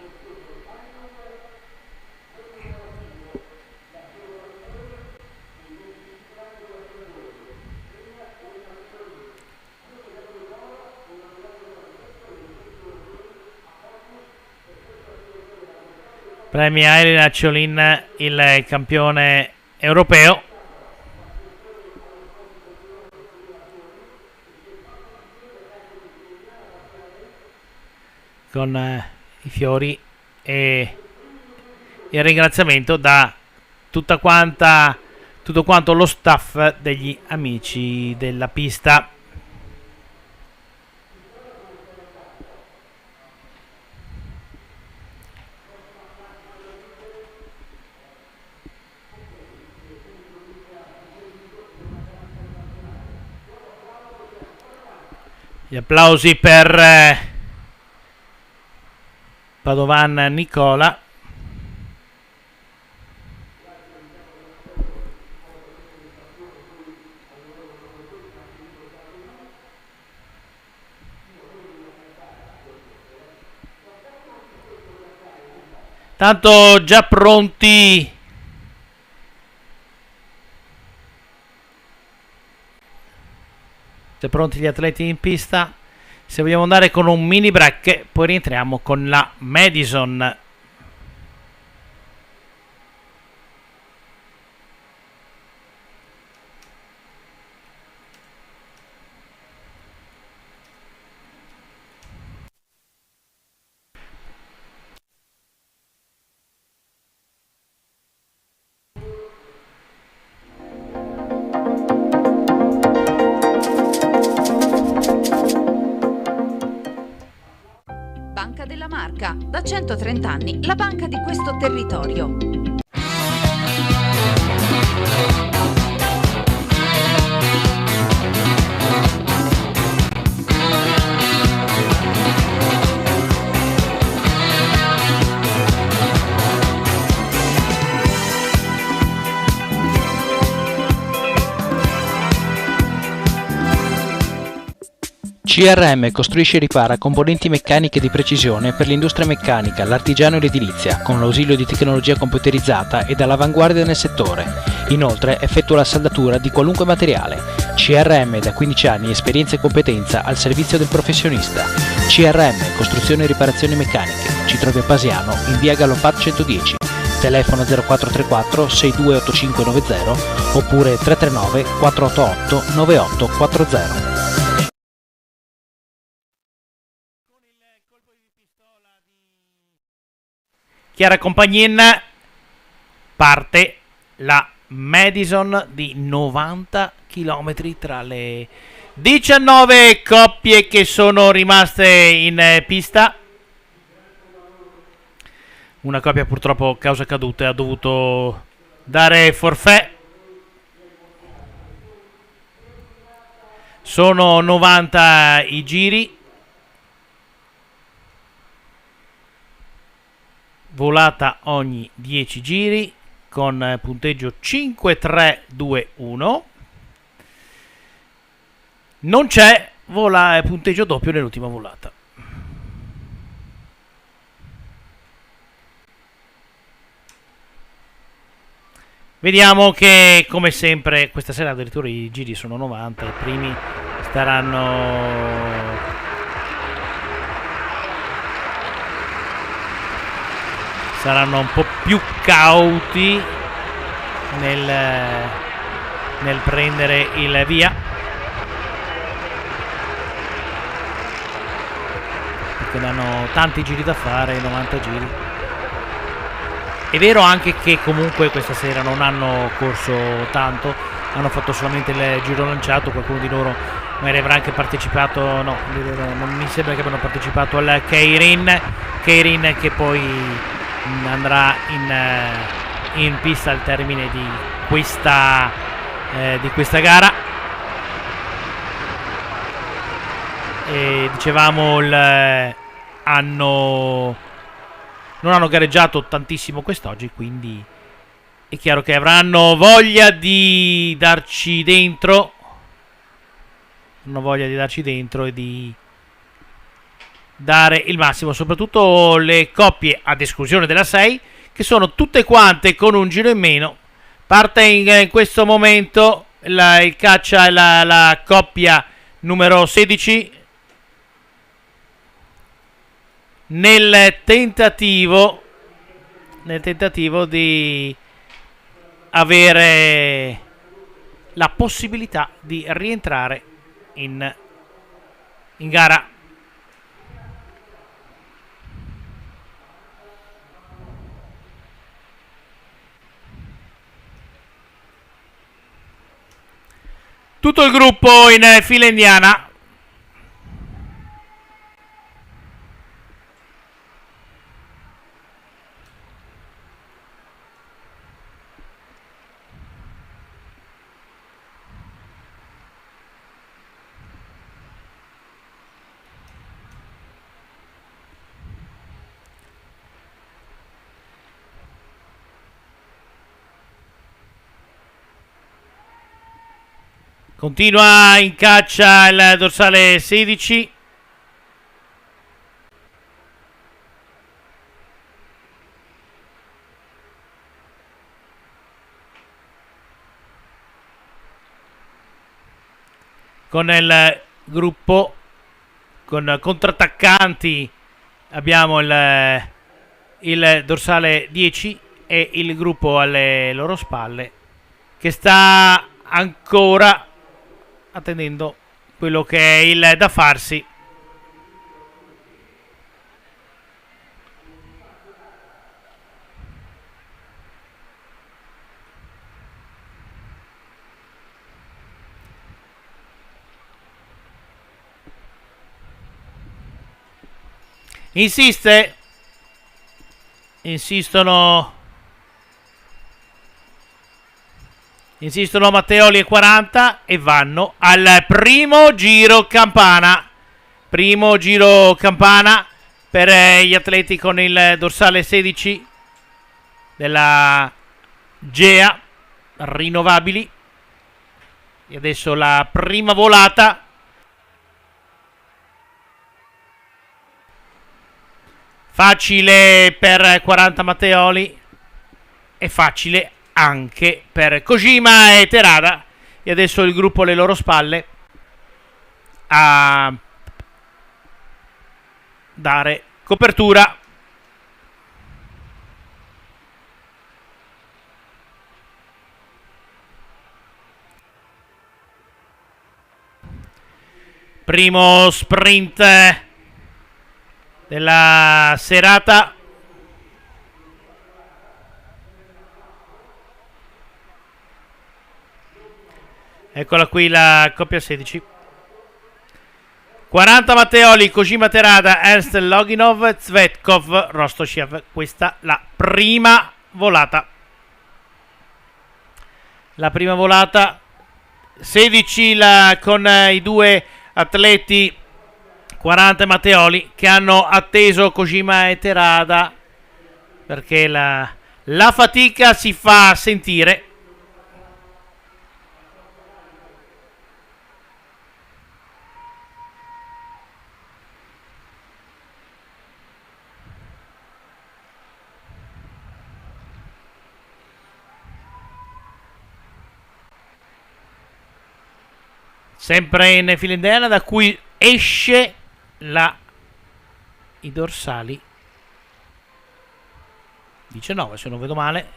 Premia Elena Ciolin, il campione europeo. Con i fiori e il ringraziamento da tutto quanto lo staff degli amici della pista. Gli applausi per Padovan Nicola. Tanto già pronti gli atleti in pista. Se vogliamo andare con un mini break, poi rientriamo con la Madison. Banca della Marca, da 130 anni, la banca di questo territorio. CRM costruisce e ripara componenti meccaniche di precisione per l'industria meccanica, l'artigiano e l'edilizia, con l'ausilio di tecnologia computerizzata ed all'avanguardia nel settore. Inoltre effettua la saldatura di qualunque materiale. CRM da 15 anni, esperienza e competenza al servizio del professionista. CRM, costruzione e riparazioni meccaniche. Ci trovi a Pasiano, in via Gallopat 110. Telefono 0434 628590 oppure 339 488 9840. Chiara Compagnin, parte la Madison di 90 km tra le 19 coppie che sono rimaste in pista. Una coppia purtroppo causa cadute ha dovuto dare forfait. Sono 90 i giri. Volata ogni 10 giri con punteggio 5-3-2-1. Non c'è punteggio doppio nell'ultima volata. Vediamo che come sempre questa sera addirittura i giri sono 90, i primi saranno un po' più cauti nel prendere il via, perché hanno tanti giri da fare, 90 giri. È vero anche che comunque questa sera non hanno corso tanto, hanno fatto solamente il giro lanciato. Qualcuno di loro magari avrà anche partecipato, no, non mi sembra che abbiano partecipato al Keirin che poi andrà in pista al termine di questa gara. E dicevamo non hanno gareggiato tantissimo quest'oggi, quindi è chiaro che avranno voglia di darci dentro, e di dare il massimo, soprattutto le coppie ad esclusione della 6, che sono tutte quante con un giro in meno. Parte in questo momento il caccia la coppia numero 16 nel tentativo di avere la possibilità di rientrare in gara. Tutto il gruppo in fila indiana. Continua in caccia il dorsale 16. Con il gruppo, con contrattaccanti, abbiamo il dorsale 10 e il gruppo alle loro spalle che sta ancora attendendo quello che è il da farsi. Insistono Matteoli e 40 e vanno al primo giro campana. Primo giro campana per gli atleti con il dorsale 16 della GEA Rinnovabili. E adesso la prima volata. Facile per 40 Matteoli e facile anche per Kojima e Terada. E adesso il gruppo alle loro spalle a dare copertura. Primo sprint della serata. Eccola qui la coppia 16. 40 Matteoli, Kojima Terada, Ernst Loginov, Zvetkov, Rostoshev. Questa la prima volata. La prima volata 16 con i due atleti 40 Matteoli che hanno atteso Kojima e Terada perché la fatica si fa sentire. Sempre in fila indiana da cui esce i dorsali 19 se non vedo male.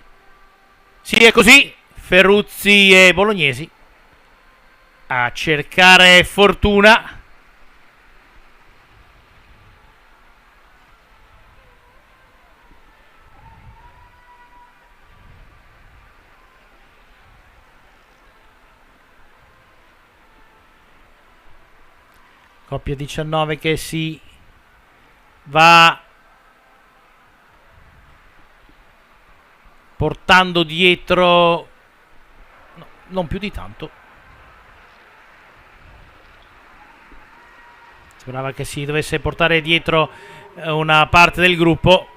Sì, è così. Ferruzzi e Bolognesi a cercare fortuna. Coppia 19 che si va portando dietro, no, non più di tanto. Sembrava che si dovesse portare dietro una parte del gruppo.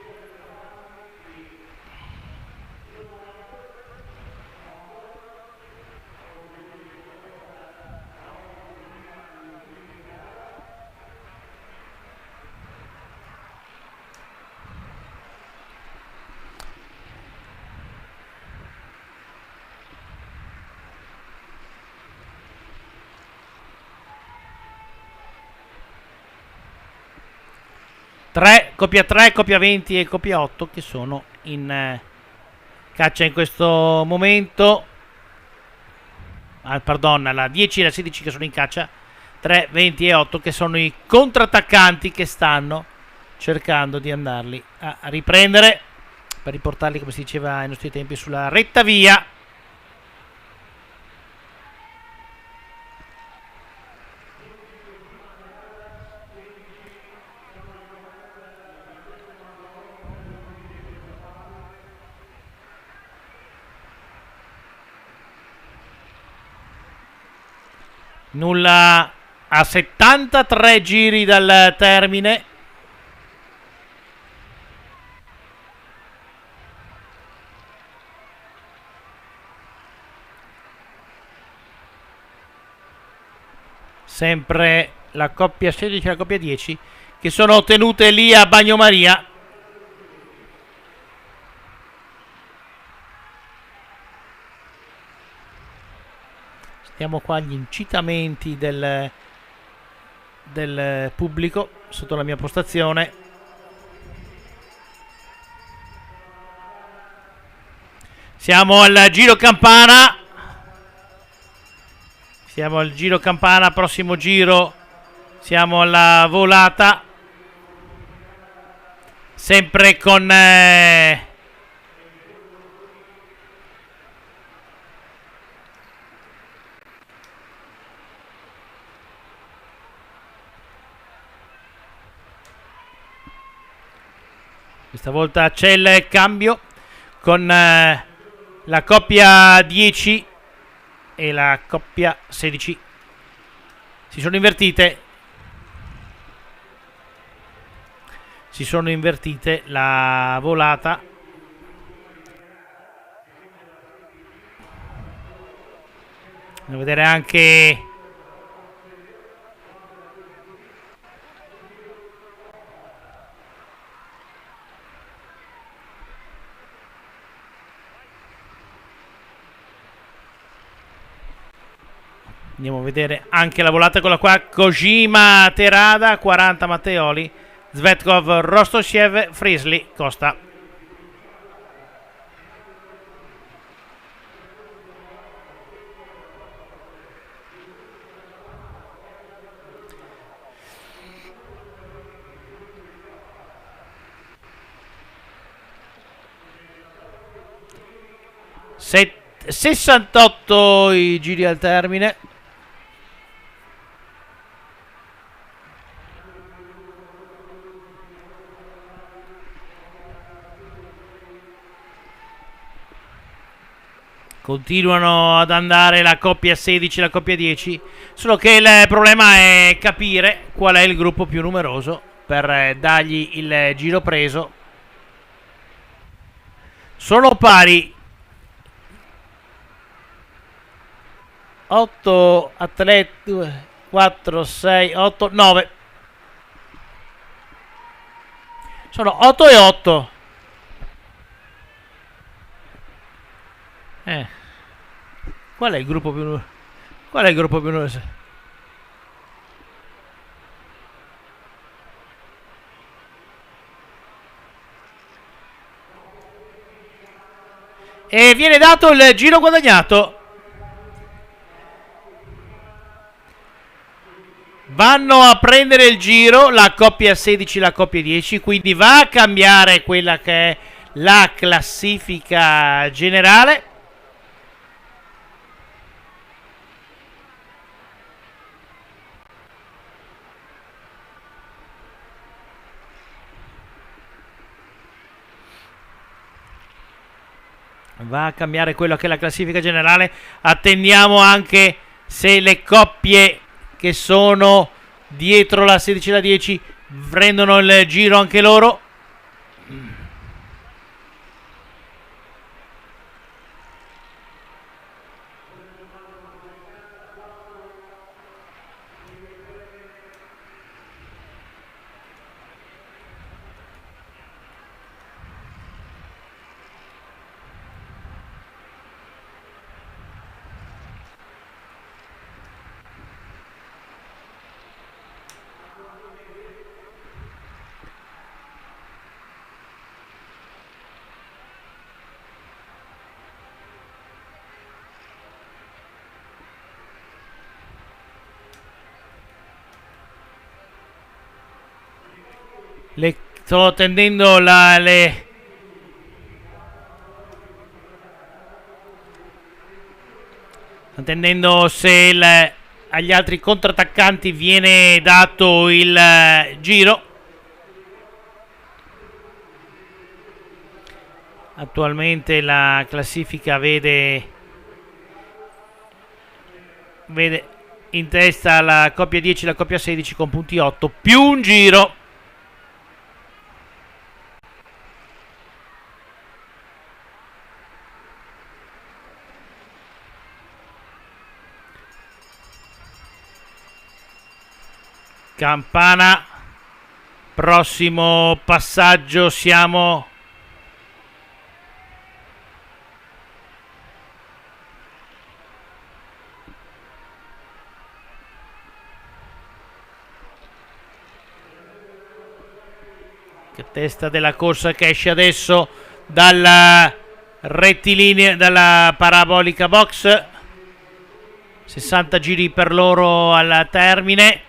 Coppia 3, coppia 20 e coppia 8 che sono in caccia in questo momento. Pardon, la 10 e la 16 che sono in caccia. 3, 20 e 8 che sono i contrattaccanti che stanno cercando di andarli a riprendere per riportarli, come si diceva ai nostri tempi, sulla retta via. Nulla a 73 giri dal termine. sempre la coppia 16 e la coppia 10 che sono tenute lì a bagnomaria. Stiamo qua agli incitamenti del pubblico sotto la mia postazione. Siamo al giro campana. Siamo al giro campana, prossimo giro. Siamo alla volata. Sempre con questa volta c'è il cambio con la coppia 10 e la coppia 16. Si sono invertite. Si sono invertite la volata. Andiamo a vedere anche la volata con la qua Kojima Terada, 40 Matteoli, Svetkov Rostoshev, Frisley Costa. Set 68 i giri al termine. Continuano ad andare la coppia 16 e la coppia 10, solo che il problema è capire qual è il gruppo più numeroso per dargli il giro preso. Sono pari 8 atleti, 4, 6, 8, 9. Sono 8 e 8. Qual è il gruppo più numeroso? Qual è il gruppo più numeroso? E viene dato il giro guadagnato. Vanno a prendere il giro la coppia 16 e la coppia 10, quindi va a cambiare quella che è la classifica generale. Va a cambiare quello che è la classifica generale. Attendiamo anche se le coppie che sono dietro la 16 e la 10 prendono il giro anche loro. Sto attendendo attendendo se agli altri contrattaccanti viene dato il giro. Attualmente la classifica vede in testa la coppia 10 e la coppia 16 con punti 8 più un giro. Campana, prossimo passaggio, siamo che testa della corsa che esce adesso dalla rettilinea, dalla parabolica box. 60 giri per loro al termine.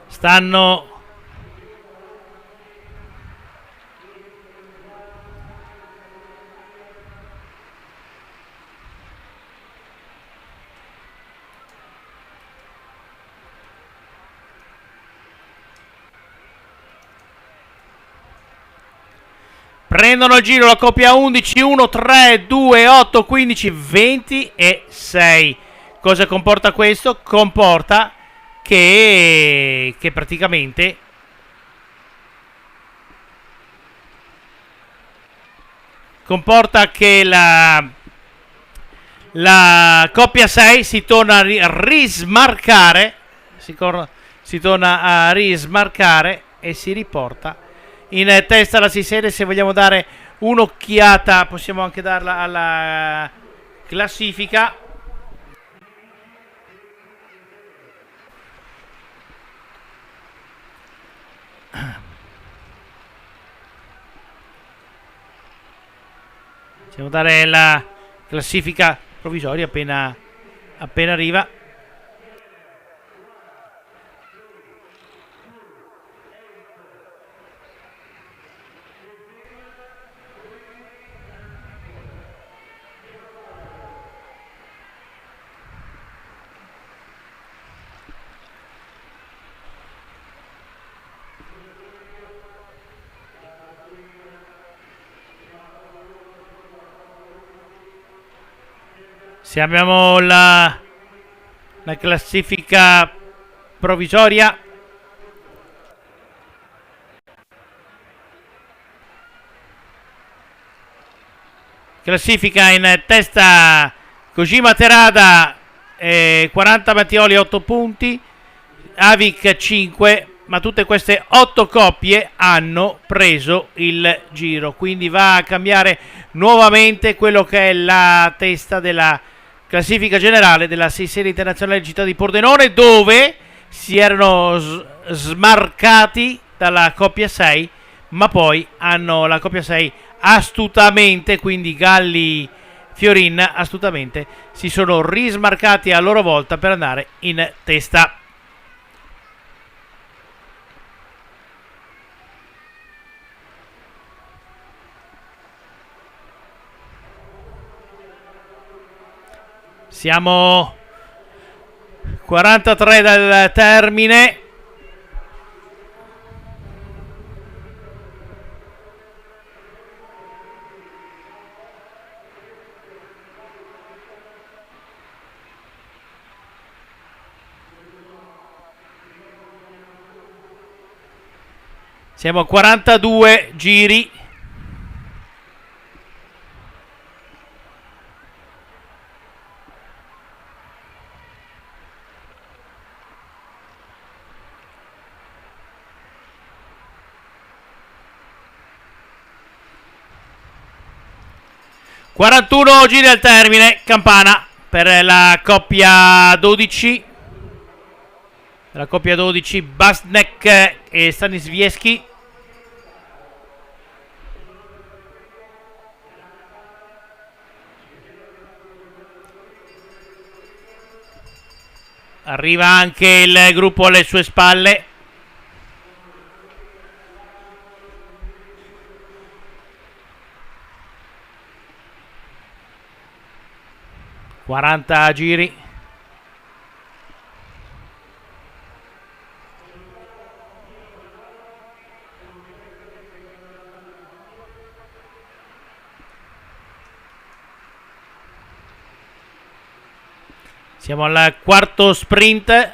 Stanno prendono il giro la coppia 11, 1, 3, 2, 8, 15, 20 e 6. Cosa comporta questo? Comporta che praticamente la coppia 6 si torna a rismarcare, si torna a rismarcare e si riporta in testa alla 6 serie. Se vogliamo dare un'occhiata, possiamo anche darla alla classifica. Possiamo dare la classifica provvisoria appena arriva. Se abbiamo la classifica provvisoria, classifica in testa Kojima Terada, 40 Mattioli 8 punti, Avic 5, ma tutte queste 8 coppie hanno preso il giro, quindi va a cambiare nuovamente quello che è la testa della classifica generale della 6 serie internazionale di Città di Pordenone, dove si erano smarcati dalla coppia 6, ma poi hanno la coppia 6 astutamente, quindi Galli Fiorin astutamente si sono rismarcati a loro volta per andare in testa. Siamo 43 dal termine. Siamo a 42 giri. ...41 giri al termine, campana per la coppia 12. La coppia 12, Basnek e Staniswiecki. Arriva anche il gruppo alle sue spalle. ...40 giri. Siamo al quarto sprint.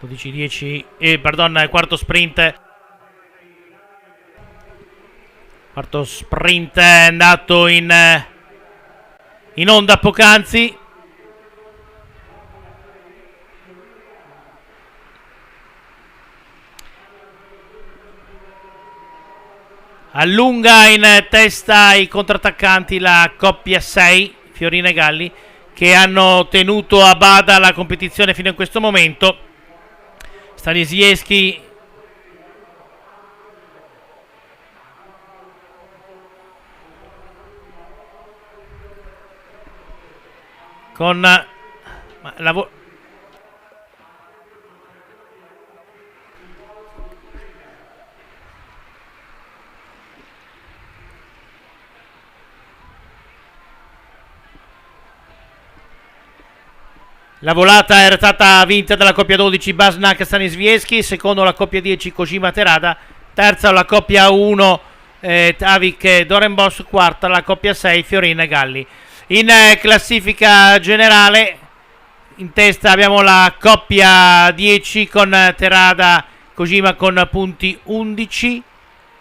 12-10, quarto sprint. Quarto sprint è andato in onda poc'anzi. Allunga in testa i contrattaccanti la coppia 6, Fiorina e Galli, che hanno tenuto a bada la competizione fino a questo momento. Staniszewski con la volata era stata vinta dalla coppia 12 Basnak Staniszewski, secondo la coppia 10 Kojima Terada, terza la coppia 1 Tavik Dorenbos, quarta la coppia 6 Fiorina e Galli. In classifica generale in testa abbiamo la coppia 10 con Terada Kojima con punti 11,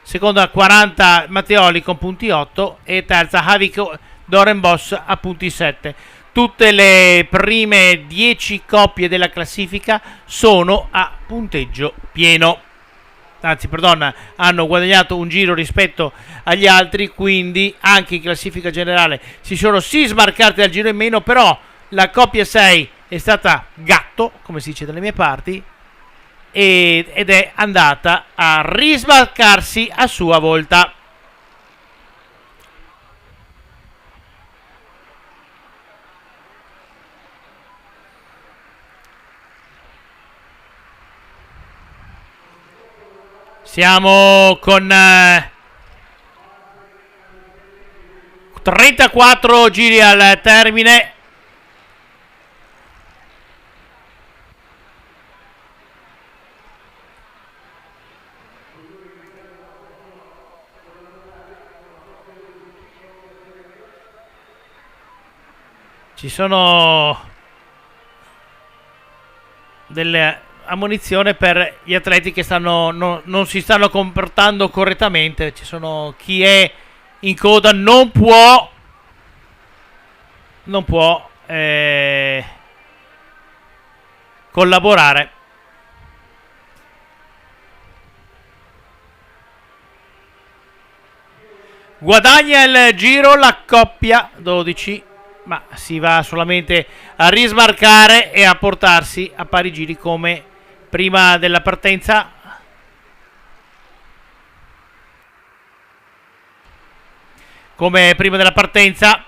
seconda 40 Matteoli con punti 8 e terza Havik Dorenbos a punti 7. Tutte le prime 10 coppie della classifica sono a punteggio pieno. Anzi, hanno guadagnato un giro rispetto agli altri, quindi anche in classifica generale si sono smarcati dal giro in meno, però la coppia 6 è stata gatto, come si dice dalle mie parti, ed è andata a rismarcarsi a sua volta. Siamo con 34 giri al termine. Ci sono delle ammonizione per gli atleti che non si stanno comportando correttamente. Ci sono chi è in coda non può collaborare. Guadagna il giro la coppia 12, ma si va solamente a rismarcare e a portarsi a pari giri come prima della partenza. Come prima della partenza.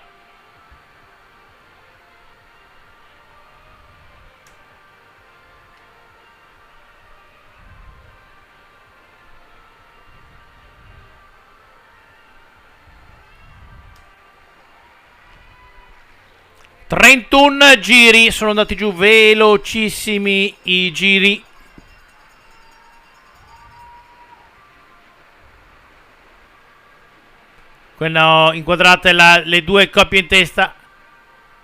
...31 giri, sono andati giù velocissimi i giri. Quello inquadrate le due coppie in testa,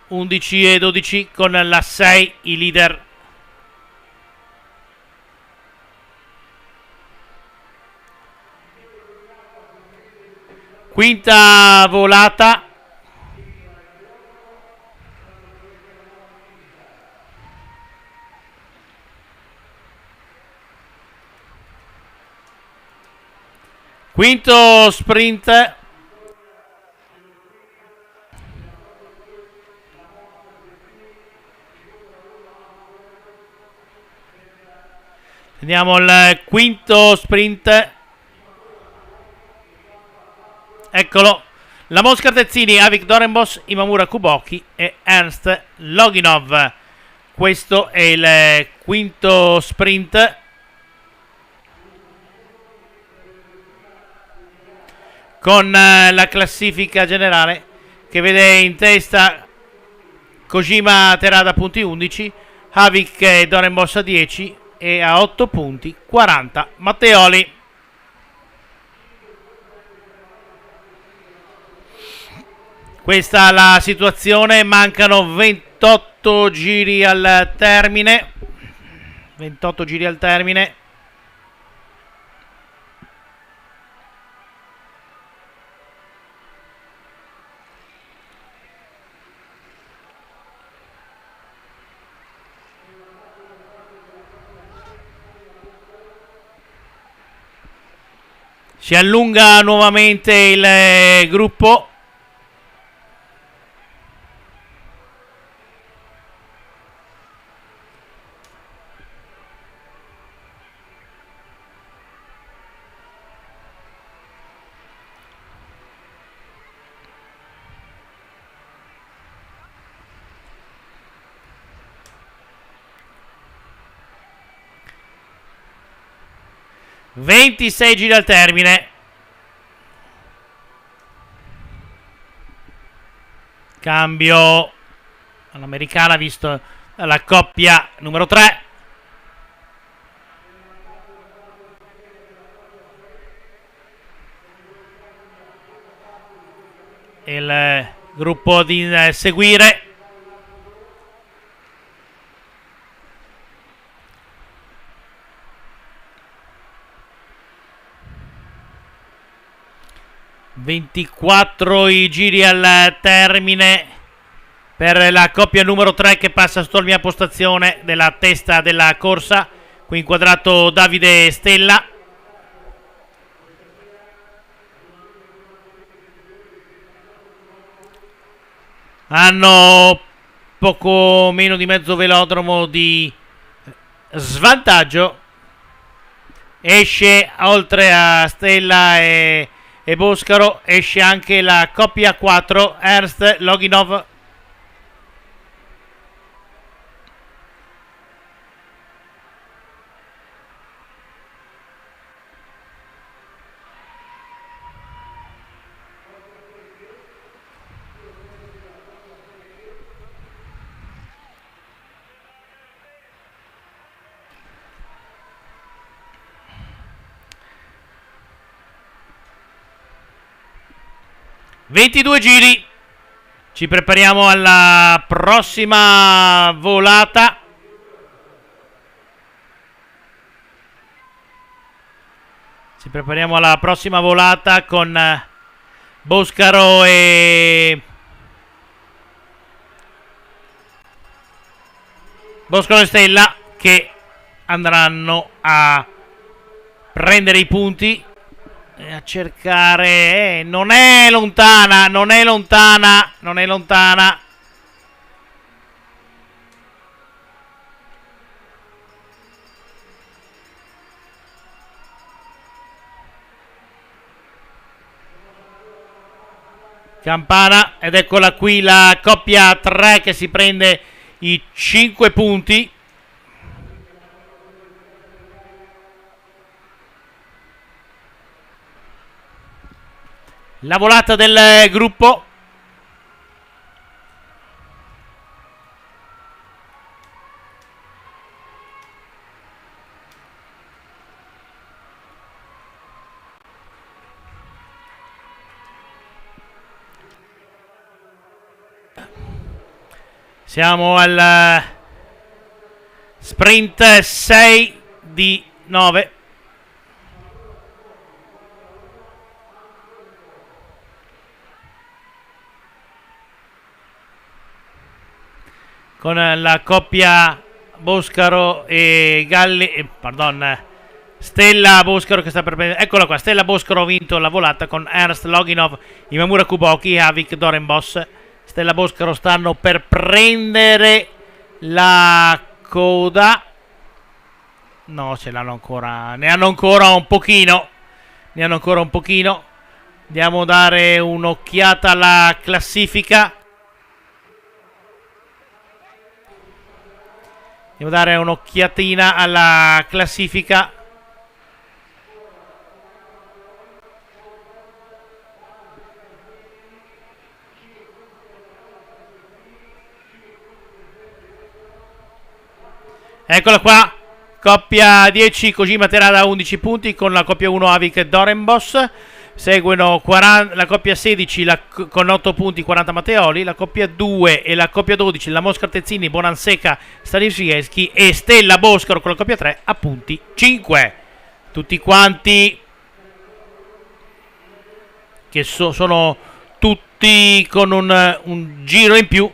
11 e 12, con la 6 i leader. Quinta volata. Quinto sprint. Andiamo al quinto sprint. Eccolo. La Mosca Tezzini, Havik Dorenbos, Imamura Kuboki e Ernst Loginov. Questo è il quinto sprint. Con la classifica generale che vede in testa Kojima Terada punti 11, Havik e Dorenbos a 10 e a 8 punti 40 Matteoli. Questa è la situazione, mancano 28 giri al termine. 28 giri al termine. Si allunga nuovamente il gruppo. Ventisei giri al termine. Cambio all'americana visto la coppia numero 3. Il gruppo di seguire. Ventiquattro i giri al termine per la coppia numero 3 che passa sotto la mia postazione della testa della corsa. Qui inquadrato Davide Stella. Hanno poco meno di mezzo velodromo di svantaggio. Esce oltre a Stella e Boscaro, esce anche la coppia 4 Ernst Loginov. Ventidue giri. Ci prepariamo alla prossima volata. Ci prepariamo alla prossima volata con Boscaro e Stella che andranno a prendere i punti e a cercare. Non è lontana. Campana, ed eccola qui la coppia 3 che si prende i 5 punti. La volata del gruppo. Siamo al sprint 6 di 9. Con la coppia Boscaro e Galli, Stella Boscaro che sta per prendere. Eccola qua, Stella Boscaro ha vinto la volata con Ernst Loginov, Imamura Kuboki e Avik Dorenbos. Stella Boscaro stanno per prendere la coda. No, ce l'hanno ancora. Ne hanno ancora un pochino. Andiamo a dare un'occhiata alla classifica. Devo dare un'occhiatina alla classifica. Eccola qua, coppia 10 Kojima Terada 11 punti con la coppia 1 Avik Dorenbos. seguono la coppia 16 con 8 punti 40 Matteoli, la coppia 2 e la coppia 12 la Mosca Tezzini, Bonanseca Staniszewski e Stella Boscaro con la coppia 3 a punti 5. Tutti quanti che sono tutti con un giro in più,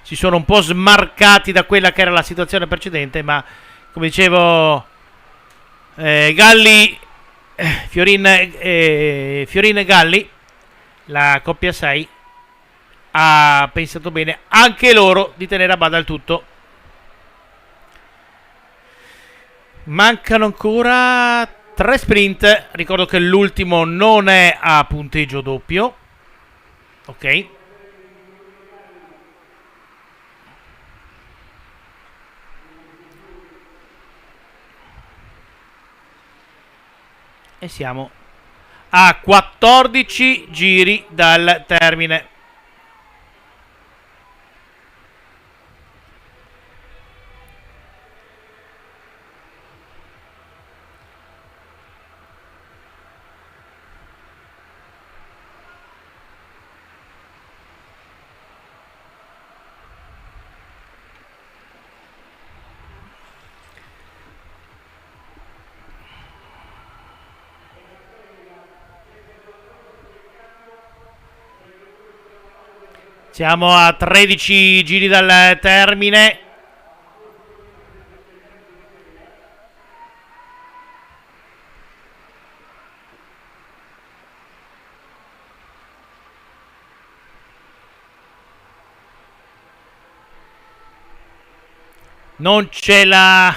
si sono un po' smarcati da quella che era la situazione precedente, ma come dicevo Galli, Fiorin e Galli, la coppia 6, ha pensato bene anche loro di tenere a bada il tutto. Mancano ancora 3 sprint, ricordo che l'ultimo non è a punteggio doppio, ok? E siamo a 14 giri dal termine. Siamo a 13 giri dal termine. Non ce la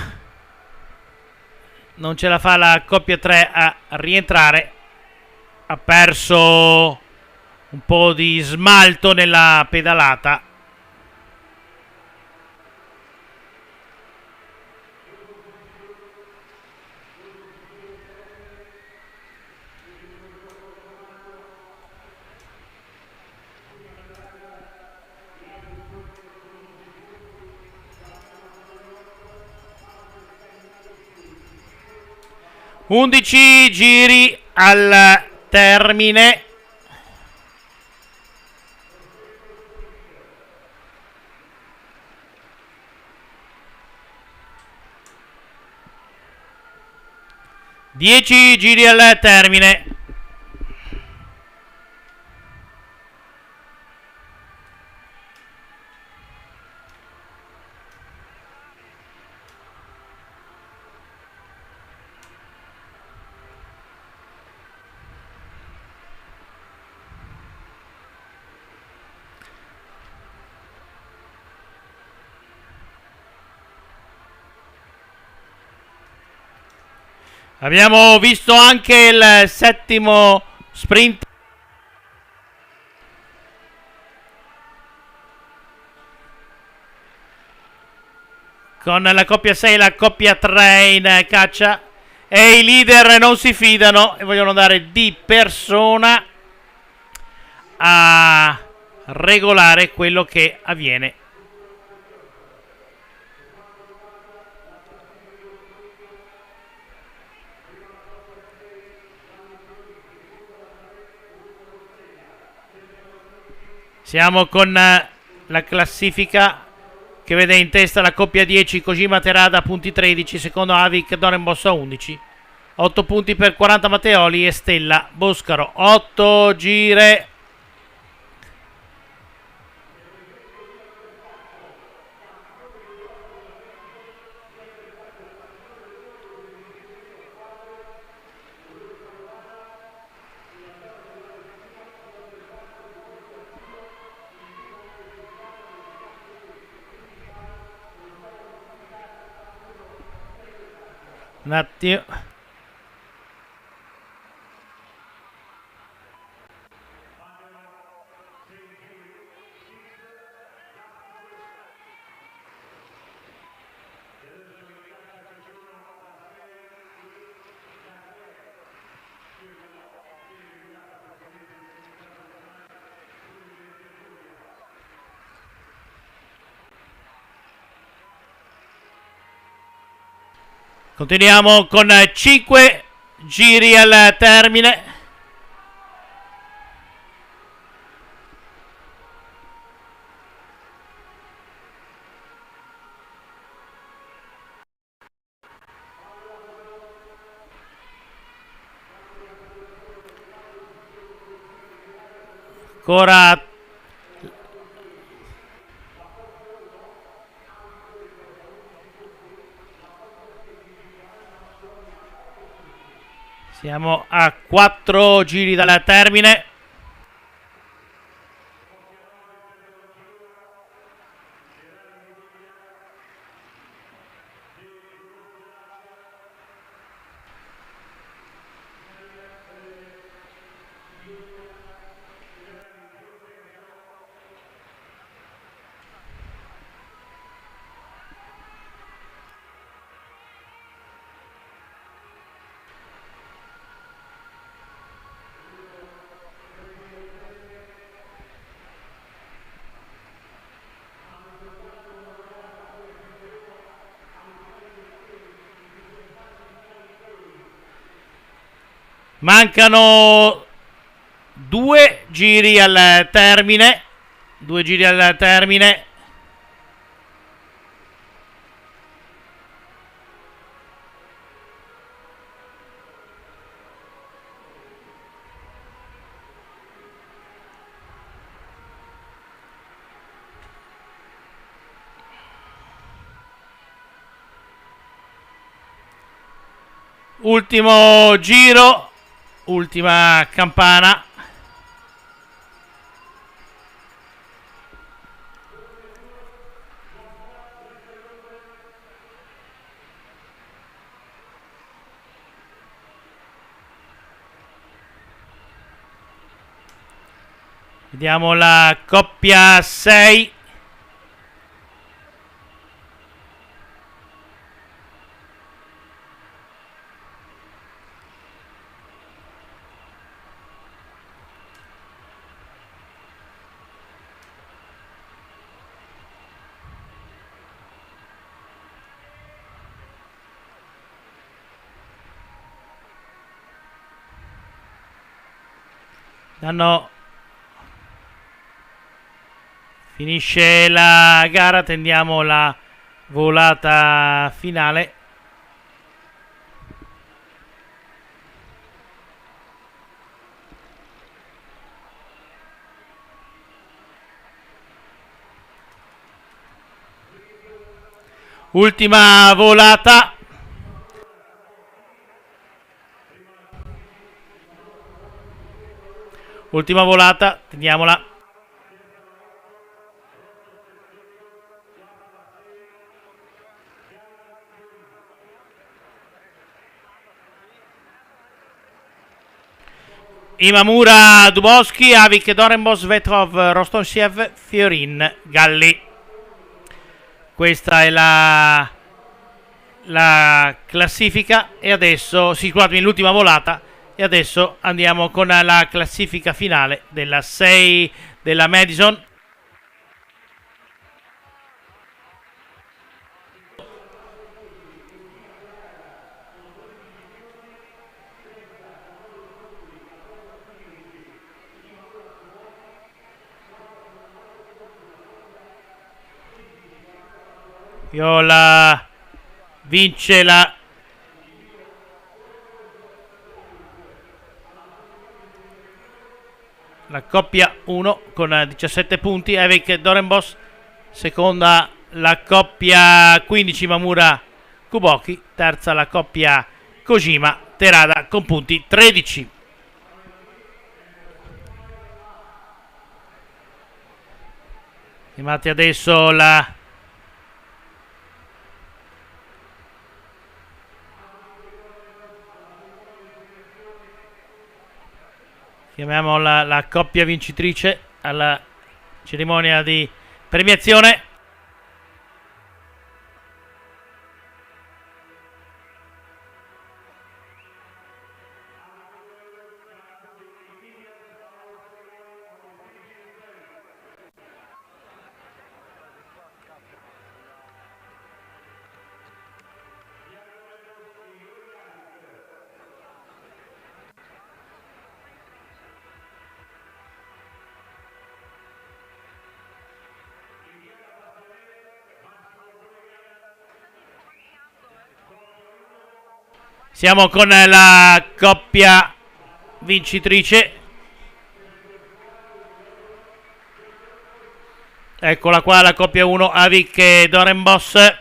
fa la coppia 3 a rientrare. Ha perso un po' di smalto nella pedalata. Undici giri al termine. Dieci giri al termine. Abbiamo visto anche il settimo sprint con la coppia 6 e la coppia 3 in caccia, e i leader non si fidano e vogliono andare di persona a regolare quello che avviene. Siamo con la classifica che vede in testa la coppia 10 Kojima Terada punti 13, secondo Avik Dorenbos a 11, 8 punti per 40 Matteoli e Stella Boscaro. 8 gire. Un attimo. Continuiamo con 5 giri al termine. Ancora siamo a 4 giri dal termine. Mancano 2 giri al termine. 2 giri al termine. Ultimo giro. Ultima campana. Vediamo la coppia 6. Finisce la gara, tendiamo la volata finale. Ultima volata. Ultima volata, teniamola. Imamura, Dubowski, Avik, Dorenbos, Vetrov, Rostonsiev, Fiorin, Galli. Questa è la classifica e adesso, sì, scusatemi, l'ultima volata. E adesso andiamo con la classifica finale della 6 della Madison. Vince la coppia 1 con 17 punti. Evik Dorenbos. Seconda la coppia 15 Mamura Kuboki. Terza la coppia Kojima Terada con punti 13. Chiamate adesso la la coppia vincitrice alla cerimonia di premiazione. Siamo con la coppia vincitrice. Eccola qua la coppia 1, Avik e Dorenbos.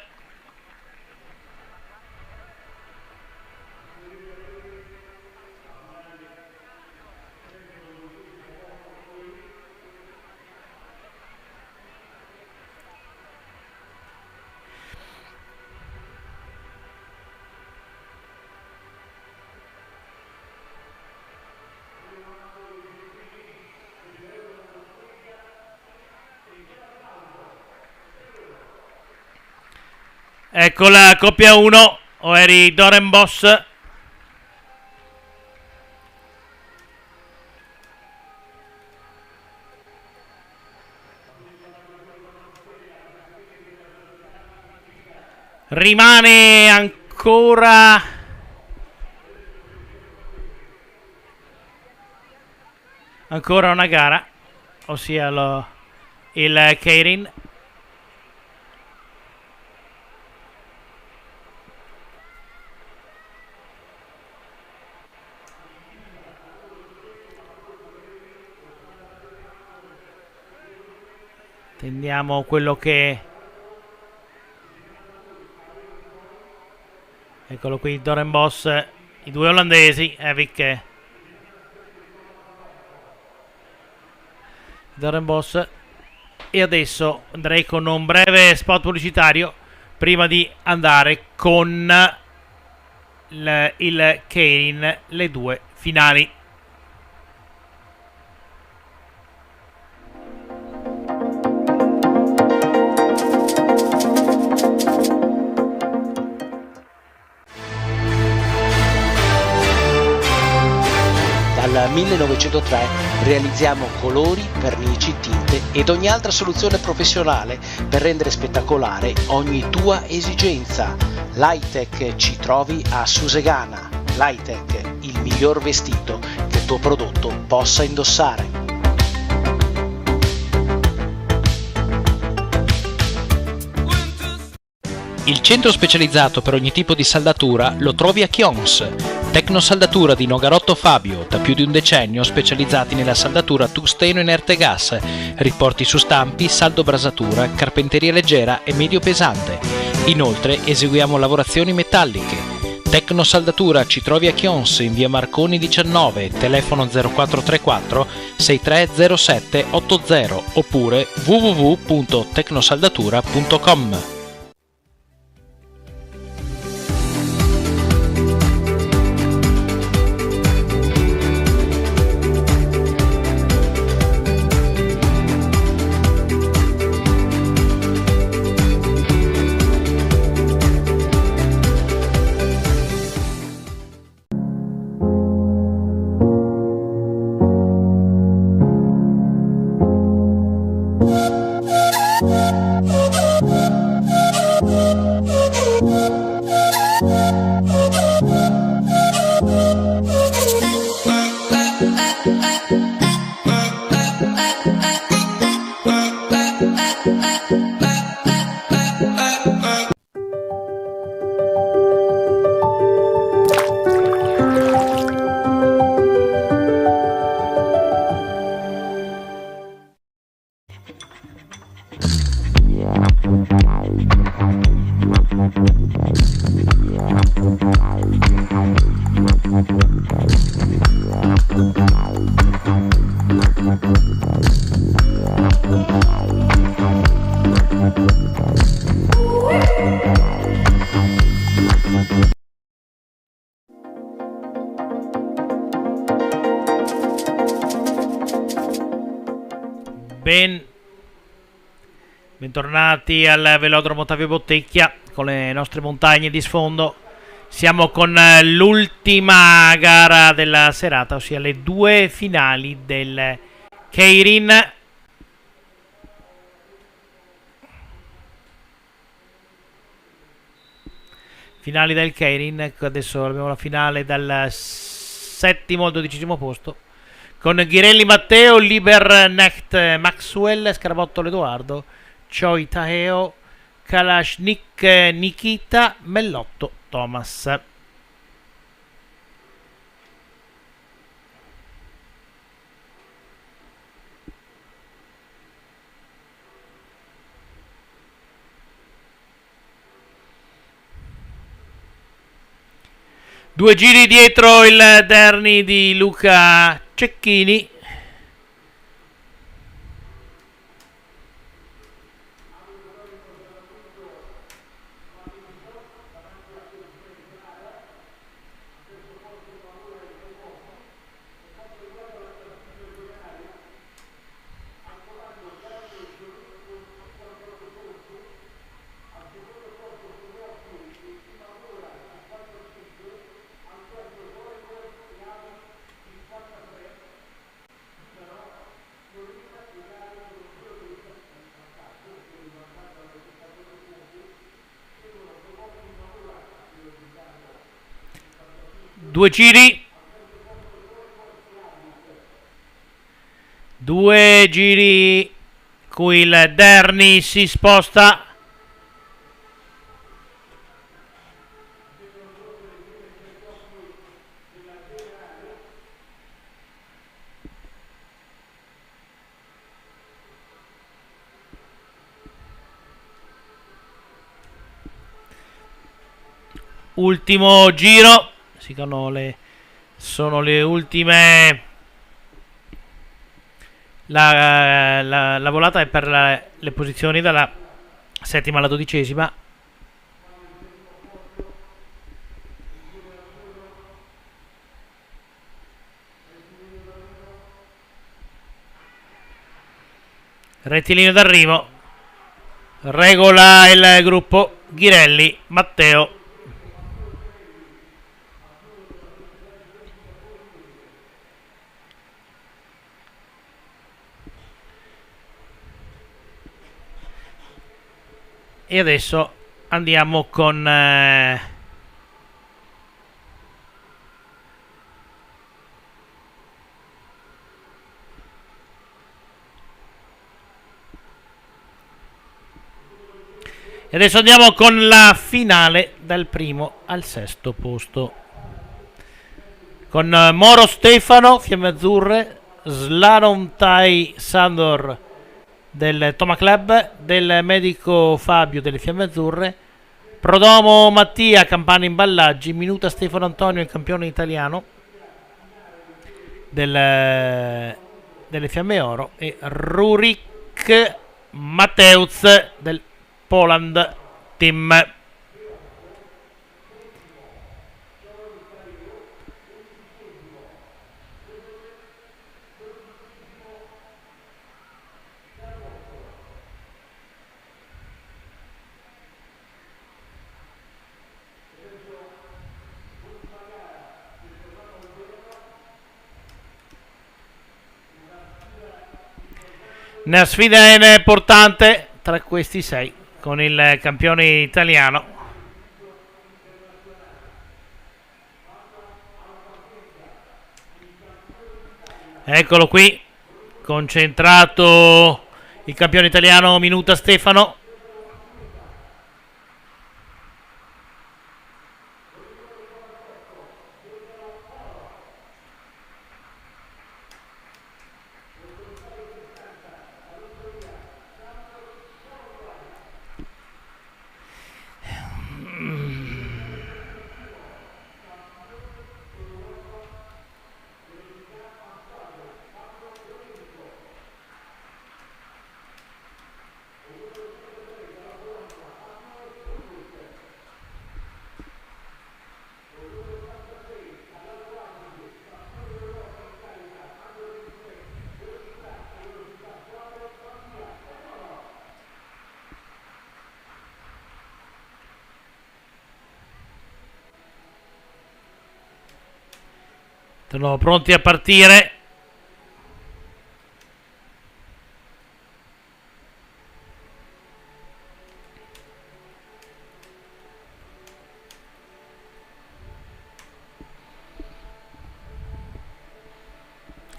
Ecco la coppia 1, Oeri Dorenbos. Rimane ancora una gara, ossia il Keirin. Tendiamo quello che... Eccolo qui, Dorenbos, i due olandesi, Avik e Dorenbos. E adesso andrei con un breve spot pubblicitario prima di andare con il Keirin, le due finali. Dal 1903 realizziamo colori, vernici, tinte ed ogni altra soluzione professionale per rendere spettacolare ogni tua esigenza. L'Hightech ci trovi a Susegana. L'Hightech, il miglior vestito che il tuo prodotto possa indossare. Il centro specializzato per ogni tipo di saldatura lo trovi a Chions. Tecnosaldatura di Nogarotto Fabio, da più di un decennio specializzati nella saldatura tungsteno inerte gas, riporti su stampi, saldo brasatura, carpenteria leggera e medio pesante. Inoltre eseguiamo lavorazioni metalliche. Tecnosaldatura ci trovi a Chions in via Marconi 19, telefono 0434 6307 80 oppure www.tecnosaldatura.com. Bentornati al velodromo Ottavio Bottecchia con le nostre montagne di sfondo. Siamo con l'ultima gara della serata, ossia le due finali del Keirin. Finali del Keirin, adesso abbiamo la finale dal 7° al 12° posto, con Ghirelli Matteo, Lieberknecht Maxwell, Scarabottolo Edoardo, Choi Taheo, Kalashnik Nikita, Mellotto Thomas. 2 giri dietro il Derni di Luca Cecchini. Due giri, qui il Derni si sposta. Ultimo giro, sono le ultime. La volata è per le posizioni dalla 7ª alla 12ª. Rettilineo d'arrivo, regola il gruppo Ghirelli, Matteo. E adesso andiamo con e adesso andiamo con la finale dal primo al sesto posto, con Moro Stefano, Fiamme Azzurre, Slalom Tai Sandor del Toma Club, del medico Fabio delle Fiamme Azzurre, Prodomo Mattia, Campana Imballaggi, Minuta Stefano Antonio, il campione italiano delle Fiamme Oro, e Rurik Mateus del Poland Team. Una sfida importante tra questi 6 con il campione italiano. Eccolo qui, concentrato il campione italiano Minuta Stefano. Sono pronti a partire.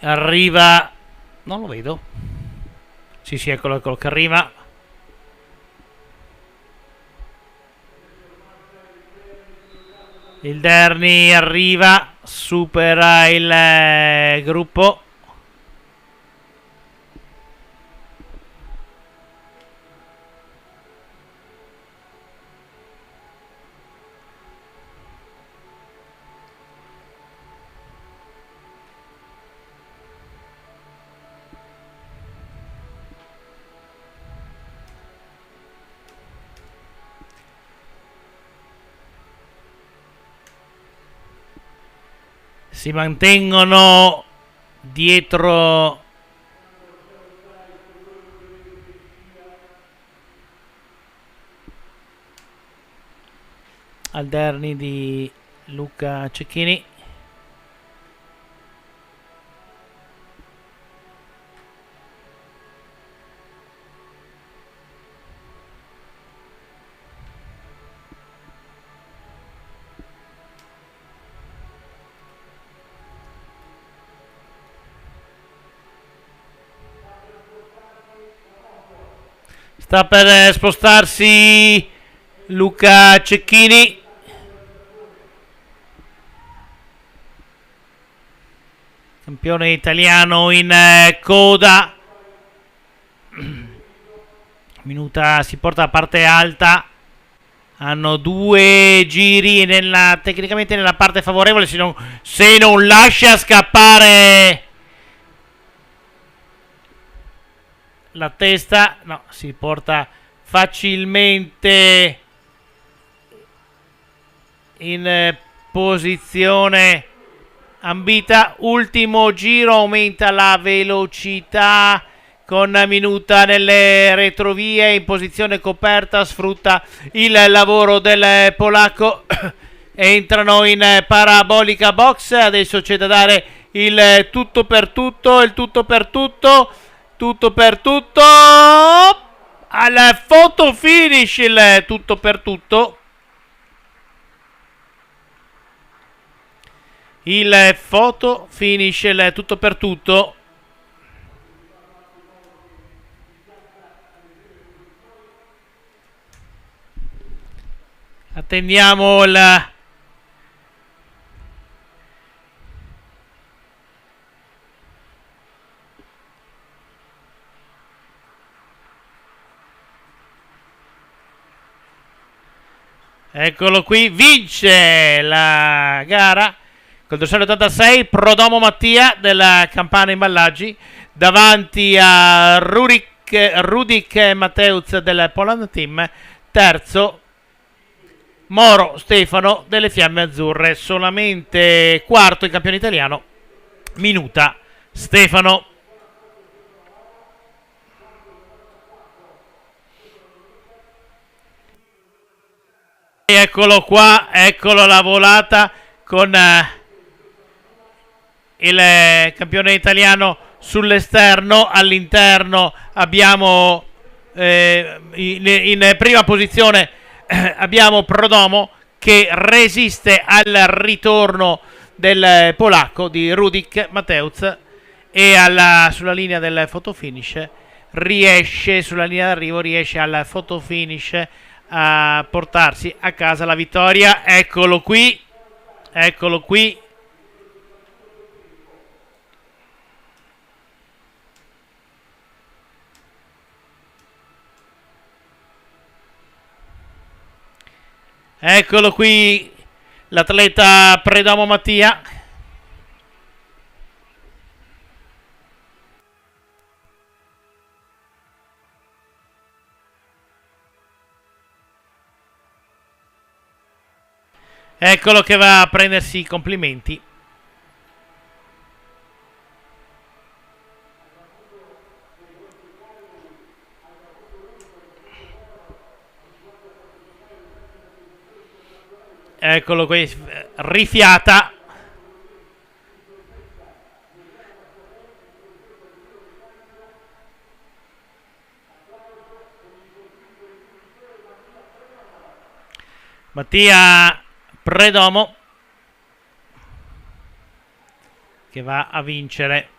Arriva, non lo vedo. Sì, eccolo che arriva. Il Derni arriva, supera il gruppo. si mantengono dietro Alderni di Luca Cecchini. Sta per spostarsi Luca Cecchini. Campione italiano in coda. Minuta si porta a parte alta. Hanno 2 giri tecnicamente nella parte favorevole, se non lascia scappare la testa. No, si porta facilmente in posizione ambita. Ultimo giro, aumenta la velocità con Minuta nelle retrovie in posizione coperta, sfrutta il lavoro del polacco. Entrano in parabolica box. Adesso c'è da dare il tutto per tutto, tutto per tutto al photo finish, il tutto per tutto. Il photo finish, il tutto per tutto. Attendiamo il eccolo qui, vince la gara col dorsale 86 Prodomo Mattia della Campana Imballaggi davanti a Rudik Mateuz del Poland Team. Terzo Moro Stefano delle Fiamme Azzurre. Solamente quarto il campione italiano Minuta Stefano. Eccolo qua, eccolo la volata con il campione italiano sull'esterno. All'interno abbiamo in prima posizione abbiamo Prodomo che resiste al ritorno del polacco di Rudik Mateuz e sulla linea del fotofinish riesce, sulla linea d'arrivo riesce al fotofinish a portarsi a casa la vittoria. Eccolo qui, eccolo qui. Eccolo qui l'atleta Prodomo Mattia. Eccolo che va a prendersi i complimenti. Eccolo qui, rifiata. Mattia Prodomo che va a vincere.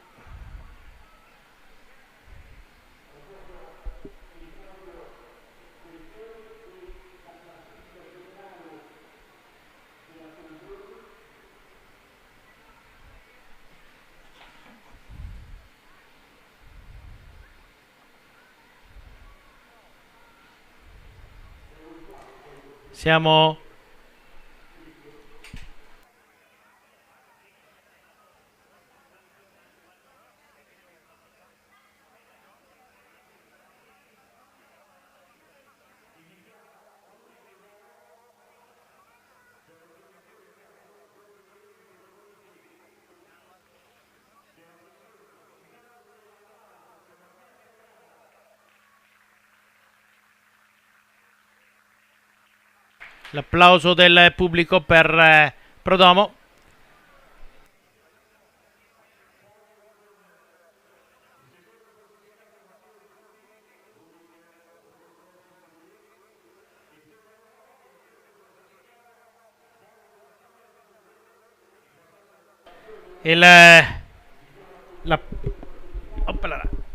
Siamo L'applauso del pubblico per Prodomo.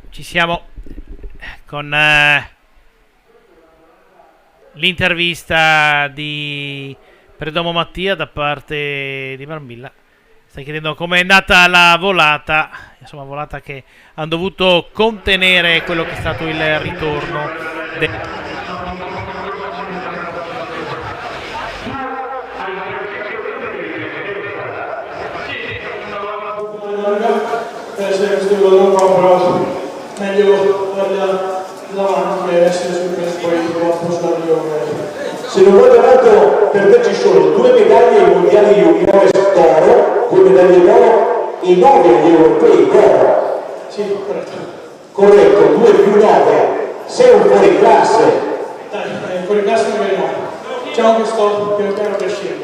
Ci siamo con l'intervista di Perdomo Mattia da parte di Marmilla. Stai chiedendo com'è andata la volata, insomma volata che hanno dovuto contenere quello che è stato il ritorno essere questo valore però meglio davanti che essere sul pezzo poi troppo sull'avione. Se non vado errato, per te ci sono 2 medaglie ai mondiali juniores d'oro, 2 medaglie d'oro e 9 agli europei d'oro. Sì, corretto. Corretto, 2 più 9. Sei un fuori classe. Dai, fuori classe magari no. Diciamo che sto piano piano crescendo.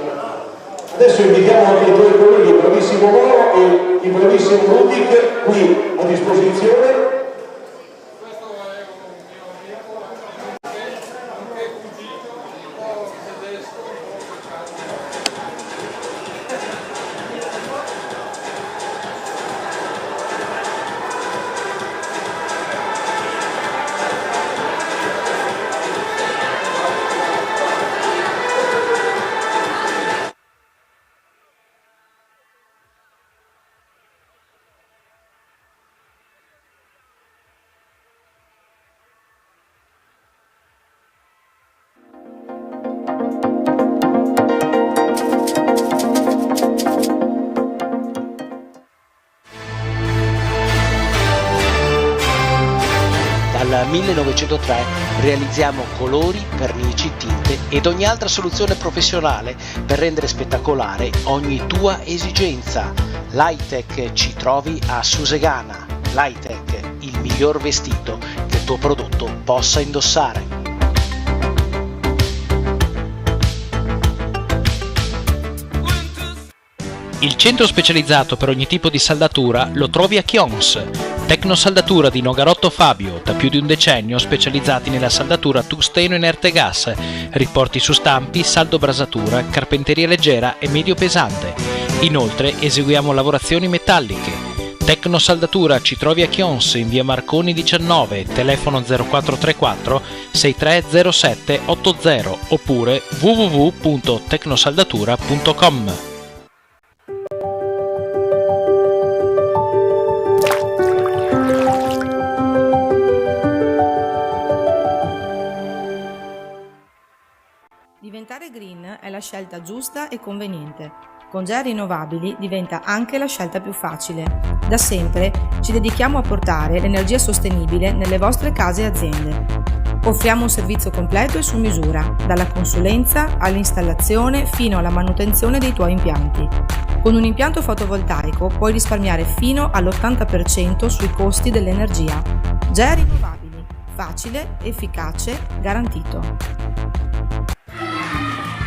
Adesso invitiamo anche i tuoi colleghi, il bravissimo Moro e il bravissimo Rudik qui a disposizione. Dal 1903 realizziamo colori, vernici, tinte ed ogni altra soluzione professionale per rendere spettacolare ogni tua esigenza. L'Hightech ci trovi a Susegana. L'Hightech, il miglior vestito che il tuo prodotto possa indossare. Il centro specializzato per ogni tipo di saldatura lo trovi a Chions. Tecnosaldatura di Nogarotto Fabio, da più di un decennio specializzati nella saldatura tungsteno inerte gas, riporti su stampi, saldo brasatura, carpenteria leggera e medio pesante. Inoltre eseguiamo lavorazioni metalliche. Tecnosaldatura ci trovi a Chions in via Marconi 19, telefono 0434 6307 80 oppure www.tecnosaldatura.com. Diventare green è la scelta giusta e conveniente. Con GEA Rinnovabili diventa anche la scelta più facile. Da sempre ci dedichiamo a portare l'energia sostenibile nelle vostre case e aziende. Offriamo un servizio completo e su misura, dalla consulenza all'installazione fino alla manutenzione dei tuoi impianti. Con un impianto fotovoltaico puoi risparmiare fino all'80% sui costi dell'energia. GEA Rinnovabili. Facile, efficace, garantito.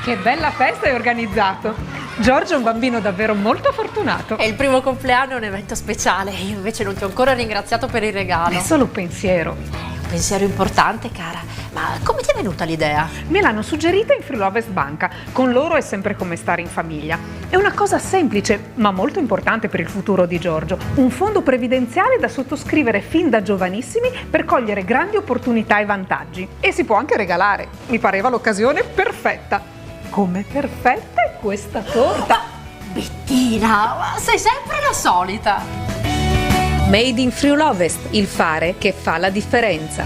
Che bella festa hai organizzato! Giorgio è un bambino davvero molto fortunato. È il primo compleanno, è un evento speciale. Io invece non ti ho ancora ringraziato per il regalo. È solo un pensiero. Un pensiero importante, cara. Ma come ti è venuta l'idea? Me l'hanno suggerita in Friulovest Banca. Con loro è sempre come stare in famiglia. È una cosa semplice, ma molto importante per il futuro di Giorgio. Un fondo previdenziale da sottoscrivere fin da giovanissimi per cogliere grandi opportunità e vantaggi. E si può anche regalare. Mi pareva l'occasione perfetta. Come perfetta è questa torta! Bettina, sei sempre la solita! Made in Friulovest, il fare che fa la differenza.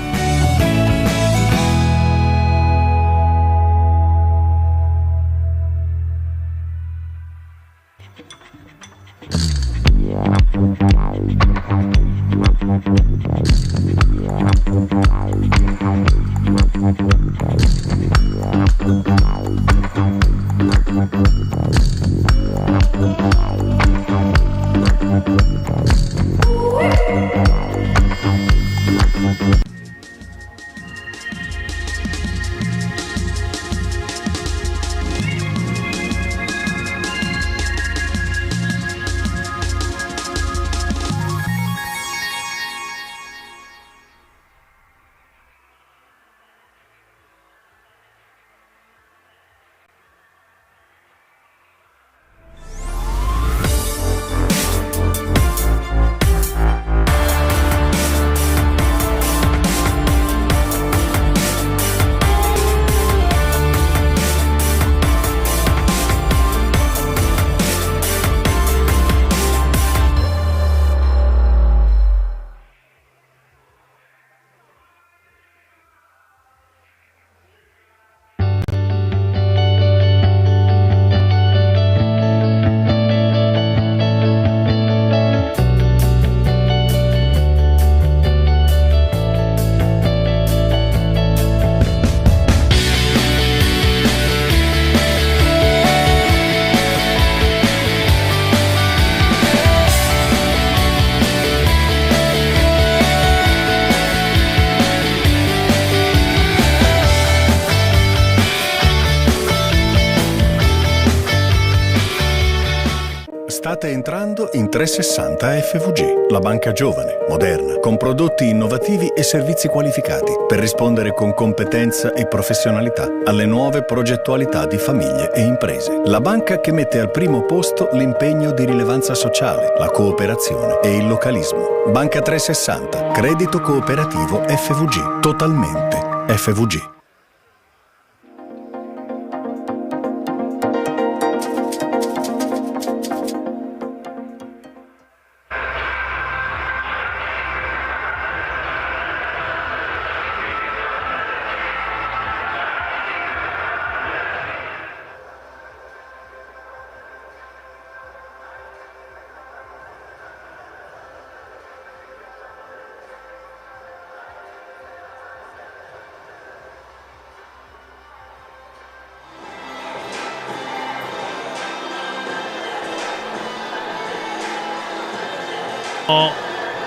State entrando in 360 FVG, la banca giovane, moderna, con prodotti innovativi e servizi qualificati per rispondere con competenza e professionalità alle nuove progettualità di famiglie e imprese. La banca che mette al primo posto l'impegno di rilevanza sociale, la cooperazione e il localismo. Banca 360, credito cooperativo FVG, totalmente FVG.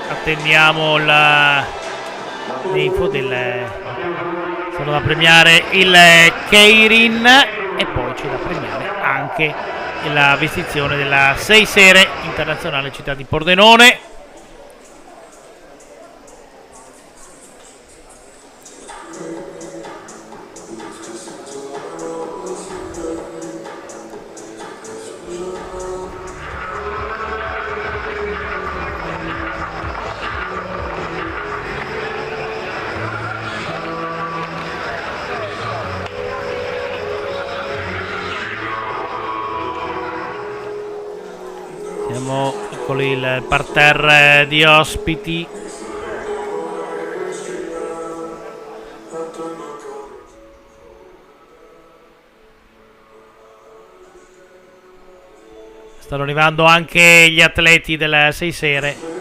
Attendiamo l'info sono da premiare il Keirin e poi c'è da premiare anche la vestizione della 6 Sere internazionale città di Pordenone. Eccolo il parterre di ospiti. Stanno arrivando anche gli atleti delle 6 Sere.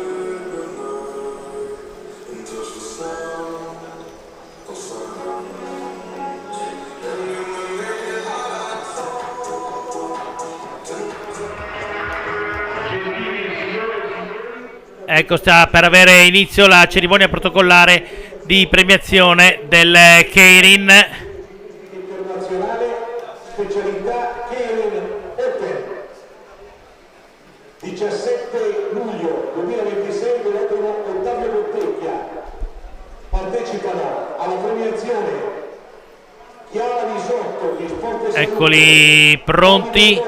Ecco, sta per avere inizio la cerimonia protocollare di premiazione del Keirin. Internazionale specialità Keirin Open. 17 luglio 2026 velodromo Ottavio Bottecchia. Partecipano alla premiazione Chiara Risotto di Sport e Salute. Eccoli pronti.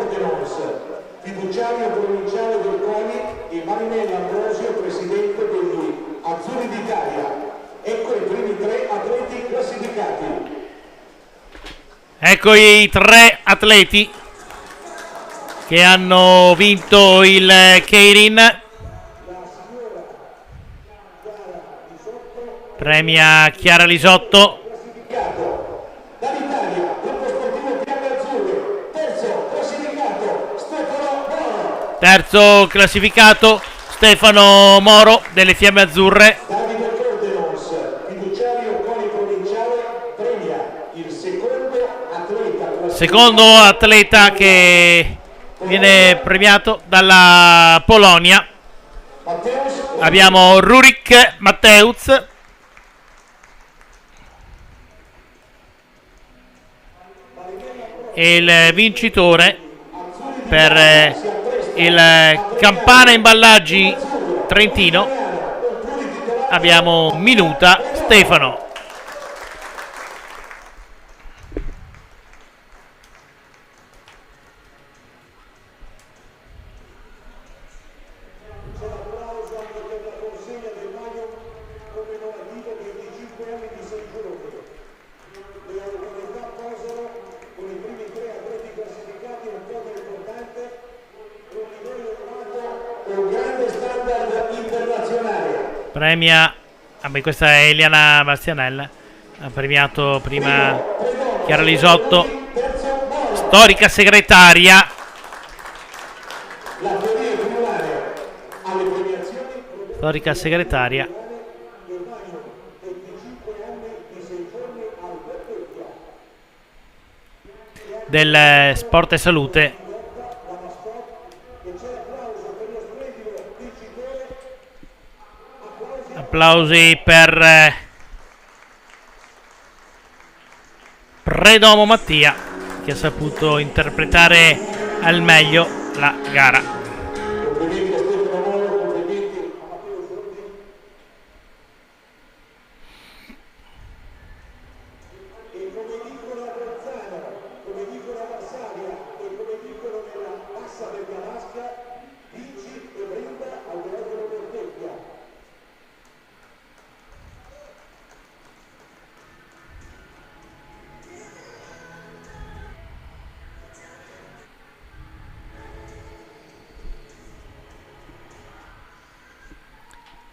Fiduciario provinciale del CONI e Marinella Ambrosio, presidente degli Azzurri d'Italia. Ecco i primi 3 atleti classificati. Ecco i 3 atleti che hanno vinto il Keirin. Premia Chiara Lisotto. Dall'Italia, gruppo sportivo Fiamme Azzurre. Terzo classificato Stefano Moro. Terzo classificato Stefano Moro delle Fiamme Azzurre. Davide Cordenos, fiduciario CONI provinciale, premia il secondo atleta che viene premiato dalla Polonia. Abbiamo Rurik Mateusz. E il vincitore per il Campana Imballaggi Trentino abbiamo Minuta Stefano. Premia, questa è Eliana Bastianella, ha premiato prima Chiara Lisotto, storica segretaria. Storica segretaria del Sport e Salute. Applausi per Predomo Mattia, che ha saputo interpretare al meglio la gara.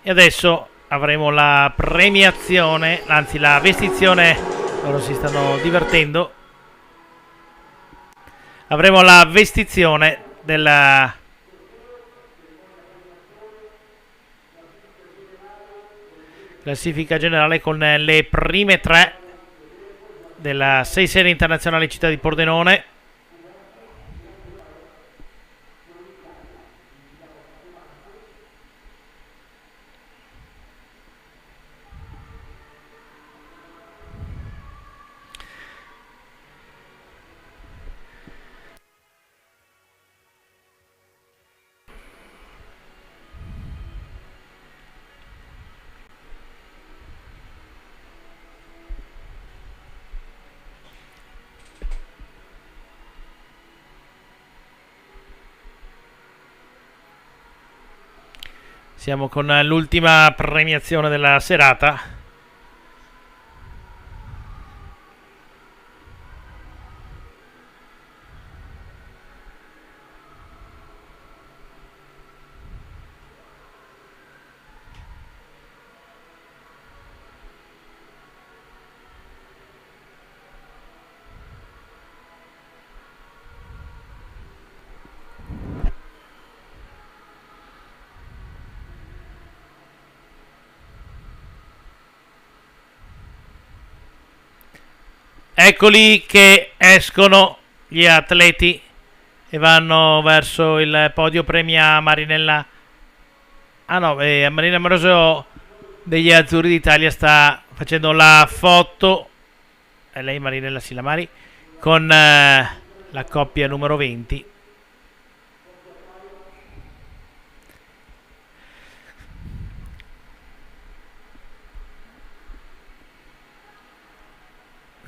E adesso avremo la premiazione, anzi la vestizione, loro si stanno divertendo. Avremo la vestizione della classifica generale con le prime 3 della 6 serie internazionale Città di Pordenone. Siamo con l'ultima premiazione della serata. Eccoli che escono gli atleti e vanno verso il podio. Premia Marinella. Marina Amoroso degli Azzurri d'Italia sta facendo la foto. È lei Marinella Silamari con la coppia numero 20.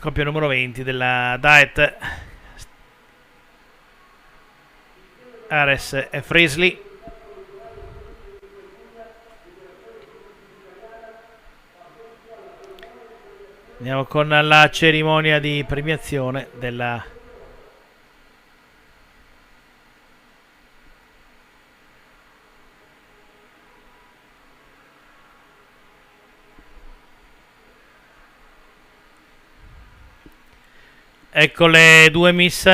Coppia numero 20 della Diet Ares e Frisley. Andiamo con la cerimonia di premiazione della ecco le due miss.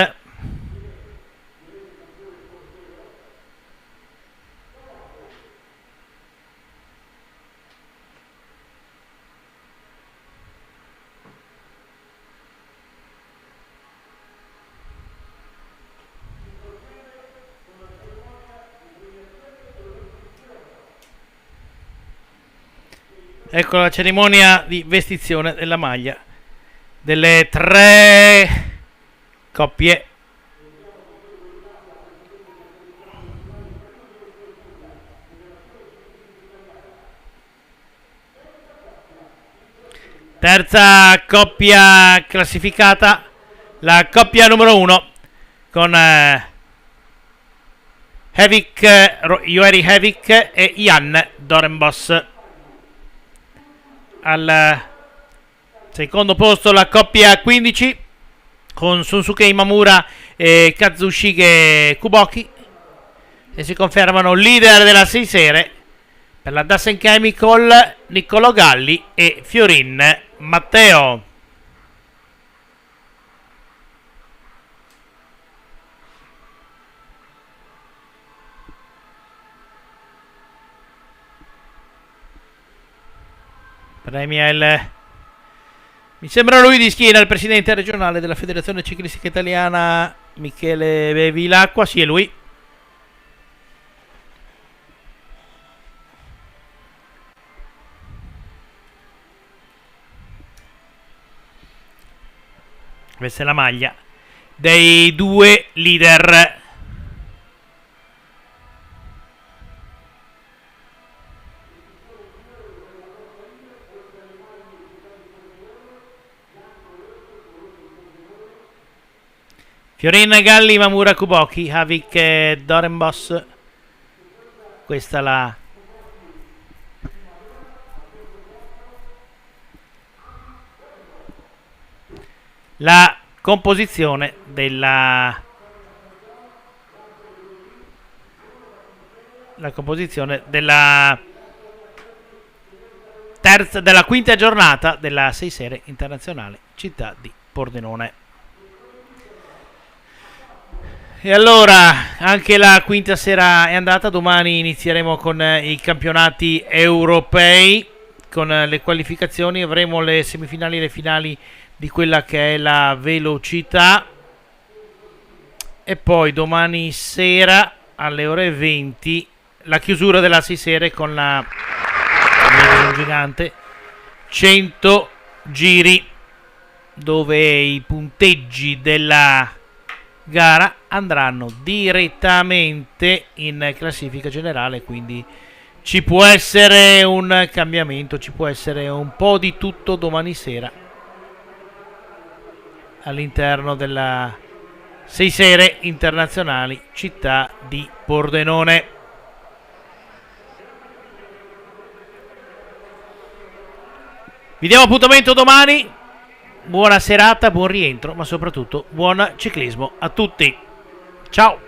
Ecco la cerimonia di vestizione della maglia delle 3 coppie. Terza coppia classificata, la coppia numero 1 con Joeri Hevik e Jan Dorenbos. Al secondo posto la coppia 15 con Sunsuke Imamura e Kazushige Kuboki, e si confermano leader della 6 serie per la Dasen Chemical Niccolò Galli e Fiorin Matteo. Premia mi sembra lui di schiena, il presidente regionale della Federazione Ciclistica Italiana, Michele Bevilacqua. Sì, è lui. Questa è la maglia dei due leader. Fiorin Galli, Mamura Kuboki, Havik e Dorenbos. Questa la composizione della della quinta giornata della 6 serie internazionale città di Pordenone. E allora anche la quinta sera è andata, domani inizieremo con i campionati europei, con le qualificazioni, avremo le semifinali e le finali di quella che è la velocità, e poi domani sera alle ore 20 la chiusura della 6 serie con la gigante 100 giri, dove i punteggi della gara andranno direttamente in classifica generale, quindi ci può essere un cambiamento, ci può essere un po' di tutto domani sera all'interno della 6 serie internazionali città di Pordenone. Vi diamo appuntamento domani. Buona serata, buon rientro, ma soprattutto buon ciclismo a tutti. Ciao!